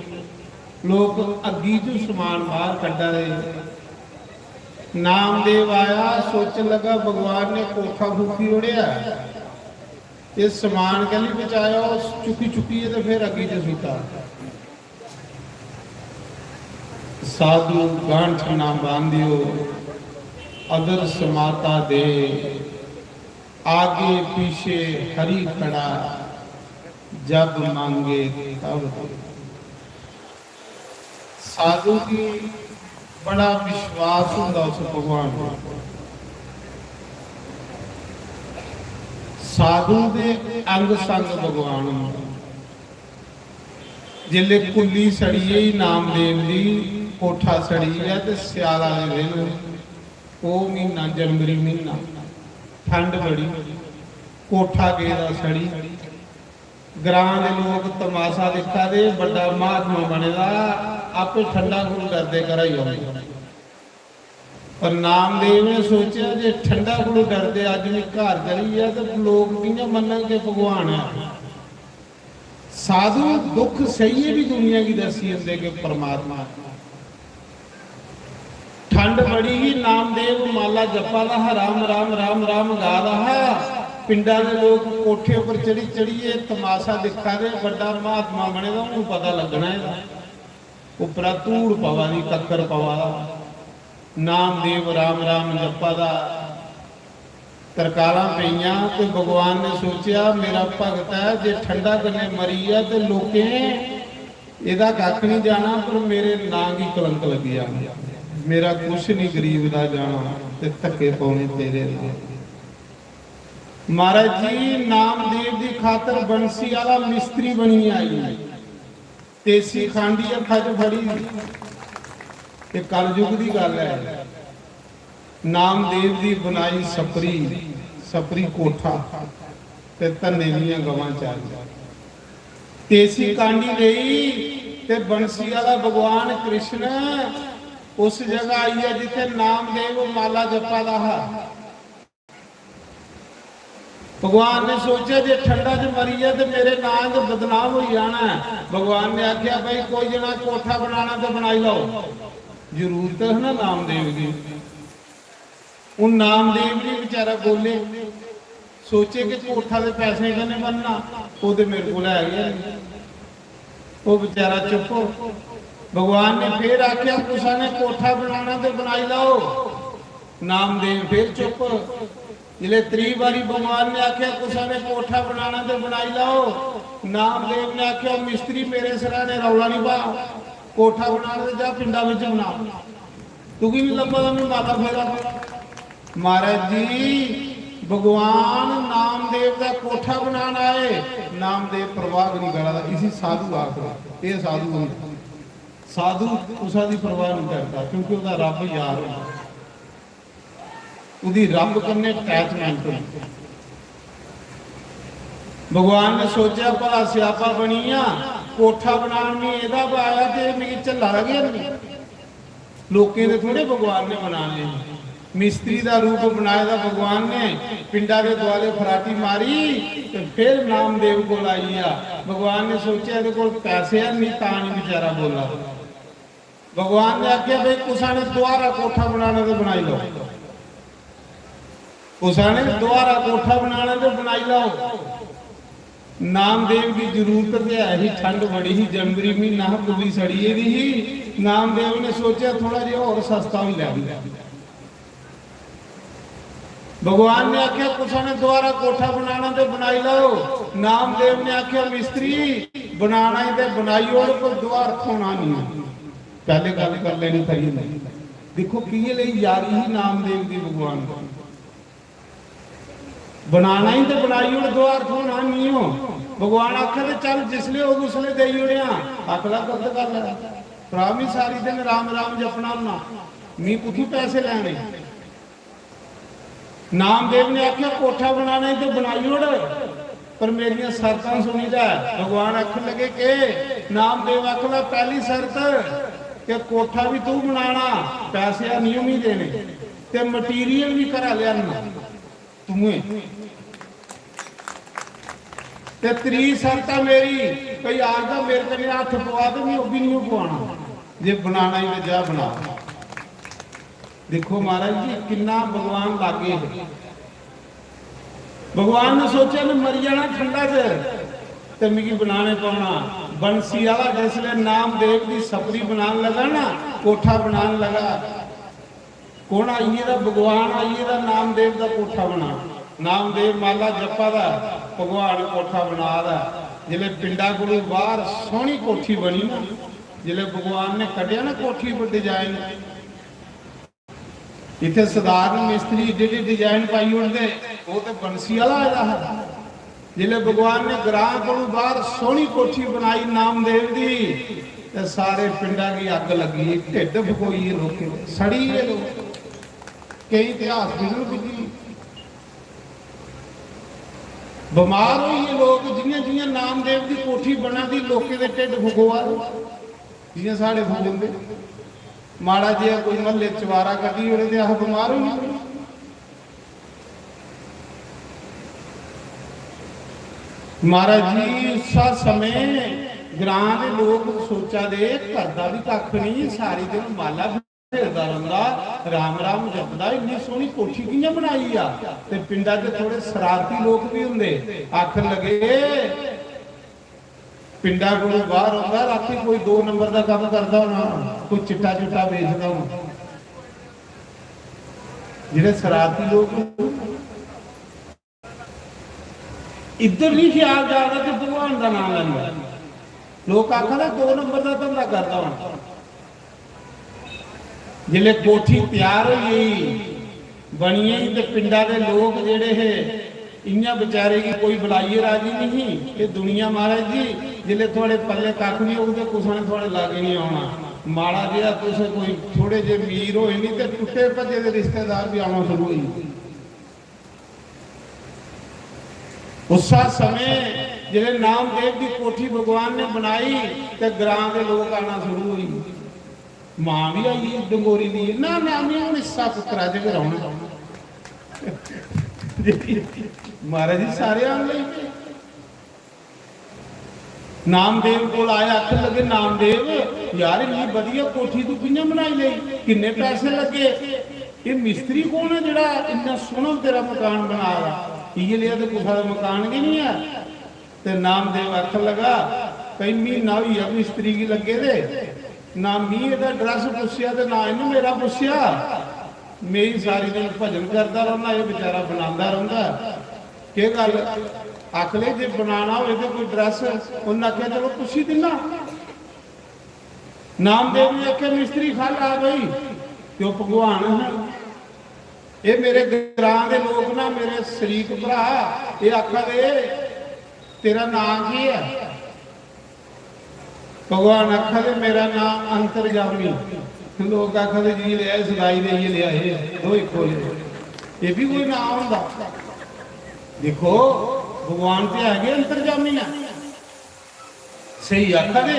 ਲੋਕ ਅੱਗੀ ਚੋਂ ਸਮਾਨ ਬਾਹਰ ਕੱਢਾ ਰਹੇ। ਨਾਮਦੇਵ ਆਇਆ, ਸੋਚਣ ਲੱਗਾ ਭਗਵਾਨ ਨੇ ਕੋਠਾ ਫੂਕੀ ਉੜਿਆ, ਇਹ ਸਮਾਨ ਕਹਿੰਦੀ ਬਚਾਇਆ, ਉਹ ਚੁੱਕੀ ਚੁੱਕੀ ਤੇ ਫਿਰ ਅੱਗੀ ਚ ਸੁੱਤਾ। ਸਾਧੂ ਗਾਂਠ ਨਾ ਬਾਂਧਿਓ ਅਦਰ समाता दे, आगे पीछे हरि खड़ा जब मांगे तब। साधु की बड़ा विश्वास होता उस भगवान को। साधु दे अंग संग भगवान जिले कुली सड़ीए नामदेव दी कोठा सड़ी है ते सियाला दे दिन ਉਹ ਮਹੀਨਾ ਜਨਵਰੀ ਮਹੀਨਾ ਠੰਡ ਬੜੀ, ਕੋਠਾ ਗੇਦਾ ਸੜੀ। ਗ੍ਰਾਂ ਦੇ ਲੋਕ ਤਮਾਸ਼ਾ ਦੇਖਾ ਦੇ, ਵੱਡਾ ਮਹਾਤਮਾ ਬਣੇਗਾ ਆਪੇ ਠੰਡਾ ਗੁਰੂ ਡਰਦੇ ਕਰਾਈ ਆਉਂਦੇ। ਪਰ ਨਾਮਦੇਵ ਨੇ ਸੋਚਿਆ ਜੇ ਠੰਡਾ ਗੁਰੂ ਡਰਦੇ ਅੱਜ ਵੀ ਘਰ ਚਲੀ ਆ ਤੇ ਲੋਕ ਕਿਵੇਂ ਮੰਨਣਗੇ ਭਗਵਾਨ ਹੈ। ਸਾਧੂ ਦੁੱਖ ਸਹੀਏ ਵੀ ਦੁਨੀਆ ਕੀ ਦੱਸੀ ਹੁੰਦੇ ਕਿ ਪਰਮਾਤਮਾ। ठंड बड़ी ही नामदेव माला जपा रहा, राम राम राम राम गा रहा। पिंडा के लोग कोठे उपर चढ़ी चढ़िए तमाशा दिखा रहे, बड़ा महात्मा बनेगा उन्हें पता लगना है। उपरा धूड़ पवा दी, कक्कर पवा नामदेव राम राम जपा दा तरकाला पईयां ते भगवान ने सोचा मेरा भगत है जे ठंडा कन्ने मरी है ते लोकें एदा कख नहीं जाना, पर मेरे नां की कलंक लगी जानी। मेरा कुछ नहीं गरीब का जाना ते धक्के पाने तेरे नाल। महाराज जी नामदेव की खातर बंसी वाला मिस्त्री बनी आई, तेसी खांडी अखा च फड़ी। ये कलयुग की गल है। नामदेव की बनाई सपरी, सपरी कोठा ते धन्ने दियां गवां चार। तेसी कांडी गई ते बंसी वाला भगवान कृष्ण उस जगह आई है जिथे नामदेव माला जपा रहा। भगवान ने सोचा जे ठंडा च मरी है तो मेरे नाम तो बदनाम हो जाना है। भगवान ने आख्या भाई कोई जना कोठा बनाना तो बनाई लो। जरूरत है ना नामदेव की। उन नामदेव जी बेचारा बोले, सोचे कि कोठा के पैसे कने बनना, वो तो मेरे को है गया। वो बेचारा चुप हो। भगवान ने फिर आख्या तुसा ने कोठा बनाना तो बनाई लो। नामदेव फिर चुप। जिले त्री बारी भगवान ने आख्या तुसा ने कोठा बनाना तो बनाई लो। नामदेव ने आख्या मिस्त्री मेरे सिरा ने रौला नहीं पा, कोठा बनाना तो जा पिंडा में बना, तू की भी लंबा लंबी माता फेरा। महाराज जी भगवान नामदेव का कोठा बनाना आए, नामदेव प्रवाह नहीं करता। इसी साधु आखिर ये साधु होता। साधु उसा दी परवाह नहीं करता क्योंकि उसका रब यार है, उसकी रब कन्ने अटैचमेंट है। भगवान ने सोचा भला स्यापा बनिया कोठा बनाने में एदा पाया ते मिगी झल्ला गया नहीं। लोकें दे थोड़े भगवान ने बनाने, मिस्त्री का रूप बनाया था भगवान ने। पिंडा के द्वारे फराटी मारी तो फिर नामदेव को लाई आ। भगवान ने सोचा ये कोल पैसे है नहीं, ता नहीं बेचारा बोला। भगवान ने आख्या भाई कुसा ने दोबारा कोठा बनाना तो बनाई लो। कुसा ने दोबारा कोठा बनाना तो बनाई लो। नामदेव की जरूरत है ही, ठंड बड़ी ही, जनवरी महीना कुली सड़ी ही। नामदेव ने सोचा थोड़ा जिहा और सस्ता भी लै लिया। भगवान ने आख्या कुसा ने दोबारा कोठा बनाना तो बनाई लो। नामदेव ने आख्या मिस्त्री बनाना ही तो बनाई, और कोई द्वार खोना नहीं। पहले गल कर लेनी चाहिए। देखो कि यारी ही नामदेव की भगवान को बनाना ही तो बनाई, और द्वार खोना नहीं हो। भगवान आखे चल जिसले हो उसले दे उड़िया, अगला गलत कर ला। भरा भी सारी दिन राम राम जपना होना, मी कुछ पैसे लैने। नामदेव ने आख्या कोठा बनाना ही तो बनाई उड़, पर मेरिया शर्तां सुनी जा। भगवान आखन लगे के नामदेव आखला पहली शर्त कि कोठा भी तू बनाना, पैसे नियम ही देने, ते मटीरियल भी करा लिया तुम्हें। ਤੇ ਤਰੀ ਸ਼ਰਤ ਆ ਮੇਰੀ, ਕੋਈ ਆਖਦਾ ਮੇਰੇ ਕਨੇ ਹੱਥ ਪਵਾ ਦੇ, ਨਹੀਂ ਉਹ ਵੀ ਨਹੀਂ ਪਵਾਉਣਾ, ਜੇ ਬਣਾਣਾ ਹੀ ਤੇ ਜਾ ਬਣਾ। देखो महाराज जी किन्ना भगवान लागे है। भगवान ने सोचा मैं मर जाना ठंडा ते मिगी बनाने पाना। बंसी वाला जिसले नामदेव की सपरी बनाने लगा ना, कोठा बनाने लगा, कौन आइए दा भगवान आइए दा नामदेव का कोठा बना। नामदेव माला जपा दा भगवान कोठा बना दा। जिले पिंडा को बाहर सोहनी कोठी बनी ना, जिले भगवान ने कढ़िया ना कोठी पर डिजाइन, इतने सधारण मिस्त्री जी डिजाइन पाई उठते वो तो बंसी वाला आया है। जिले भगवान ने ग्रां को बाहर सोहनी कोठी बनाई नामदेव की, ते सारे पिंडा की अग लगी, ढिड फकोई लोग सड़ी है, लोग कई तो हॉस्पिटल पुजी, बीमार हुई है लोग, जियां जियां नामदेव की कोठी बना दी लोगों के ढिड फकोआ, जियां साढ़े फकोंदे। माड़ा जिहा कोई महल्ले चवारा कदी उड़े ते आह बीमार हो गए। महाराज जी उस समय ग्रां दे लोग सोचा दे घर दा भी कख नहीं, सारी दिन माला फेरदा रहिंदा, राम राम जपदा, इन्नी सोहनी कोठी कियां बनाई आ। ते पिंडा दे थोड़े शरारती लोग भी हुंदे, आखन लगे पिंडा को बाहर होता राती कोई 2 नंबर का काम करता होना, कोई चिट्टा चुट्टा बेचता होना। जिहड़े शरारती लोग इधर नहीं ख्याल जाता कि भगवान का नाम लेंदा, लोग आखदा 2 नंबर का धंधा करता होना। जिले कोठी तैयार हो गई बनी है तो पिंडा के लोग जेड़े है इन्ना बेचारे की कोई बुलाइए राजी नहीं। ये दुनिया महाराज जी जिले थोड़े पल्ले कख नहीं होते, कुछ ने थोड़े लागे नहीं आना। माड़ा जिहा तुस कोई थोड़े जे मीर होए नहीं तो टुटे भजे के रिश्तेदार भी आना शुरू हुई। उस समय जिले नामदेव की कोठी भगवान ने बनाई तो ग्रां के लोग आना शुरू हुई। मां भी आई डंगोरी दी ना नाम नहीं हिस्सा पुत्रा जे रहना महाराज जी सारे आन लगे। नामदेव को आया, आखन लगे नामदेव यार इन्नी वधिया कोठी तू कियां बनाई लई, किन्ने पैसे लगे, ये मिस्त्री कौन है जिहड़ा इन्ना सोहना तेरा मकान बना रहा, इये लिया तो कुछ मकान भी नहीं है। ते नामदेव आखन लगा कई महीना हुई है मिस्त्री की लगे दे, ना मी एदा ड्रेस पुछया ते ना इन्हें मेरा पुछया, मेरी सारी दिन भजन करता रहना, ये बेचारा बनाता रहता। के गल आखले जे बनाना हो तो कोई ड्रेस, उन्हें आख्या चलो पुछी दिना। नामदेव ने आख्या मिस्त्री खा ला भाई, क्यों भगवान है ये मेरे ग्रां के लोग ना, मेरे शरीक भरा ये आखा दे तेरा नाम की है। भगवान आखा दे मेरा नाम अंतर्जामी, लोग आखते जी लिया सगाई दे ये लिया दो ही खोल, ये भी कोई नाम होंदा। देखो भगवान तो है अंतर्जामी है, सही आखा दे।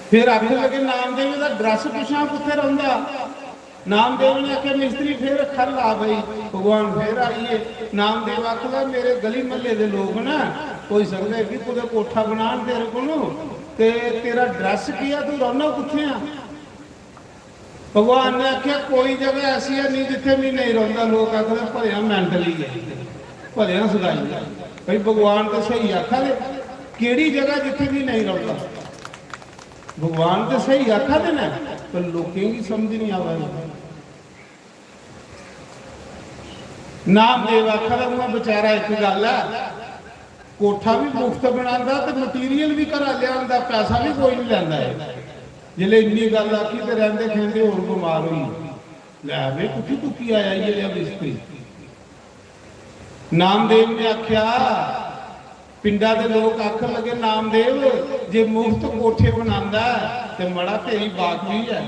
फिर आखने लगे नामदेव का ड्रेस पुछा कितने रहा। नामदेव ने आख्या मिस्त्री फिर खर ला भाई, भगवान फिर आइए। नामदेव आखदा मेरे गली महल्ले के लोग ना कोई सकते कि कुछ कोठा बना तेरे को ते तेरा ड्रेस किया तू रहना किथे आ। भगवान ने आख्या कोई जगह ऐसी है नहीं जिथे भी नहीं रहा। लोग आखते भलिया मैंटली है, भलिया सगाई है भाई। भगवान तो सही आखा दे केड़ी जगह जिथे भी नहीं रहा, भगवान तो सही आखा दे ना, पर लोगों की समझ नहीं आवा। नामदेव आखा दा बेचारा एक गल है, कोठा भी मुफ्त बनाता तो मटीरियल भी घर लिया, पैसा भी कोई नहीं लेंदा है। जिले इन्नी गल आखी तो रहते खेंदे होर बीमार हुई लै वे कुछ दुखी आया ये लिया मिस्त्री। नामदेव ने आख्या पिंडा के लोग आखन लगे नामदेव जे मुफ्त कोठे बनांदा ते मड़ा तेरी बाक भी है,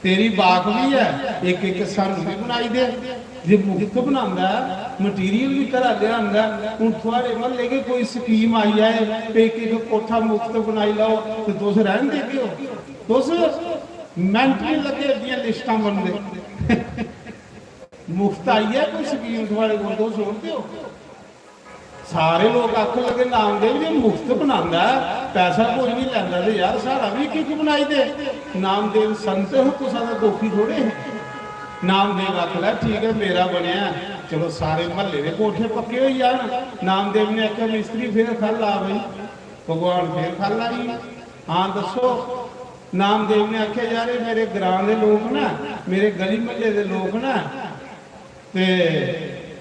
तेरी बाक भी है, एक एक सन भी बनाई दे। जे मुफ्त बनांदा मटीरियल भी घर लिया, हूँ थोड़े महल्ले के कोई स्कीम आई है एक एक कोठा मुफ्त बनाई लो तो तुस रहन देगे हो, तुस मैंटली लगे दियां लिस्टां बनदे। ਮੁਫਤ ਆਈ ਹੈ ਕੋਈ ਸਕੀਮ ਤੁਹਾਡੇ ਕੋਲ ਤੋਂ ਸੁਣਦੇ ਹੋ? ਸਾਰੇ ਲੋਕ ਆਖਣ ਲੱਗੇ ਨਾਮਦੇਵ ਜੀ ਮੁਫਤ ਬਣਾਉਂਦਾ, ਪੈਸਾ ਕੋਈ ਨਹੀਂ ਲੈਂਦਾ, ਤੇ ਯਾਰ ਸਾਰਾ ਵੀ ਕਿਉਂ ਬਣਾਈ ਦੇ? ਨਾਮਦੇਵ ਸੰਤ ਹੋ, ਤੁਸਾਂ ਦਾ ਦੋਖੀ ਥੋੜੇ। ਨਾਮਦੇਵ ਆਖ ਲੈ ਠੀਕ ਹੈ ਮੇਰਾ ਬਣਿਆ, ਚਲੋ ਸਾਰੇ ਮਹੱਲੇ ਦੇ ਕੋਠੇ ਪੱਕੇ ਹੋਈ ਜਾਣ। ਨਾਮਦੇਵ ਨੇ ਆਖਿਆ ਮਿਸਤਰੀ ਫੇਰ ਖੱਲ ਆ ਬਈ, ਭਗਵਾਨ ਫੇਰ ਖੱਲ ਆਈ। ਹਾਂ ਦੱਸੋ। ਨਾਮਦੇਵ ਨੇ ਆਖਿਆ ਯਾਰ ਇਹ ਮੇਰੇ ਗ੍ਰਾਂ ਦੇ ਲੋਕ ਨਾ, ਮੇਰੇ ਗਲੀ ਮਹੱਲੇ ਦੇ ਲੋਕ ਨਾ, ਤੇ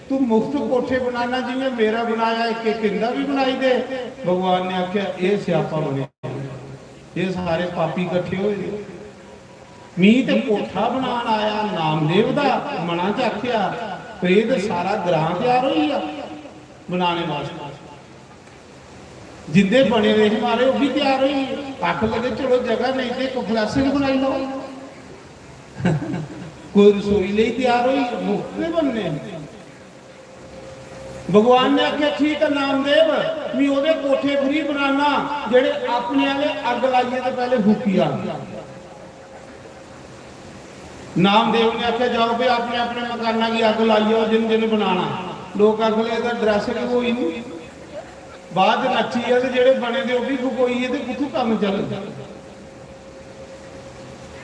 ਤੂੰ ਮੁਫਤ ਕੋਠੇ ਬਣਾਣਾ ਜਿਵੇਂ ਮੇਰਾ ਬਣਾਇਆ ਇੱਕ ਇੱਕ ਇੰਦਾ ਵੀ ਬਣਾਈ ਦੇ। ਭਗਵਾਨ ਨੇ ਆਖਿਆ ਇਹ ਸਿਆਪਾ ਬਣੇ, ਇਹ ਸਾਰੇ ਪਾਪੀ ਇਕੱਠੇ ਹੋਏ। ਮੀਂਹ ਤੇ ਕੋਠਾ ਬਣਾਉਣ ਆਇਆ ਨਾਮਦੇਵ ਦਾ ਮਨਾਂ ਚ ਆਖਿਆ ਪ੍ਰੇਤ ਸਾਰਾ ਗ੍ਰਾਂ ਤਿਆਰ ਹੋਈ ਆ ਬਣਾਣੇ ਵਾਸਤੇ। ਜਿੰਦੇ ਬਣੇ ਵੇ ਮਾਰੇ ਉਹ ਵੀ ਤਿਆਰ ਹੋਈ। ਅੱਖ ਲੱਗੇ ਚਲੋ ਜਗ੍ਹਾ ਨਹੀਂ ਤੇ ਇੱਕ ਫਲੈਸ਼ਿੰਗ ਬਣਾਈ ਲਓ। ਕੋਈ ਰਸੋਈ ਲਈ ਤਿਆਰ ਹੋਈ, ਮੁਫਤ ਦੇ ਬੰਨੇ। ਭਗਵਾਨ ਨੇ ਆਖਿਆ ਠੀਕ ਹੈ ਨਾਮਦੇਵ ਵੀ ਉਹਦੇ ਕੋਠੇ ਫਰੀ ਬਣਾਣਾ ਜਿਹੜੇ ਆਪਣੇ ਵਾਲੇ ਅੱਗ ਲਾਈਏ ਤੇ ਪਹਿਲੇ ਫੂਕੀ ਆ। ਨਾਮਦੇਵ ਨੇ ਆਖਿਆ ਜਾਓ ਵੀ ਆਪਣੇ ਆਪਣੇ ਮਕਾਨਾਂ ਦੀ ਅੱਗ ਲਾਈਓ ਜਿਨ ਜਿਨ ਬਣਾਣਾ। ਲੋਕ ਅਗਲੇ ਇਹਦਾ ਡਰੈਸ ਨਹੀਂ ਹੋਈ ਨਹੀਂ, ਬਾਅਦ ਨੱਚੀ ਆ ਤੇ ਜਿਹੜੇ ਬਣੇ ਦੇ ਉਹ ਵੀ ਫੁਕੋਈਏ ਤੇ ਕਿੱਥੋਂ ਕੰਮ ਚੱਲਦਾ।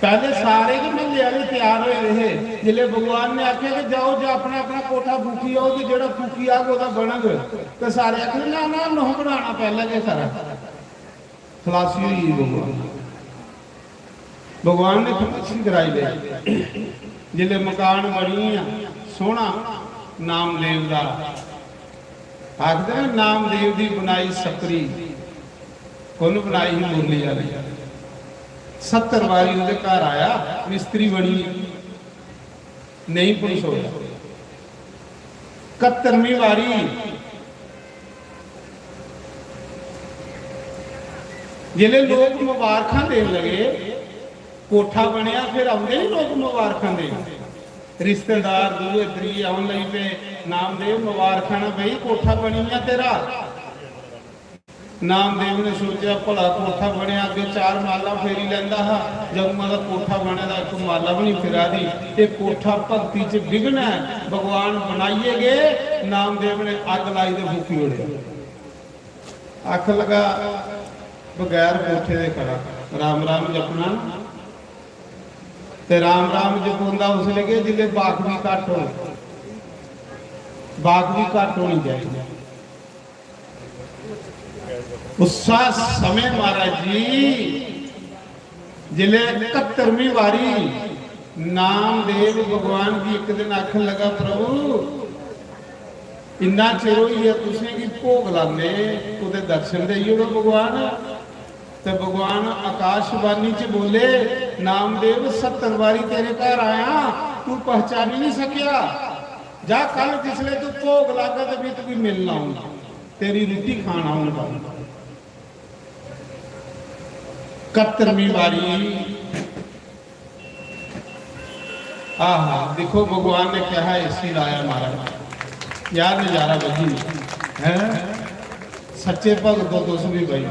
पहले सारे के महल्ले वाले तैयार होए रहे। जिले भगवान ने आख्या कि जाओ जो अपना अपना कोठा फूकी आओ तो जो फूकी आग वह बनग, तो सारे आखे ना ना नह बनाना पहले के सारा खलासी हुई। भगवान ने खलासी कराई दे। जिले मकान बनी सोहना नामदेव का आखते नामदेव की बनाई सकरी कौन बनाई मुरली वाली 70 वारी ਉਹਦੇ ਘਰ आया मिस्त्री बनी नहीं पुरुष होया। 71ਵੀਂ वारी जिले लोग मुबारखां देन लगे, कोठा बनया, फिर आउंदे नहीं लोग मुबारखां देन। रिश्तेदार दूए तरीए आउन लई पे नामदेव मुबारखां ना बई कोठा बनिया तेरा। नामदेव ने सोचा भला कोठा बनया अगे 4 माला फेरी लैंदा हा, जब मतलब कोठा बने दा एक माला भी नहीं फिरा दी। ये कोठा भक्ति च विघन है, भगवान बनाइए गए। नामदेव ने अग लाई ते फूकी उड़े। आख लगा बगैर कोठे दे खड़ा राम राम जपना ते राम राम जपौंदा उस लगे जिले बाग भी घट हो, बाग भी घट होनी चाहिए। उसा समय महाराज जी जिले 71ਵੀਂ वारी नामदेव भगवान की एक दिन आखन लगा प्रभु इन्ना चिर होई है तुसीं की भोग लाने उहदे दर्शन देइयो ना भगवान। ते भगवान आकाशवाणी च बोले नामदेव 70 वारी तेरे घर आया तू पहचान ही नहीं सकिया, जा कल जिसले तू भोग लागा ते भी तू मिलना आऊंगा, तेरी रोटी खाना आऊंगा। 71ਵੀਂ वारी आहा देखो भगवान ने कहा इसी लाया महाराज यार नजारा बजी है सच्चे भगत तो तुस भी भाई।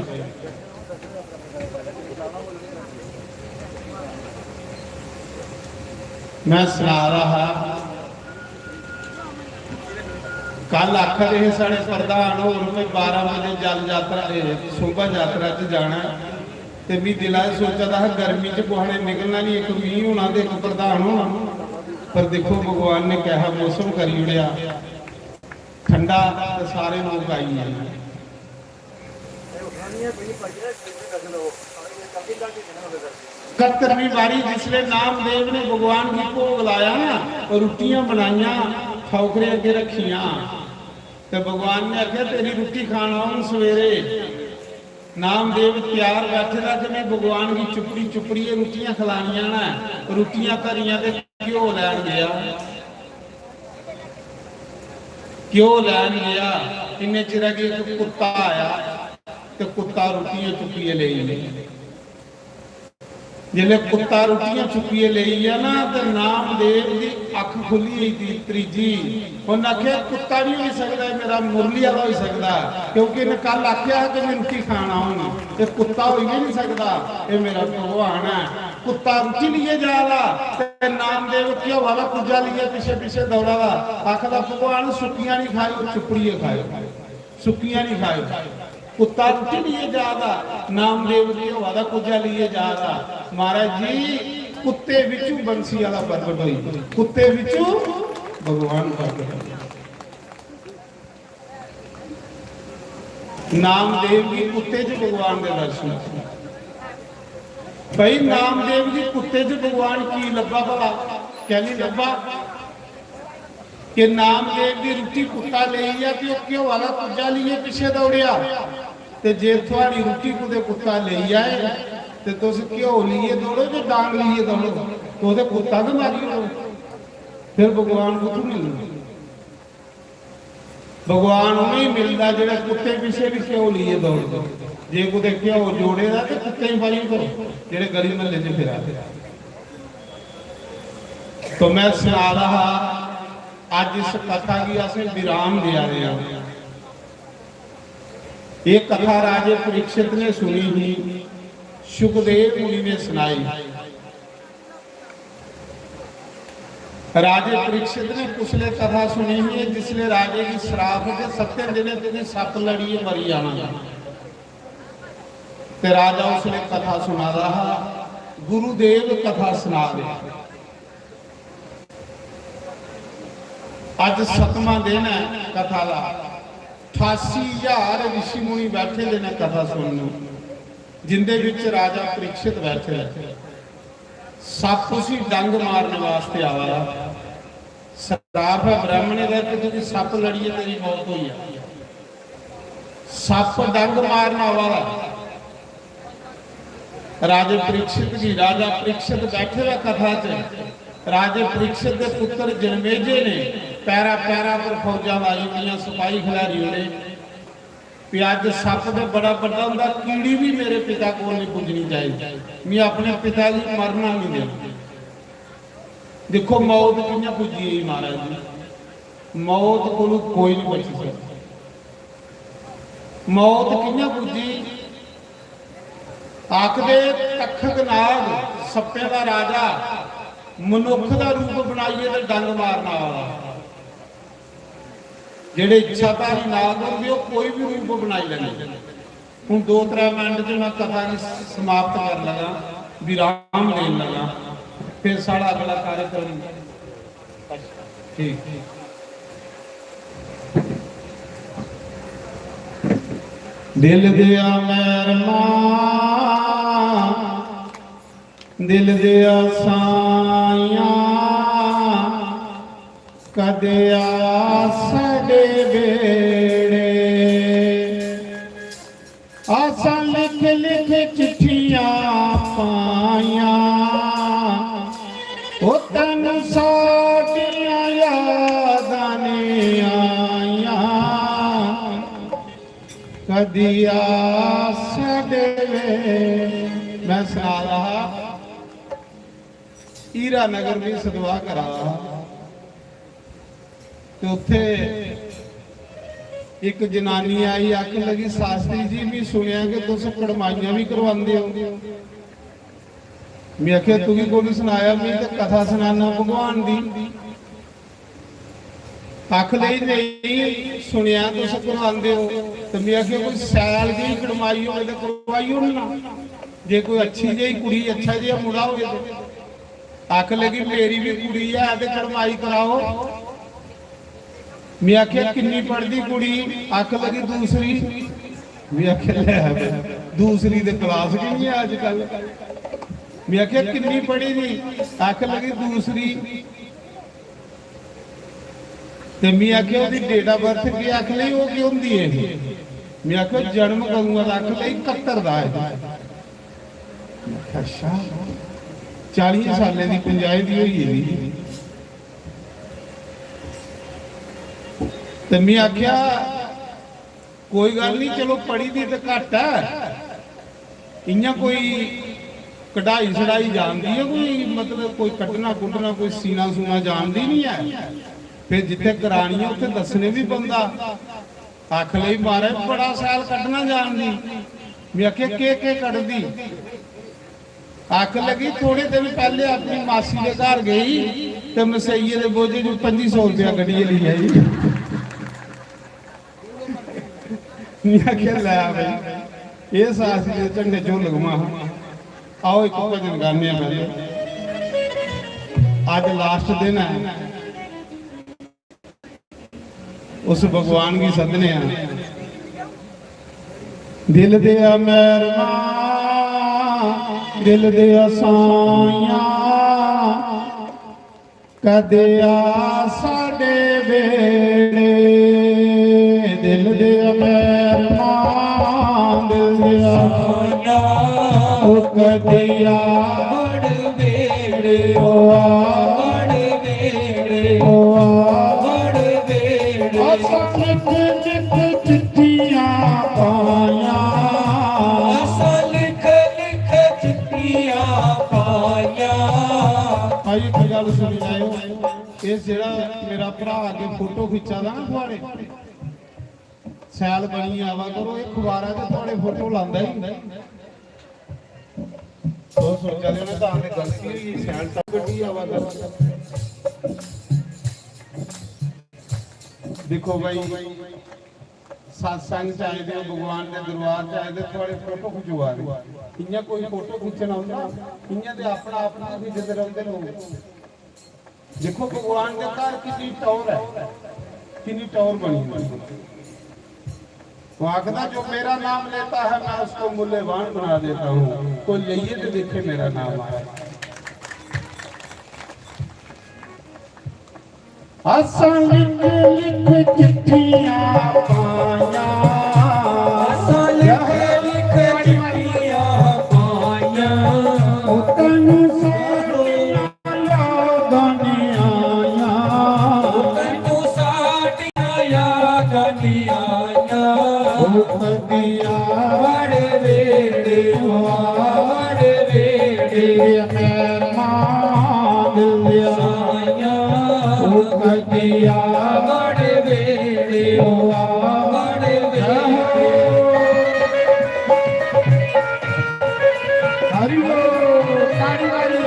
मैं सुना रहा कल आख रहे साढ़े प्रधान होर कोई 12 बजे जल यात्रा शोभा यात्रा च जाना ते भी दिला सोचा था गर्मी च कुछ निकलना नहीं, एक मीह होना तो एक प्रधान होना। पर देखो भगवान ने कहा मौसम करी उड़िया ठंडा तो सारे लोग आई हैं। 71ਵੀਂ वारी जिसले नामदेव ने भगवान की भोग लाया ना, रोटियां बनाइया ठौकरे अगे रखिया, तो भगवान ने आख्या तेरी रोटी खाना हूं सवेरे। नामदेव तैयार बैठे था कि मैं भगवान की चुपड़ी चुपड़ी रोटियां खिलानिया ना, रोटियां धरिया ते घ्यो लैन गया, घ्यो लैन गया। इन्ने चिर अगे एक कुत्ता आया तो कुत्ता रोटियां चुपिए ले जिले कुत्ता रोटियां चुकिए ले ना तो नामदेव की अख खुली थी त्रीजी उन्हें आख्या कुत्ता नहीं हो सकता मेरा मुरली वाला हो सकता क्योंकि इन्हें कल आख्या कि मैं रोटी खाना हूँ ये कुत्ता हो ही नहीं सकता ये मेरा भगवान है कुत्ता रोटी लिए जा रहा नामदेव क्यों वाला पूजा लिए पीछे पीछे दौड़ा वा आखदा भगवान सुक्कियां नहीं खाए चुपड़िए खाए सुक्कियां नहीं खाए कुत्ता रोटी लिए जा रहा नामदेव की हवा का पूजा लिए जा रहा महाराज जी कुत्ते विचू बंसी वाला प्रगट हुई कुत्ते विचू भगवान प्रगट नामदेव की कुत्ते च भगवान के दर्शन भाई नामदेव जी कुत्ते च भगवान की लब्बा भला कहनी लब्बा कि नामदेव की रोटी कुत्ता ले घ्यो वाला पूजा लिए पिछे दौड़िया ते जे थोड़ी रोटी कुदे कुत्ता ले आए ते तुस घ्यो लिए दौड़ो जो डांग लिए दौड़ो तो उहदे कुत्ता तो मारी हो फिर भगवान को मिलना भगवान उन्हें ही मिलता जो कुत्ते पिछे भी घ्यो लिए दौड़ दो जे कुदे घ्यो जोड़ेगा तो कुत्ते ही पाई करो जेडे गली महल्ले च फिरा तो मैं सुना रहा आज इस कथा की असं विराम दिया रहे हैं ये कथा राजे परीक्षित ने सुनी ही सुखदेव मुनि ने सुनाई राजे परीक्षित ने पिछले कथा सुनी हुई है जिसले राजे की श्राप के 7 दिन तेरी सप लड़िए मरी जाना ते राजा उसने कथा सुना रहा गुरुदेव कथा सुना रहे आज 7वां दिन है कथा का 88,000 ऋषि मुनि बैठे ने कथा सुनने जिंदे विच राजा परीक्षित बैठे सप उसी डंग मारने वास्ते आया श्राप है ब्राह्मण का कि तुझे सप लड़िए तेरी मौत हुई है सप डंग मारना वाला राजे परीक्षित जी राजा परीक्षित बैठे हुए कथा च राजे परीक्षित के पुत्र जनमेजे ने पैरा पैरा पर फौजा लाई हुई सिपाही खिलारी होने भी अज सप तो बड़ा बड़ा होंगे कीड़ी भी मेरे पिता को नहीं पुजनी चाहिए मैं अपने पिता की मरना नहीं देना देखो मौत कियां पुजी महाराज जी मौत को कोई नहीं बच सकता मौत कियां पुजी आखदे तखत नाग सप्पे का राजा मनुख का रूप बनाइए तो डंग मारना वाला जेडे इच्छाधारी नाग होंगे कोई भी रूप बनाई लेंगे हूँ 2-3 मिनट च मैं कथा समाप्त कर लगा विराम देन लगा फिर सारा अगला कार्यक्रम ठीक दिल दिया मेहरमा दिल दिया साया कदे साडे बेड़े आसा लिख लिख चिट्ठियां पाया ओ तन साडियां यादां ने आया कदिया साडे मैं सुना रहा हीरा नगर में सदवा करा तो उथे एक जनानी आई आख लगी शास्त्री जी भी सुनिया कि तुस कड़माइयां भी करवांदे हो मैं आख्या तू को नहीं सुनाया मैं तो कथा सुनाना भगवान दी आख लई नहीं सुनिया तुस करवांदे हो तो मैं आख्या कोई सैल जी कड़माई हो तो करवाई हो ना जे कोई अच्छी जी कुड़ी अच्छा जी मुंडा हो तो आख लगी मेरी भी कुड़ी है तो कड़माई कराओ मैं आख्या किन्नी पढ़ती कुड़ी आख लगी दूसरी मैं आख्या दूसरी तो क्लास की नहीं है अजकल मैं आख्या किन्नी पढ़ी थी आख लगी दूसरी ते मैं आख्या उसकी डेट ऑफ बर्थ की आख ली वो की होंगी है मैं आख्या जन्म करूंगा आख ली 71 का है अच्छा 40 साल की 50 की हुई है तो मैं आख्या कोई गल नहीं चलो पढ़ी दी तो घट है इं कोई कढ़ाई सड़ाई जानती है कोई, मतलब कोई कटना कुटना कोई सीना सूना जानती नहीं है। फिर जिथे करानी है उत्थे दसने भी बंदा आख लई मारे बड़ा सैल कटना जानती। मैं आखे के कटदी, आख लगी थोड़े दिन पहले अपनी मासी के घर गई तो मसईए के बोझे 2500 रुपया कढ़िए ली आई। मैं आखे लै भाई ये सासी के झंडे चो लगवा। आओ एक भजन गाने पहले, आज लास्ट दिन है, उस भगवान की सदने हैं। दिल दिया मेहरमा दिल दिया साया कदिया साडे वेले, दिल दिया मेहरमा दिल दिया साया कदिया बड़ वेले ओ बड़ वेले ओ बड़ वेले असां लिख लिख चिट्ठियां पाया असां लिख लिख चिट्ठियां पाया। भाई एक गल सुन जाओ, ये जेड़ा मेरा भरा अगे फोटो खिंचा दा ना थोड़े सैल बनी आवा करो, ये अखबारा ते थोड़े फोटो लांदा ही तो सोचा दे तो आने गलती सैल तक गड्डी आवा कर। देखो भाई सत्संग चाहिए भगवान के दरबार चाहिए थोड़े फोटो खिंचवा दे, इयां कोई फोटो खिंचना होंदा इयां ते अपना अपना खिंचते रहते लोग। देखो भगवान के घर कितनी टौर है, कितनी टौर बनी हुई। वो आखदा जो मेरा नाम लेता है मैं उसको मूल्यवान बना देता हूँ, कोई लइए तो देखे मेरा नाम आया। असां लिख लिख चिट्ठियां पाया असां लिख लिख चिट्ठियां पाया तैनूं साडियां यादां आया तैनूं साडियां यादां आया कदिया बड़े वेड़े बड़े वेड़े मेहरमा दिल आया कदिया बड़े वेड़े बड़े वेड़े। हरि बोल ताड़ी वाली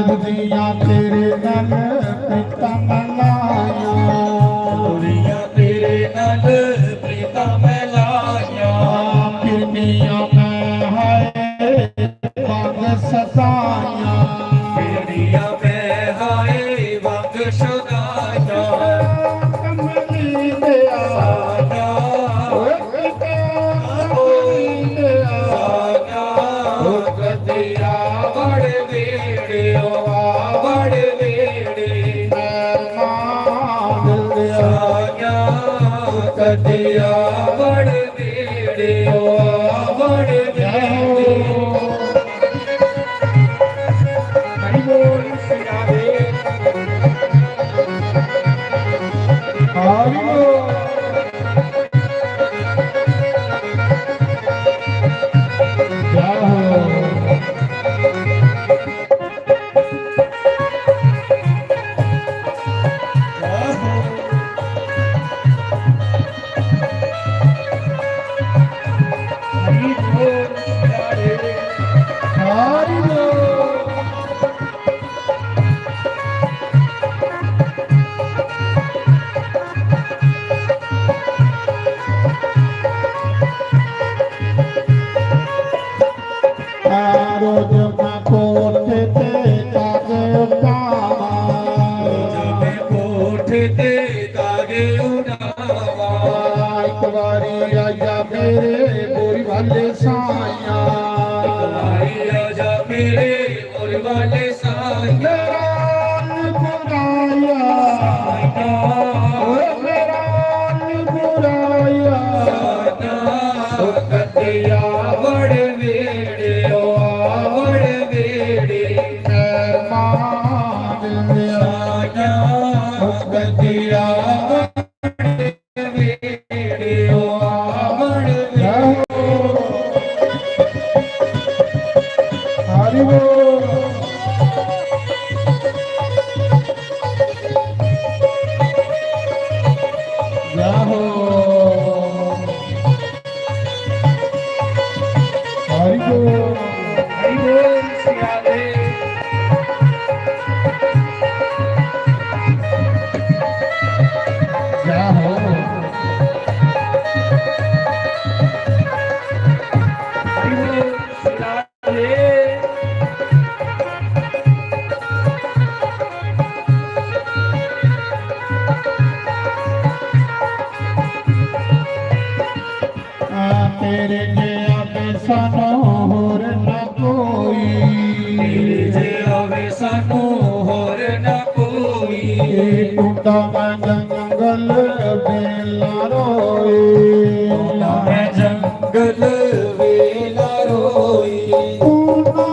दुनिया तेरे नल प्रीतम लाया दुनिया तेरे नल प्रीतम लाया पिरनिया में है वंग सताया पिरनिया में है वंग सताया कमली दे आया कदिया बड़े वेड़े बड़े वेड़े कदिया बड़े वेड़े बड़े वेड़े। हरि बोल सिया रे हरि बोल क्या हो ਓਏ ਮੇਰਾ ਨਿਬੁਰਾਇਆ ਕਦਿਆ ਵੜ ਵੇੜਿਓ ਆਵੜ ਵੇੜੇ ਮਾਂ ਸਾਇਆ ਕਦਿਆ ਵੜ ਵੇੜਿਓ ਆਵੜ ਵੇੜੇ ਹਰੀ ਬੋਲ ਜਾਹੋ ਹਰੀ ਬੋਲ ਹਰੀ ਬੋਲ ਸਿਆਲੇ ਜਾਹੋ ਹਰੀ ਬੋਲ ਸਿਆਲੇ ਤੇਰੇ ਜਿਹਾ ਸਾਨੂੰ ਹੋਰ ਨਾ ਕੋਈ ਤੇਰੇ ਜਿਹਾ ਵੇ ਸਾਨੂੰ ਹੋਰ ਨਾ ਕੋਈ ਇਹ ਟੁੱਟਾ ਮੈਂ ਜੰਗਲ ਬੇਲਾ ਰੋਈ ਮੈਂ ਜੰਗਲ ਵੇਲਾ ਰੋਈ ਤੂੰ ਨਾ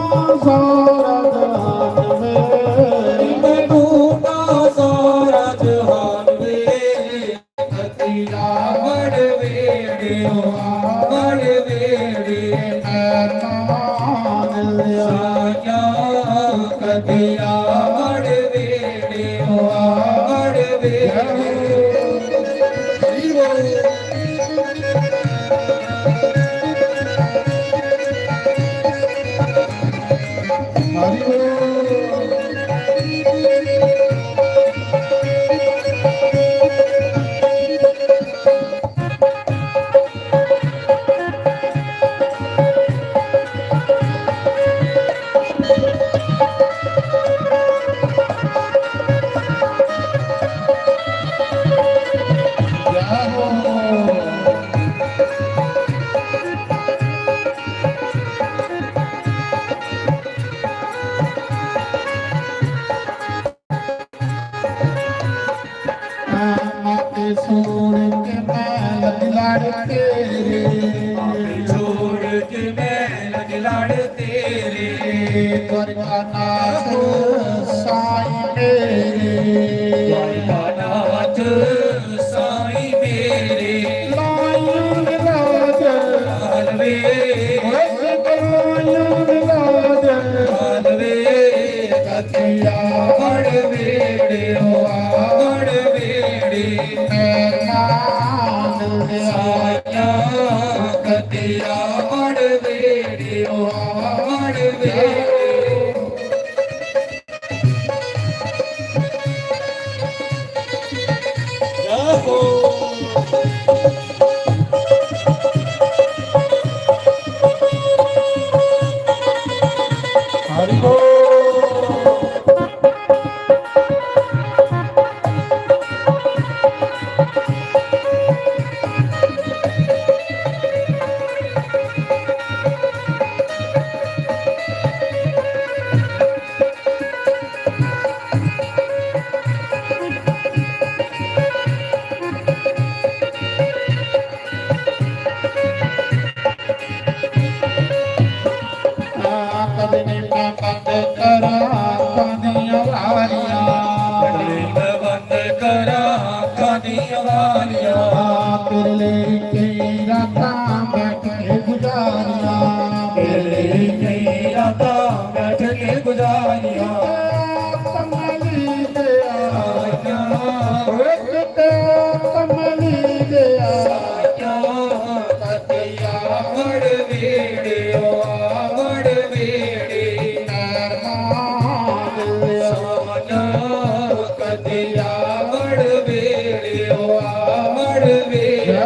ਸਾਰਾ ਜਹਾਨ ਵੇ ਮੈਨੂੰ ਨਾ ਸਾਰਾ ਜਹਾਨ ਵੇ ਕਤੀਰਾ ਵੜ ਵੇੜਿਓ ਵੜ ਵੇੜੇ ਮਾਨ ਲਿਆ ਸਾਇਆ ਕਤੀਰਾ ਵੜ ਵੇੜਿਓ ਵੜ ਵੇੜੇ ਹਰੀ ਬੋਲ ਮਾਤੇ ਸੋਣ ਕੇ ਮੈਂ ਲੜ ਤੇਰੇ ਛੋੜ ਕੇ ਮੈਂ ਲੜ ਤੇਰੇ ਦਰਗਾ ਨਾਥ ਸਾਈਂ ਮੇਰੇ ਨਾਥ ਸਾਈ ਮੇਰੇ ਲਾਇਨ ਲਾਜ ਲਾਲਵੇ ਓਏ ਲਾਇਨ ਲਾਜ ਲਾਲਵੇ ਕਤਿਆ ਵੜ ਵੇੜਿਓ ਵੜ ਵੇੜੇ ਮਾਨ ਲਿਆ ਸਾਇਆ ਕਤਿਆ ਵੜ ਵੇੜਿਓ ਵੜ ਵੇੜੇ ਹਰੀ ਬੋਲ ਕਦਨੇ ਮੈਂ ਬੰਦ ਕਰਾਂ ਕੰਦੀਆਂ ਵਾਰੀਆਂ ਬੰਦ ਕਰਾਂ ਖਾਦੀਆਂ ਵਾਲੀਆਂ ਤੇਰੇ ਲਈ ਕਈ ਰਾਤਾਂ ਬੈਠ ਕੇ ਗੁਜ਼ਾਰੀਆਂ ਤੇਰੇ ਕਈ ਰਾਤਾਂ ਬੈਠ ਕੇ ਗੁਜ਼ਾਰੀਆਂ ਕਮਲੀ ਦੇ ਸਾਈਆਂ ਓਏ ਕਿਤੇ ਕਮਲੀ ਦੇ ਸਾਈਆਂ ਕਤਿਆ ਵੜ ਵੇੜਿਓ ਵੜ ਵੇੜੇ ਸਾਈਆਂ ਕਤਿਆ ਵੜ ਵੇੜਿਓ ਵੜ ਵੇੜੇ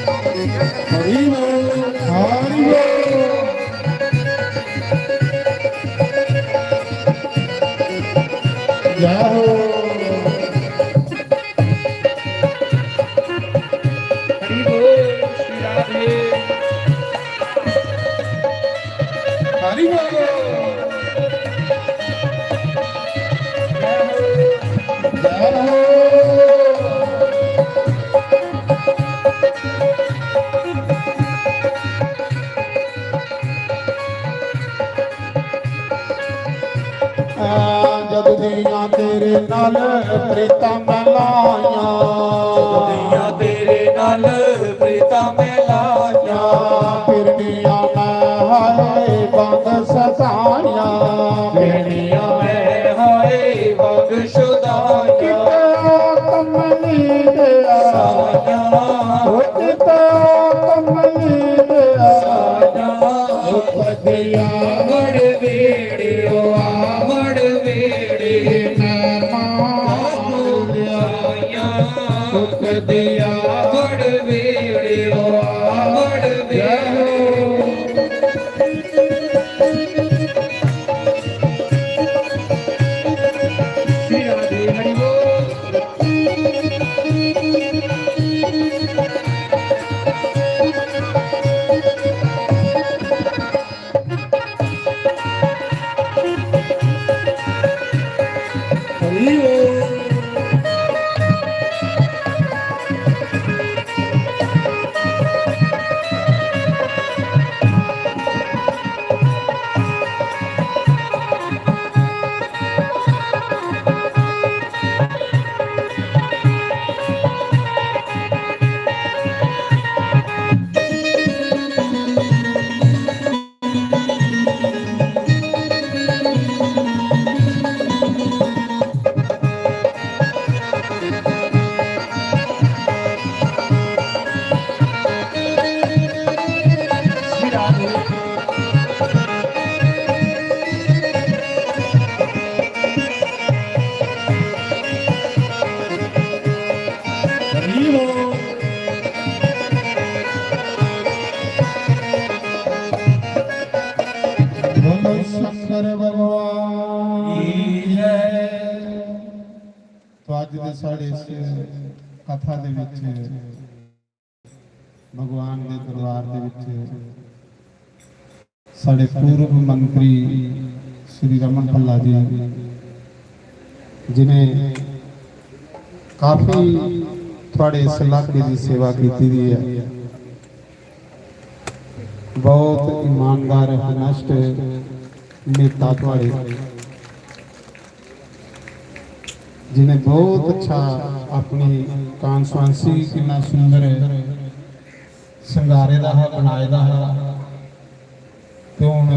ਹਰੀ ਬੋਲ ਹਰੀ ਬੋਲ ਜਾਓ ਹਰੀ ਬੋਲ ਸਿਆਲੇ ਹਰੀ ਬੋਲ ਜਦ ਦੀਆਂ ਤੇਰੇ ਨਾਲ ਪ੍ਰੀਤਾਂ ਮੈਂ ਲਾਈਆਂ, ਦੁਨੀਆ ਤੇਰੇ ਨਾਲ ਪ੍ਰੀਤਾਂ ਮੈਂ ਲਾਈਆਂ, ਫਿਰਨੀਆਂ ਮੈਂ ਹਾਏ ਬੰਦ ਸਤਾਈਆਂ, ਫਿਰਨੀਆਂ ਮੈਂ ਹਾਏ ਵਗ ਸ਼ੁਦਾਈਆਂ, ਕਿਤੇ ਕਮਲੀ ਦੇ ਸਾਈਆਂ ਉਹ ਕਿਤੇ ਕਮਲੀ ਦੇ ਸਾਈਆਂ ਪਦਿਆ ਵੜ ਵੇੜਿਓ ਆਵੜ ਵੇੜੇ ਮੈਂ ਮਾਂ ਸਾਈਆਂ ਪਦਿਆ ਵੜ ਵੇੜਿਓ ਆਵੜ ਵੇੜੇ श्री राधे हरि बोल। श्री राधे बोलो शंकर भगवान की जय। तो ਅੱਜ ਦੇ ਸਾਡੇ ਇਸ ਕਥਾ ਦੇ ਵਿੱਚ ਭਗਵਾਨ ਦੇ ਦਰਬਾਰ ਦੇ ਵਿੱਚ ਸਾਡੇ ਪੂਰਵ ਮੰਤਰੀ ਸ੍ਰੀ ਰਮਨ ਭੱਲਾ ਜੀ ਜਿਨੇ ਕਾਫੀ ਤੁਹਾਡੇ ਇਸ ਇਲਾਕੇ ਦੀ ਸੇਵਾ ਕੀਤੀ ਦੀ ਹੈ, ਬਹੁਤ ईमानदार हनस्ट नेता थोड़े जिन्हें बहुत अच्छा अपनी कॉन्स्टिट्यूएंसी कितना सुंदर संगारे दा है बनाए दा है। तो हुण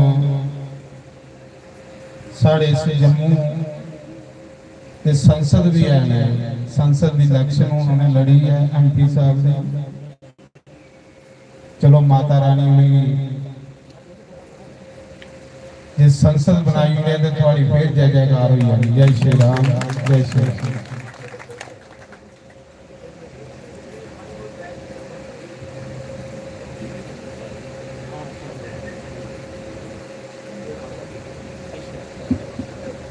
साढ़े इस जम्मू ते संसद भी है, संसद की इलेक्शन उन्होंने लड़ी है MP साहब ने। चलो माता रानी ने जे संसद बनाई है तो थोड़ी फिर जय जयकार हुई है। जय श्री राम, जय श्री राम।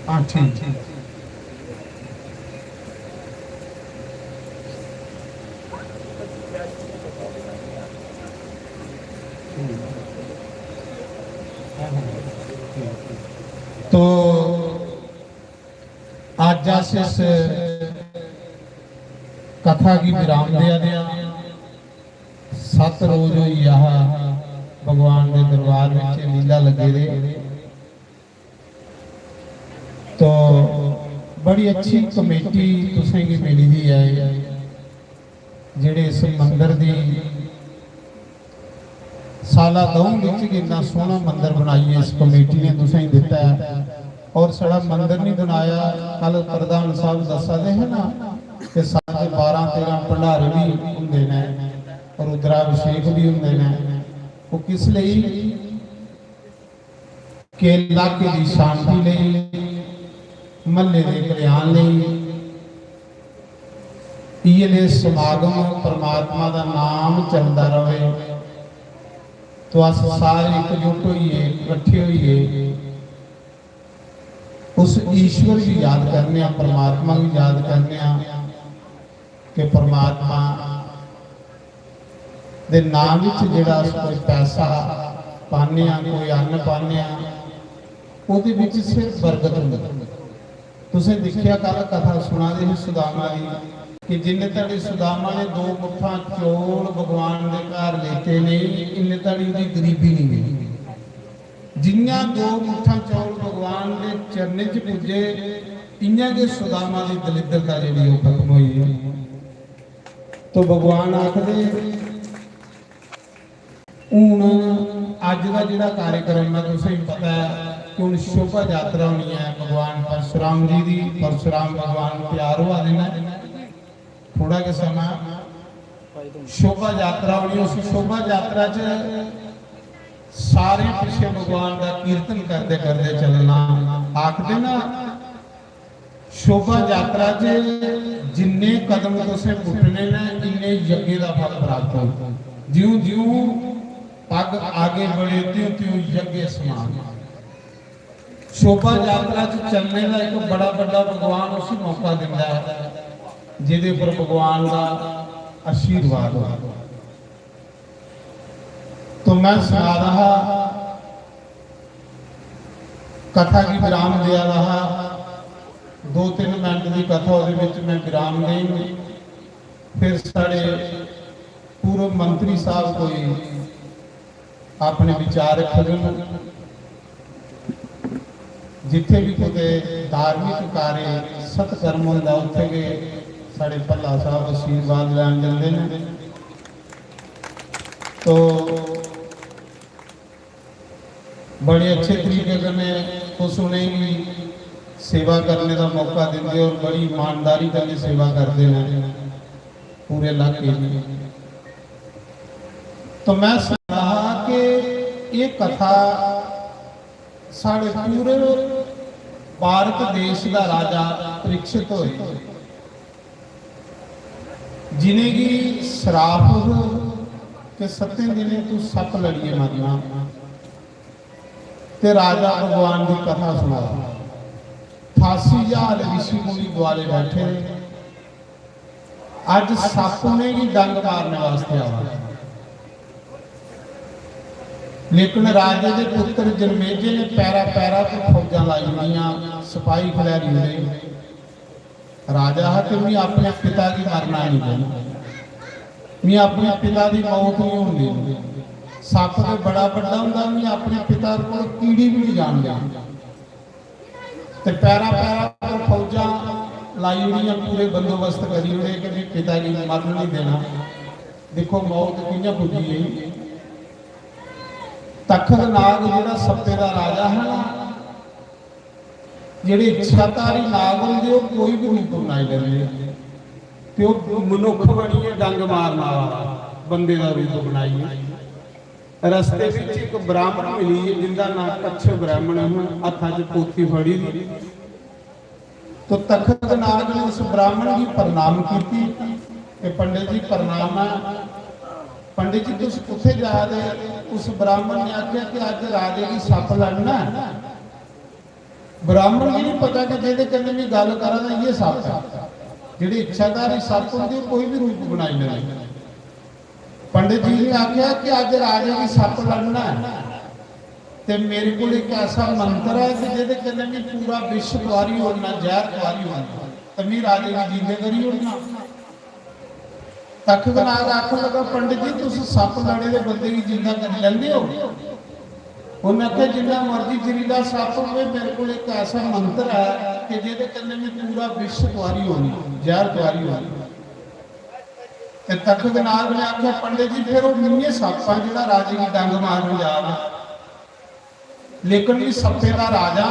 हाँ ठीक तो आज इस कथा की विराम दिया 7 रोज हुई यह भगवान के दरबार में लीला लगे रहे। तो बड़ी अच्छी कमेटी तुसें की मिली दी है जेड़े इस मंदिर की साला दौं इन्ना सोहना मंदिर बनाई है इस कमेटी ने तुसें दिता है। और साड़ा मंदिर नहीं बनाया, कल प्रधान साहब दसा दे है ना कि साढ़े 12-13 भंडारे भी होंगे ने और रुद्राभिषेक भी होंगे ने। वो किस लिए कि इलाके की शांति लिए, महल्ले के कल्याण लिए, ये समागम परमात्मा का नाम चलता रहे। तो अस सारे एकजुट होइए, इकट्ठे होइए, उस ईश्वर की याद करने, परमात्मा की याद करने कि परमात्मा दे नाम विच जिहड़ा कोई पैसा पाने, कोई अन्न पाने, ਉਹਦੇ ਵਿੱਚ सिर्फ बरकत होंदी। ਤੁਸੀਂ ਦੇਖਿਆ ਕੱਲ ਕਥਾ ਸੁਣਾ ਦੇ ਸੀ ਸੁਦਾਮਾ ਦੀ ਕਿ ਜਿੰਨੇ ਤੜੀ ਸੁਦਾਮਾ ਨੇ 2 ਮੁੱਠਾਂ ਚੌਲ ਭਗਵਾਨ ਦੇ ਘਰ ਲੈ ਕੇ ਨਹੀਂ, ਇੰਨੇ ਤੜੀ ਦੀ ਗਰੀਬੀ ਨਹੀਂ ਗਈ। ਜਿੰਨਾ 2 ਮੁੱਠਾਂ ਚੌਲ ਭਗਵਾਨ ਦੇ ਚਰਨੇ 'ਚ ਪੁੱਜੇ, ਇੰਨਾ ਦੇ ਸੁਦਾਮਾ ਦੀ ਦਲਿੱਦਰਤਾ ਜਿਹੜੀ ਉਹ ਖਤਮ ਹੋਈ ਹੈ। तो भगवान आखदे ਹੁਣ ਅੱਜ ਦਾ ਜਿਹੜਾ कार्यक्रम है तुसें पता है कि ਹੁਣ शोभा यात्रा होनी है भगवान परशुराम जी की। परशुराम भगवान तैयार हुआ देना थोड़ा के समय शोभा यात्रा होनी। उस शोभा यात्रा च सारे पिछे भगवान का कीर्तन करते करते चलना। आखदे ना शोभा यात्रा च जिन्ने कदम तुसें पुट्टने ने इन्ने यज्ञ का फल प्राप्त हो। ज्यों ज्यों पग आगे बढ़े त्यों त्यों यज्ञ समान। शोभा यात्रा च चलने का एक बड़ा बड़ा भगवान उस मौका दिंदा है जिहदे पर भगवान का आशीर्वाद हो। तो मैं सुना रहा कथा की विराम दिया रहा 2-3 मिनट की कथा मैं विराम देंगे। फिर साढ़े पूर्व मंत्री साहब कोई अपने विचार रखन। जिथे भी कोई धार्मिक कार्य सत्कर्म होंदा उत्थे गए साढ़े भल्ला साहब आशीर्वाद लैन जाते हैं। तो बड़े अच्छे तरीके में तो सुनेगी सेवा करने का मौका देंगे और बड़ी ईमानदारी करके सेवा करते हैं पूरे इलाके में। तो मैं सुन रहा कि ये कथा साढ़े पूरे भारत देश का राजा परीक्षित होए जिन्हें की श्राप के 7 दिन तू सप लड़िए मरना। ते राजा भगवान की कथा सुना 88,000 ऋषि मुनि द्वारे बैठे। आज सप ने ही डंग मारने वास्ते आवा, लेकिन राजे के पुत्र जनमेजे ने पैरा पैरा तो फौजा लाई हुई सिपाही खड़े हुए। राजा है कि मैं अपने पिता की मरना नहीं देना, मैं अपने पिता की मौत नहीं होनी। सप तो बड़ा बड़ा होंगे, मैं अपने पिता को कीड़ी भी नहीं जान गया। ते पैरा पैरा पर फौजा लाई हुई पूरे बंदोबस्त करी हुए कि पिता जी मरन नहीं देना। देखो मौत कि'यां पुजी गई। तखत नाग जिहड़ा सप्पे का राजा है ना, जिहड़े इच्छाधारी नाग होंदे वो कोई भी रूप बनाई लेंदे ते वो मनुख बणीए डंग मारना वाला बंदे का रूप बनाई। रस्ते विच एक ब्राह्मण मिली जिंदा नाम कच्छ ब्राह्मण है, हत्थां 'च पोथी फड़ी दी। तो तखत नाग ने उस ब्राह्मण की प्रणाम की कि पंडित जी प्रणाम है। पंडित जी तुम कुत्थे जा रहे? उस ब्राह्मण ने आख्या कि अज राजे की सप लड़ना है। ब्राह्मण भी नहीं पता कि जेदे कन्ने भी गल करा ये सप है। जिहड़ी इच्छाधारी सप होंदी कोई भी रूप बनाई ले। पंडित जी ने आख्या कि अज राजे की सप लड़ना है ते मेरे को एक ऐसा मंत्र है कि जेदे कन्ने भी पूरा विश्व द्वारी होना, जहर द्वारी होना, तभी राजे की जींदे करी होना। तखत नाग आखन लगा पंडित जी तुम सप लड़े दे बंदे की जिंदा कर लेंदे हो? उन्हें आख्या जिन्ना मर्जी जहरीला सप होवे, मेरे को एक ऐसा मंत्र है कि जेदे कन्ने भी पूरा विश्व द्वारी होनी, जहर द्वारी होनी। ते तखत नाग ने आख्या पंडित जी फिर वो मिन्ने सप है जिहड़ा राजे की डंग मारन जा रहा, लेकिन भी सप्पे का राजा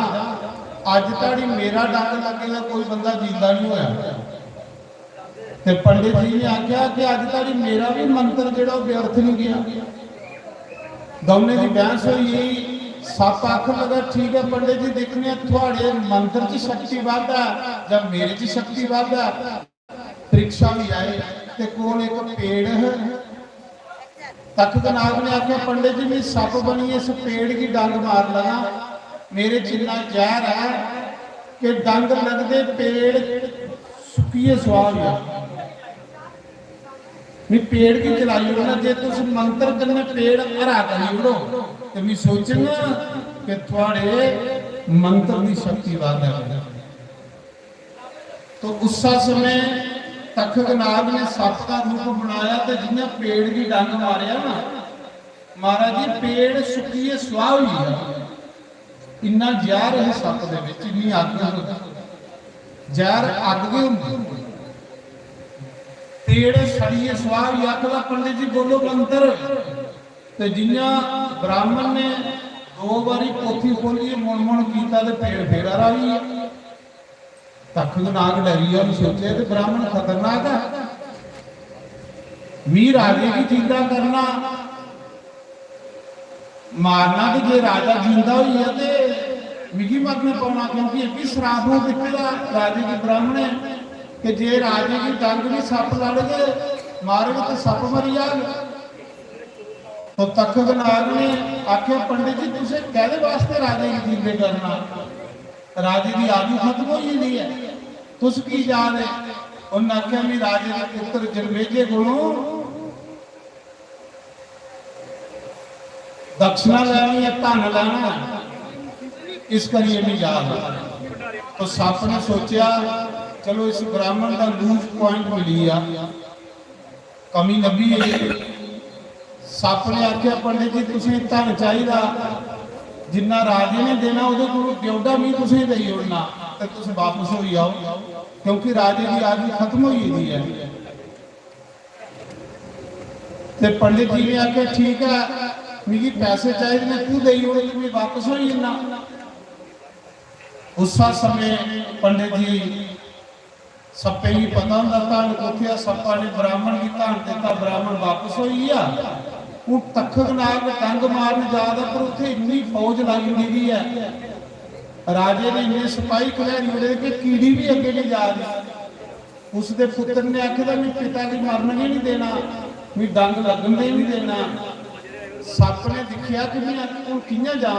अज ताड़ी मेरा डंग लगेगा कोई बंदा जींदा नहीं होया। ते पंडित जी ने आख्या कि अज ताड़ी मेरा भी मंत्र जिहड़ा व्यर्थ नहीं गया। दोनों की बहस हुई। सप आखन लगा ठीक है पंडित जी देखने थोड़े मंत्र की शक्ति वध है जब मेरे की शक्ति वध है। परीक्षा भी आए ते कोल एक पेड़ है। तखत नाग ने आख्या पंडित जी मैं सप बनी इस पेड़ की डंग मार लगा, मेरे जिन्ना जहर है कि डंग लगते पेड़ सुखिए स्वाद है। मैं पेड़ की चलाई उड़ना, जे तुम मंत्र करने पेड़ हरा करी उड़ो तो मैं सोचना कि थोड़े मंत्र की शक्ति वध है। तो उस समय तखत नाग ने सप का रूप बनाया तो जिन्हें पेड़ की डंग मारिया ना महाराज जी पेड़ सुखिए सुहा हुई है इन्ना जहर है सप दे विच इन्नी अग जहर अग भी हुंदी पेड़ सड़िए सुहा हुई आखदा पंडित जी बोलो मंत्र ते जिन्ना ब्राह्मण ने 2 बारी पोथी खोली मुण कीता ते पेड़ फिर आ रही है तखत नाग डरी और सोचे तो ब्राह्मण खतरनाक है वी राजे की चिंता करना मारना तो जे राजा जिंदा हुई है तो मिगी मरने पाना क्योंकि एक भी श्राप हो दिखेगा राजे के ब्राह्मण है कि जे राजे की डंग भी सप लड़ गए मारोगे तो सप मरी जाएगा तो तखत नाग ने आख्या पंडित जी तुझे कहदे वास्ते राजे की जिंदे करना राजे की आयु खत्म हो ही नहीं है तुस की याद है उन्हें आख्या भी राजे के पुत्र जनमेजे कोलों दक्षिणा लैनी है धन लैना इस करिए नहीं याद तो सप ने सोचा चलो इस ब्राह्मण का लूज पॉइंट मिली आ कमी लभी सप ने आख्या पंडित जी तुझे धन चाहिए जिन्ना राजे ने देना उहदे कोलों ड्योडा भी तुसीं देई उड़ना ते तुसीं वापस हो जाओ क्योंकि राजे की आयु खत्म हुई हुई है ते पंडित जी ने आख्या ठीक है मिगी पैसे चाहिए ने तू देई उड़ मैं वापस हो जाना उस समय पंडित जी सप्पे ही पता हुंदा धन कोठिया सप्पा ने ब्राह्मण की धन देता ब्राह्मण वापस हो गया वो तखत नाग डंग मारन जादा पर उत्थे इन्नी फौज लगी हुई है राजे ने इन्ने सिपाही खलैरी उड़े कि कीड़ी भी अगे नहीं जा रही उसके पुत्र ने आखिया मैं पिता की मरन नहीं देना मैं डंग लगन दे नहीं देना सप ने दिखिया कि मैं हूं कियां जा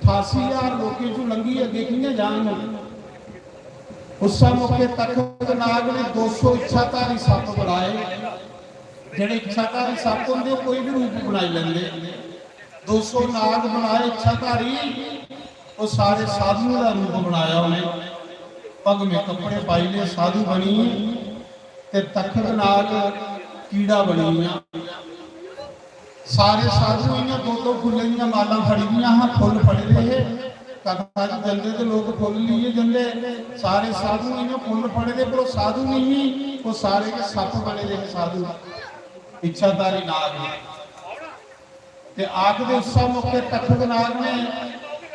88,000 लोगों चों लंघी अगे कियां जांगा उस मौके तखत नाग ने 200 इच्छाधारी सप बनाए ਜਿਹੜੇ इच्छाधारी सप होंगे कोई भी रूप बनाई लेंगे 200 नाग बनाए इच्छाधारी वो सारे साधुओं का रूप बनाया उन्हें पग में कपड़े पाई ले साधु बनी ते तखत नाग कीड़ा बनी सारे साधु इन्हें 2-2 फुल्ले दी माला फड़ी दियां हाँ फुल फड़े रहे कथा च जंदे तो लोग फुल लिए जंदे सारे साधु इन्हें फुल फड़े दे पर साधु नहीं वो सारे के सप बने दे साधु इच्छाधारी नाग ते आखदे उस मौके तखत नाग ने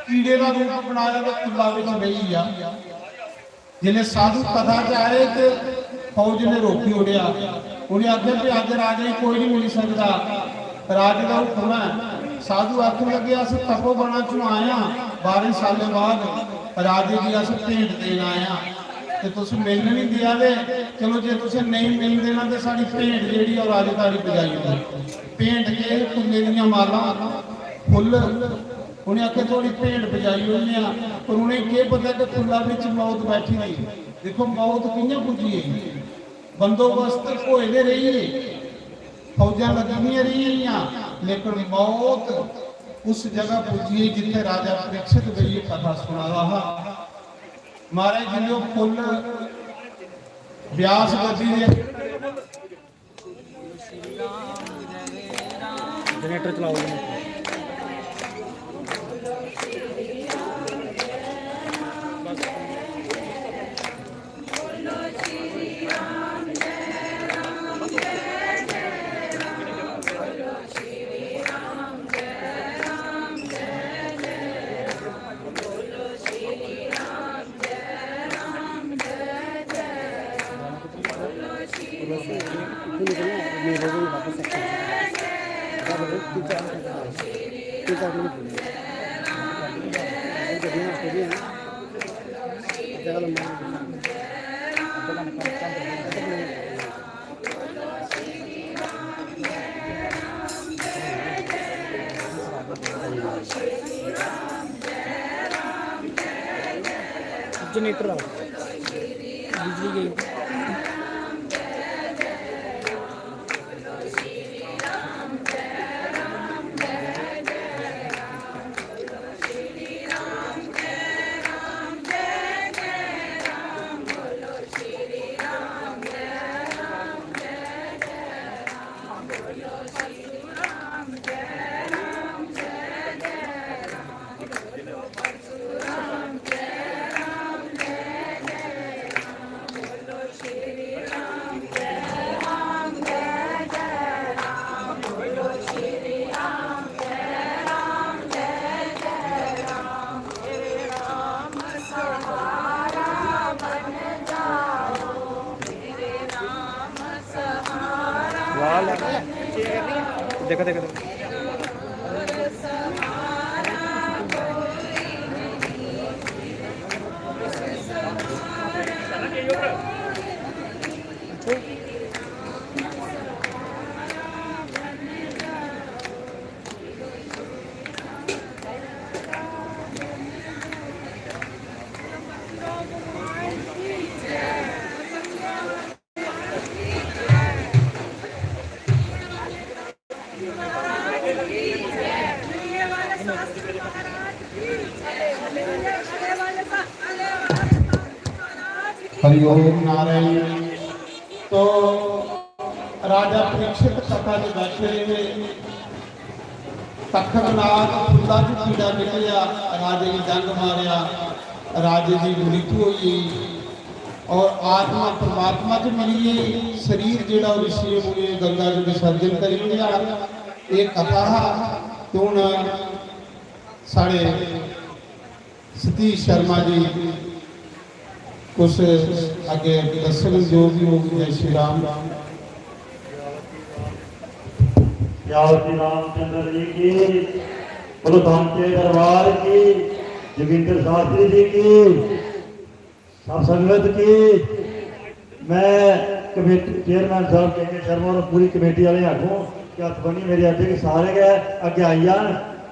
कीड़े का रूप बनाया तो कुल्ला विच बही आ जिले साधु कथा च आए ते फौज ने रोकी उड़िया उन्हें आख्या भी अज राजे कोई नहीं मिल सकता राजे का हुक्म है साधु आखन लगे अस तपोवना चों आया 12 साल बाद राजे की अस भेंट देन आया ते तुस मिल नहीं दिया दे चलो जे तुस नहीं मिल देना तो साडी भेंट जेहड़ी और राजे ताड़ी बजाई भेंट के फुल्ले दी माला फुल उन्हें आखे थोड़ी भेंट बजाई उन्हें पर उन्हें क्या पता कि फुल्ला विच मौत बैठी हुई देखो मौत कियां पुजी है बंदोबस्त होए दे रही है फौजा लगी रही लेकिन मौत उस जगह पुजी है जिथे राजा परीक्षित गई कथा सुना रहा महाराज जिन्हें फुल व्यास गद्दी जनरेटर चलाओ जनरेटर बिजली गई देख हरिओम नारायण। तो राजा परीक्षित कथा में बैठे हुए तखत नाग फुल्ला की कीड़ा निकलिया, राजे की जंग मारिया, राजे की मृत्यु हुई और आत्मा परमात्मा च मिली। शरीर जेड़ा ऋषि मुनि गंगा जी विसर्जन करी लिया। ये कथा तो हुण साढ़े सतीश शर्मा जी कुछ आगे दर्शन जो भी होगी। जय श्री राम। श्री रामचंद्र जी की, बोलो धाम के दरबार की, जोगिंदर शास्त्री जी की, सब संगत की। मैं कमेटी चेयरमैन साहब के शर्मा और पूरी कमेटी वाले आखूँ कि हथ बनी मेरे अड्डे के सारे गए अगे आई जान,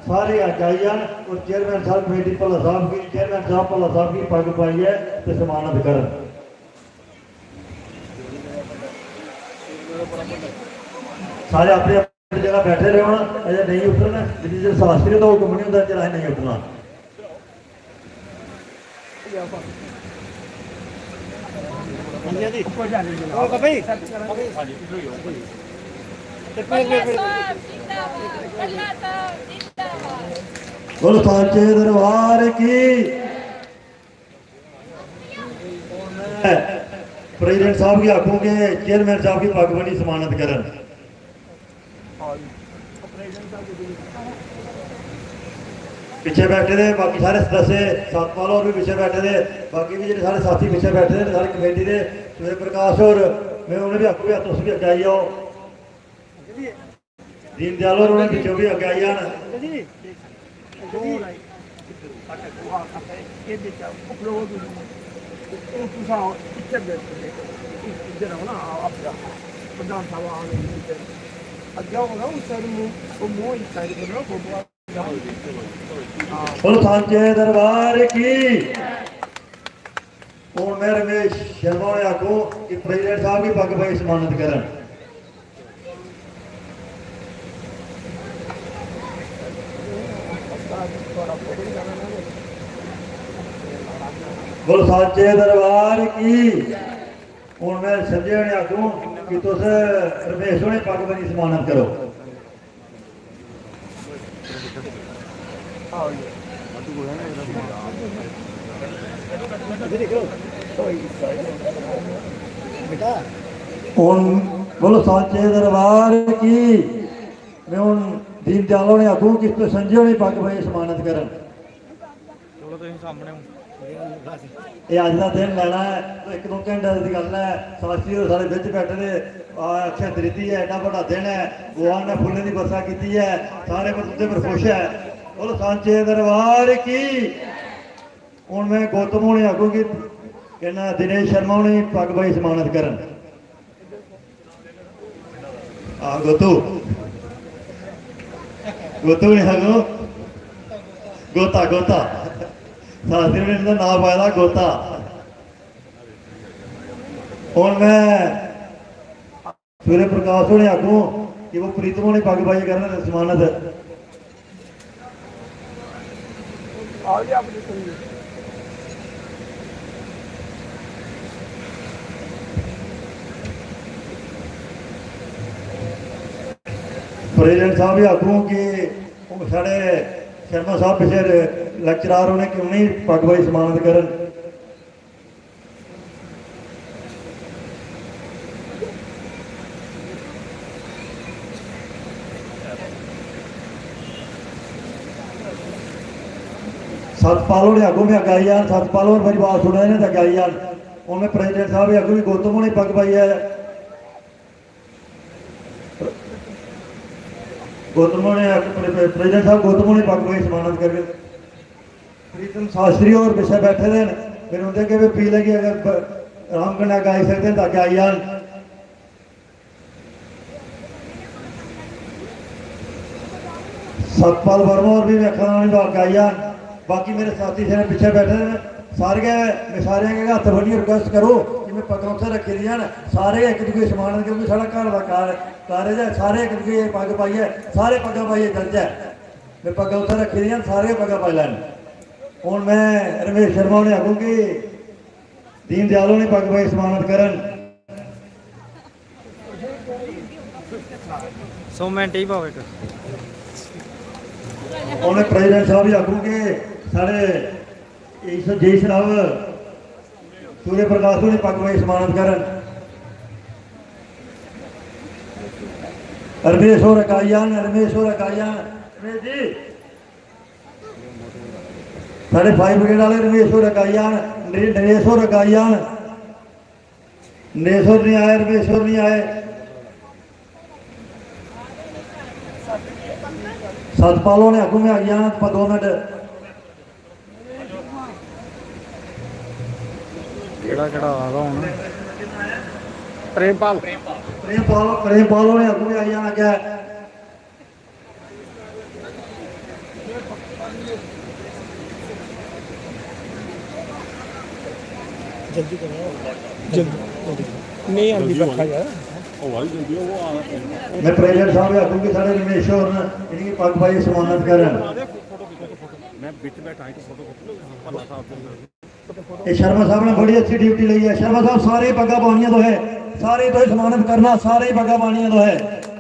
सारे अगे आई जान। और चेयरमैन साहब कमेटी भला साहब की, चेयरमैन साहब भला साहब की पग पाई है तो समानत कर सारे अपने अपनी जगह बैठे रहो। अजय नहीं उठना, जिन्हें शास्त्री का हुक्म नहीं होता चला नहीं उठना। बोलो साचे दरबार की। प्रेसिडेंट साहब की आखों के चेयरमैन साहब की पग बनी समानत करन। पीछे बैठे थे बाकी सारे सदस्य, सतपाल और भी पीछे बैठे थे, बाकी भी जो सारे साथी पीछे बैठे थे सारी कमेटी के सूर्य प्रकाश और मैं उन्हें भी आखूँ तुम भी अगे आई जाओ। दीनदयाल और उन्हें पिछों भी अगे आई जान। बोलो सांचे दरबार की। और मैं रमेश शर्मा ने आखो कि प्रेसिडेंट साहब की पग भाई समानत करन। बोलो सांचे दरबार की। और मैं संजय ने आखूं कि तुस रमेश ने पग बनी समानत करो। बोलो सांचे दरबार की। मैं उन दीनदयाल ने आखूं कि तुस संजय ने पग बनी समानत करन। ये अज का दिन लेना है तो एक दो घंटे की गल है। शास्त्री और सारे बिच बैठे ने अक्षय तृतीय है, एडा बड़ा दिन है। भगवान ने फुल्ले की वर्षा की है, सारे बंदे पर खुश है। बोलो सांचे दरबार की। हूँ मैं गौतम होने आखूँ कि कहना दिनेश शर्मा ने पग भाई समानत करन। गोतू गोतू ने आखो गोता गोता शास्त्री ने इनका नाम पाया गोता। हूँ मैं सूर्य प्रकाश होने आखूँ कि वो प्रीतम ने पग भाई करना समानत। प्रेसिडेंट साहब भी आखूँ कि साढ़े शर्मा साहब पिछले लेक्चरार होने क्यों नहीं पग भाई समानत करन। सतपालों ने आगू में अगाई जान। सतपाल और मेरी बात सुना ने अगाई जान। और मैं प्रेसिडेंट साहब भी आगू भी गौतम ने पग पाई है। गौतमों ने प्रेसिडेंट साहब गौतमों ने पग भाई समानत करके प्रीतम शास्त्री और विषय बैठे थे फिर उनके के भी पी लगी अगर राम कन्या गाई सकते हैं ताकि आई जान। सतपाल वर्मा और भी व्याख्यान आई जान। बाकी मेरे साथी से पीछे बैठे हैं सारे के हथ बड़ी रिक्वेस्ट करो कि मैं पग उत्थे रखी दी हैं सारे एक दूसरे समान क्योंकि साढ़ा घर का कारज है सारे एक दूसरे पग पाइए सारे पग्गा पाइए चलते मैं पग उत्थे रखी दी सारे पग्गा पाई लैन। हूँ मैं रमेश शर्मा ने आखूँगी दीन दयाल ने पग पाई समानत करन 100 मिनट ही पाओ एक उन्हें प्रेसिडेंट साहब ही आखूँगे साढ़े जय श्राव सूर्य प्रकाश ने पग पाई समानत करन। रमेश और इकाइयान रमेश जी साढ़े फायर ब्रिगेड वाले रमेश और इकाइयान नरेश और इकाइयान नरेश और नहीं आए रमेश और नहीं आए। सतपालों ने आगू में आ गया 2 मिनट केड़ा आ रहा हूँ प्रेमपाल प्रेमपालों ने आगू में आ गया जल्दी करो जल्दी नहीं आंदी पक्का यार मैं प्रेसिडेंट साहब आखूँगी साढ़े रमेश और इनकी पग पाई समानत करन। शर्मा साहब ने बड़ी अच्छी ड्यूटी ली है। शर्मा साहब सारे पग्गा पानिया तो है सारे तो समानत करना सारे पग्गा पानिया तो है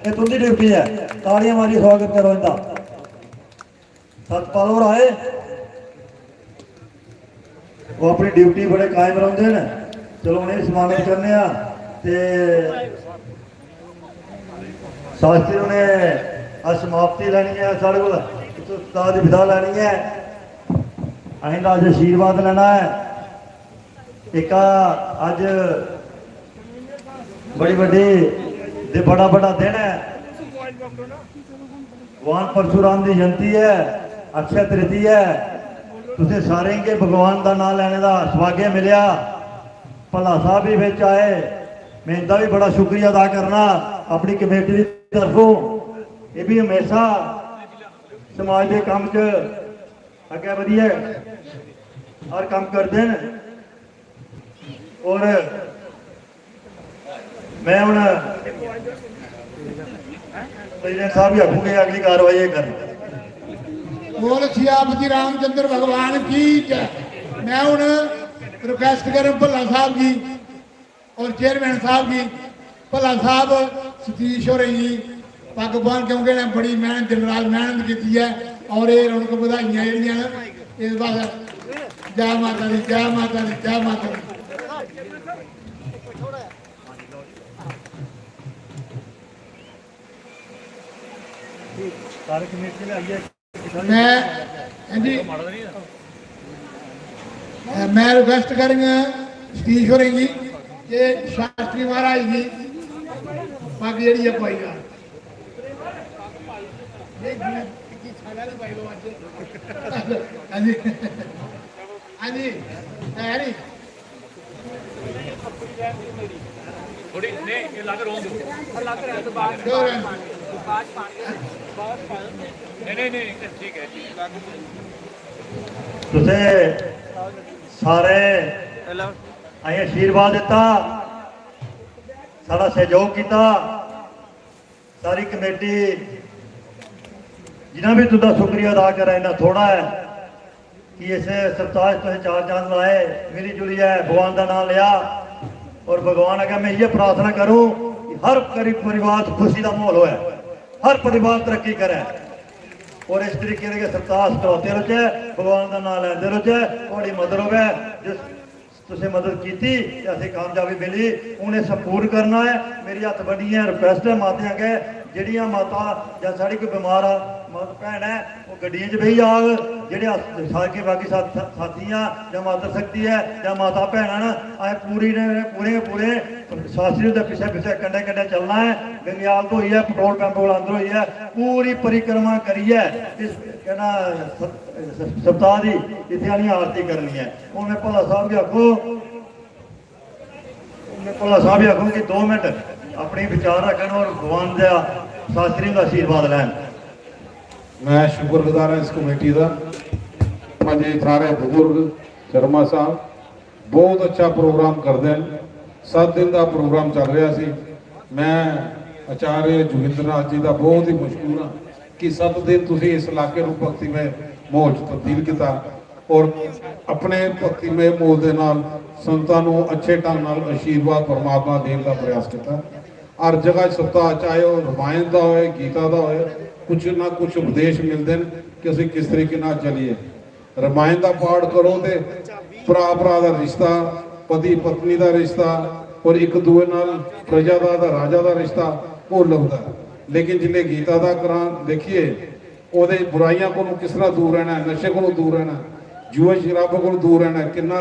ये तुंदी ड्यूटी है तालियां मारी स्वागत करो इनका। सतपाल और आए वो अपनी ड्यूटी बड़े कायम रखते हैं चलो उन्हें समानत करने शास्त्री ने आज समाप्ति लैनी है साढ़े को उस्ताद की विदा लैनी है अं अज आशीर्वाद लेना है। एक अज बड़ी बड़ी बड़ा दिन है भगवान परशुराम की जयंती है अक्षय तृतीया है तुझे सारे के भगवान का नाम लैने का सौभाग्य मिलिया भला साहब भी बिच आए मैं इनका भी बड़ा शुक्रिया अदा करना अपनी कमेटी की तरफों ये भी हमेशा समाज के काम च अगे वधिए और काम करते हैं और मैं हूँ प्रेसिडेंट साहब भी आखूंगे अगली कार्रवाई कर बोल सियापति रामचंद्र भगवान की जय। मैं हूँ रिक्वेस्ट कर भला साहब जी और चेयरमैन साहब जी भला साहब सतीश हो रही पग बन क्योंकि इन्हें बड़ी मेहनत दिन रात मेहनत की है और ये रौनक बधाइयां इस बात जय माता दी जय माता दी जय माता दी। मैं रिक्वेस्ट करेंगे सतीश हो रही कि शास्त्री महाराज जी पग जी पाई हाँ जी हाँ जी है थोड़ी नहीं लग नहीं ठीक है तुझे सारे अं आशीर्वाद दिता सारा सहयोग किया सारी कमेटी जिन्हें भी तुझा शुक्रिया अदा करा इन्ना थोड़ा है कि इस सप्ताह तुझे 4 चांद लाए मिली जुली है भगवान का नाम लिया और भगवान अगर मैं ये प्रार्थना करूं कि हर गरीब परिवार खुशी का माहौल हो हर परिवार तरक्की करे और इस तरीके के सप्ताह करवाते रहे भगवान का नाम लैंदे रहे थोड़ी मदद हो जिस तुझे मदद की असें कामयाबी मिली उन्हें संपूर्ण करना है। मेरी हथ बड़ी है रिक्वेस्ट है माता अगे जड़ियाँ माता या साड़ी कोई बीमार ਮਾਤਾ ਭੈਣ ਹੈ ਉਹ ਗੱਡੀਆਂ 'ਚ ਬਈ ਆ ਜਿਹੜੇ ਸਾਕੇ ਬਾਕੀ ਸਾਥੀਆਂ ਜਾਂ ਮਾਤਾ ਸ਼ਕਤੀ ਹੈ ਜਾਂ ਮਾਤਾ ਭੈਣਾਂ ਨਾ ਆਏ ਪੂਰੇ ਸ਼ਾਸਤਰੀ ਦੇ ਪਿੱਛੇ ਕੰਡੇ ਚੱਲਣਾ ਹੈ। ਗੰਗਿਆਲ ਤੋਂ ਹੋਈ ਹੈ, ਪੈਟਰੋਲ ਪੰਪ ਕੋਲ ਅੰਦਰ ਹੋਈ ਹੈ, ਪੂਰੀ ਪਰਿਕਰਮਾ ਕਰੀ ਹੈ ਇਸ ਕਹਿੰਦਾ ਸਪਤਾਹ ਦੀ ਇੱਥੇ ਵਾਲੀ ਆਰਤੀ ਕਰਨੀ ਹੈ। ਹੁਣ ਮੈਂ ਭੱਲਾ ਸਾਹਿਬ ਵੀ ਆਖੋ ਕਿ 2 ਮਿੰਟ ਆਪਣੇ ਵਿਚਾਰ ਰੱਖਣ ਔਰ ਭਗਵਾਨ ਦਾ ਸ਼ਾਸਤਰੀ ਦਾ ਆਸ਼ੀਰਵਾਦ ਲੈਣ। मैं शुक्रगुजार हाँ इस कमेटी का। अजे सारे बुजुर्ग शर्मा साहब बहुत अच्छा प्रोग्राम करते हैं। 7 दिन का प्रोग्राम चल रहा सी। मैं आचार्य जोगिंद्र नाथ जी का बहुत ही मशहूर हाँ कि 7 दिन तुसी इस इलाके को भक्तिमय माहौल तब्दील किया और अपने भक्तिमय माहौल के नाल संतां नूं अच्छे ढंग नाल आशीर्वाद परमात्मा देने का प्रयास किया। हर जगह सप्ताह चाहे वह रामायण का होए, गीता का होए, कुछ ना कुछ उपदेश मिलते हैं कि असीं किस तरीके नाल चलीए। रामायण का पाठ करो तो भरा भरा का रिश्ता, पति पत्नी का रिश्ता और एक दूए नाल प्रजा का राजा का रिश्ता वो लगता है। लेकिन जिले गीता का करा देखिए वो बुराइयां को किस तरह दूर रहना है, नशे को दूर रहना, जुए शराबों को दूर रहना, कितना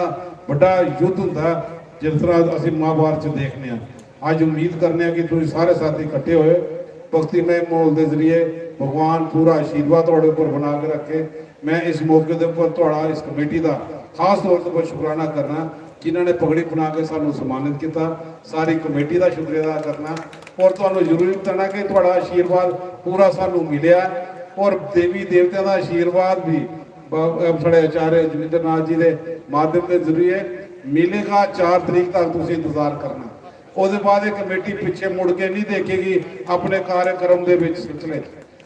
बड़ा युद्ध होंदा जिस तरह असीं महाभारत देखने हैं। आज उम्मीद करने कि तुम सारे साथी इकट्ठे होए भक्तिमय माहौल के जरिए भगवान पूरा आशीर्वाद थोड़े ऊपर बना के रखे। मैं इस मौके के उपर थोड़ा इस कमेटी का खास तौर पर शुकराना करना कि इन्होंने पगड़ी बना के सानू सम्मानित किया। सारी कमेटी का शुक्रिया अदा करना और तुहानू जरूरी बताना कि थोड़ा आशीर्वाद पूरा सानू मिलिया और देवी देवत्या का आशीर्वाद भी साढ़े आचार्य जोगिंद्र नाथ जी के माध्यम के जरिए मिलेगा। 4 तरीक तक तुम इंतजार करना। उसके बाद कमेटी पिछे मुड़ के नहीं देखेगी अपने कार्यक्रम के सिलसिले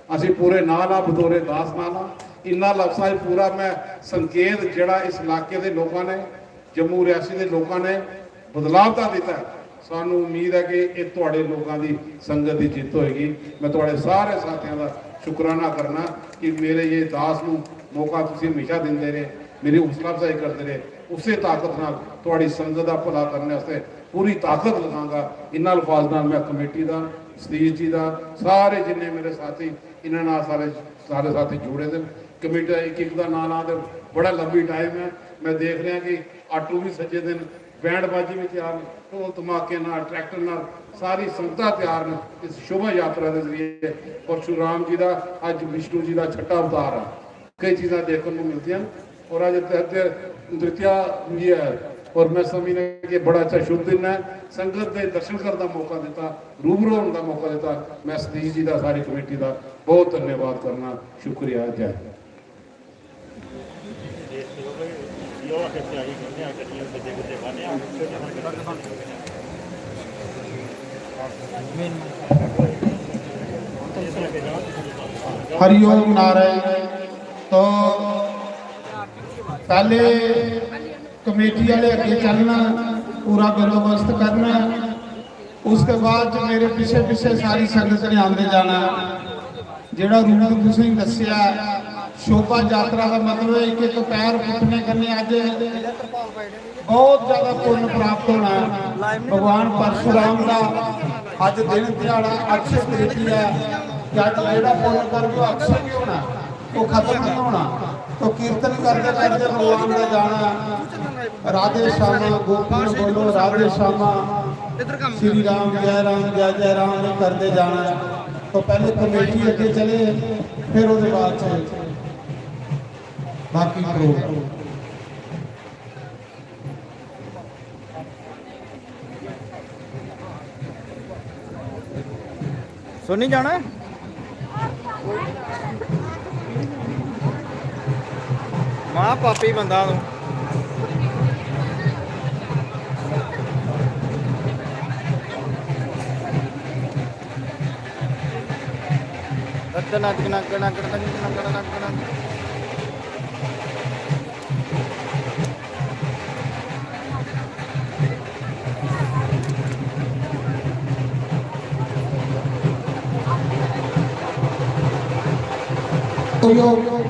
असी पूरे ना बतौरे दास ना इन्ना लफ्ज़ां पूरा मैं संकेत जड़ा इस इलाके के लोगों ने जम्मू रियासी के लोगों ने बदलाव का दिता है। सानू उम्मीद है कि ये तुहाडे लोगों की संगत की जित होएगी। मैं तुहाडे सारे साथियों का शुकराना करना कि मेरे ये दास नूं मौका तुसीं हमेशा दिंदे रहे, मेरी हौसला अफजाई करते रहे, उस ताकत नाल तुहाडी संगत का भला करने वास्ते पूरी ताकत लगांगा। इन्हां अल्फाज नाल मैं कमेटी का सतीश जी का सारे जिन्ने मेरे साथी इन्हां सारे साथी जुड़े थे। कमेटी का एक का ना तो बड़ा लंबी टाइम है। मैं देख रहा कि आटू भी सजे दिन, बैंड बाजी भी तैयार, ढोल धमाके नाल, ट्रैक्टर नाल सारी संगतां तैयार ने इस शोभा यात्रा के जरिए। परशुराम जी का अज विष्णु जी का छठा अवतार है। कई चीज़ां देखने को मिलती हैं और अज द्वितीया भी है और मैं समझना कि बड़ा अच्छा शुभ दिन है। संगत के दर्शन करने का मौका दिता, रूबरू होने का मौका दिता। मैं सतीश जी का सारी कमेटी का बहुत धन्यवाद करना। शुक्रिया। जय हरिओम नारायण। तो पहले कमेटी वाले अगे चलना, पूरा बंदोबस्त करना, उसके बाद मेरे पिछे पिछे सारी संगत ने आते जाना। जिहड़ा रूप तुसीं दस्सिया शोभा यात्रा का मतलब है कि एक पैर पुटने करने अज बहुत ज़्यादा पुण्य प्राप्त होना। भगवान परशुराम का अज दिन दिहाड़ा अक्षय तृतीया है कि अज जिहड़ा पुण्य करके अक्षय नहीं होना, वो खत्म नहीं होना। तो कीर्तन करते करते भगवान का जाना। राधे श्यामा गोपी बोलो राधे श्यामा, श्री राम जय जय राम करते जाना। तो पहले कमेटी अगे चले, फिर उसके बाद बाकी प्रोग्राम। सुनी जाना है मां पापी बंदा तू।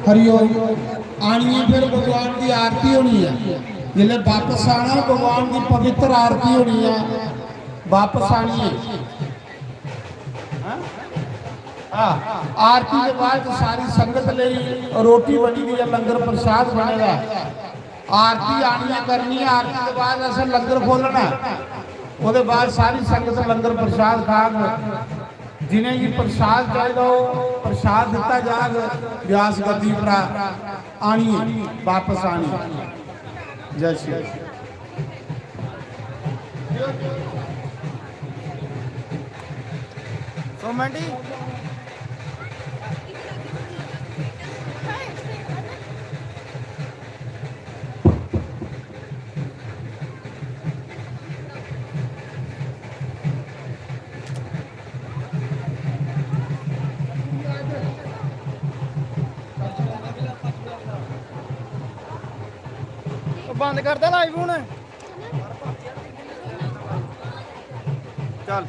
हरिओम। आनी है फिर भगवान की आरती होनी है। जिले वापस आना भगवान की पवित्र आरती होनी है। वापस आनी है ਆਰਤੀ ਦੇ ਬਾਅਦ ਸਾਰੀ ਸੰਗਤ ਲਈ ਰੋਟੀ ਬਣੀ ਦੀ ਹੈ, ਲੰਗਰ ਪ੍ਰਸ਼ਾਦ ਬਣੇਗਾ। ਆਰਤੀ ਆਣੀ ਕਰਨੀ ਹੈ, ਆਰਤੀ ਦੇ ਬਾਅਦ ਅਸੀਂ ਲੰਗਰ ਖੋਲਣਾ। ਉਹਦੇ ਬਾਅਦ ਸਾਰੀ ਸੰਗਤ ਲੰਗਰ ਪ੍ਰਸ਼ਾਦ ਖਾ ਕੇ ਜਿन्हें जी प्रसाद चाहिए हो प्रसाद दिता जाग। व्यास गद्दी पर आनी वापस आनी। जय श्री सोमेंटी बंद कर दे लाइव हूं चल।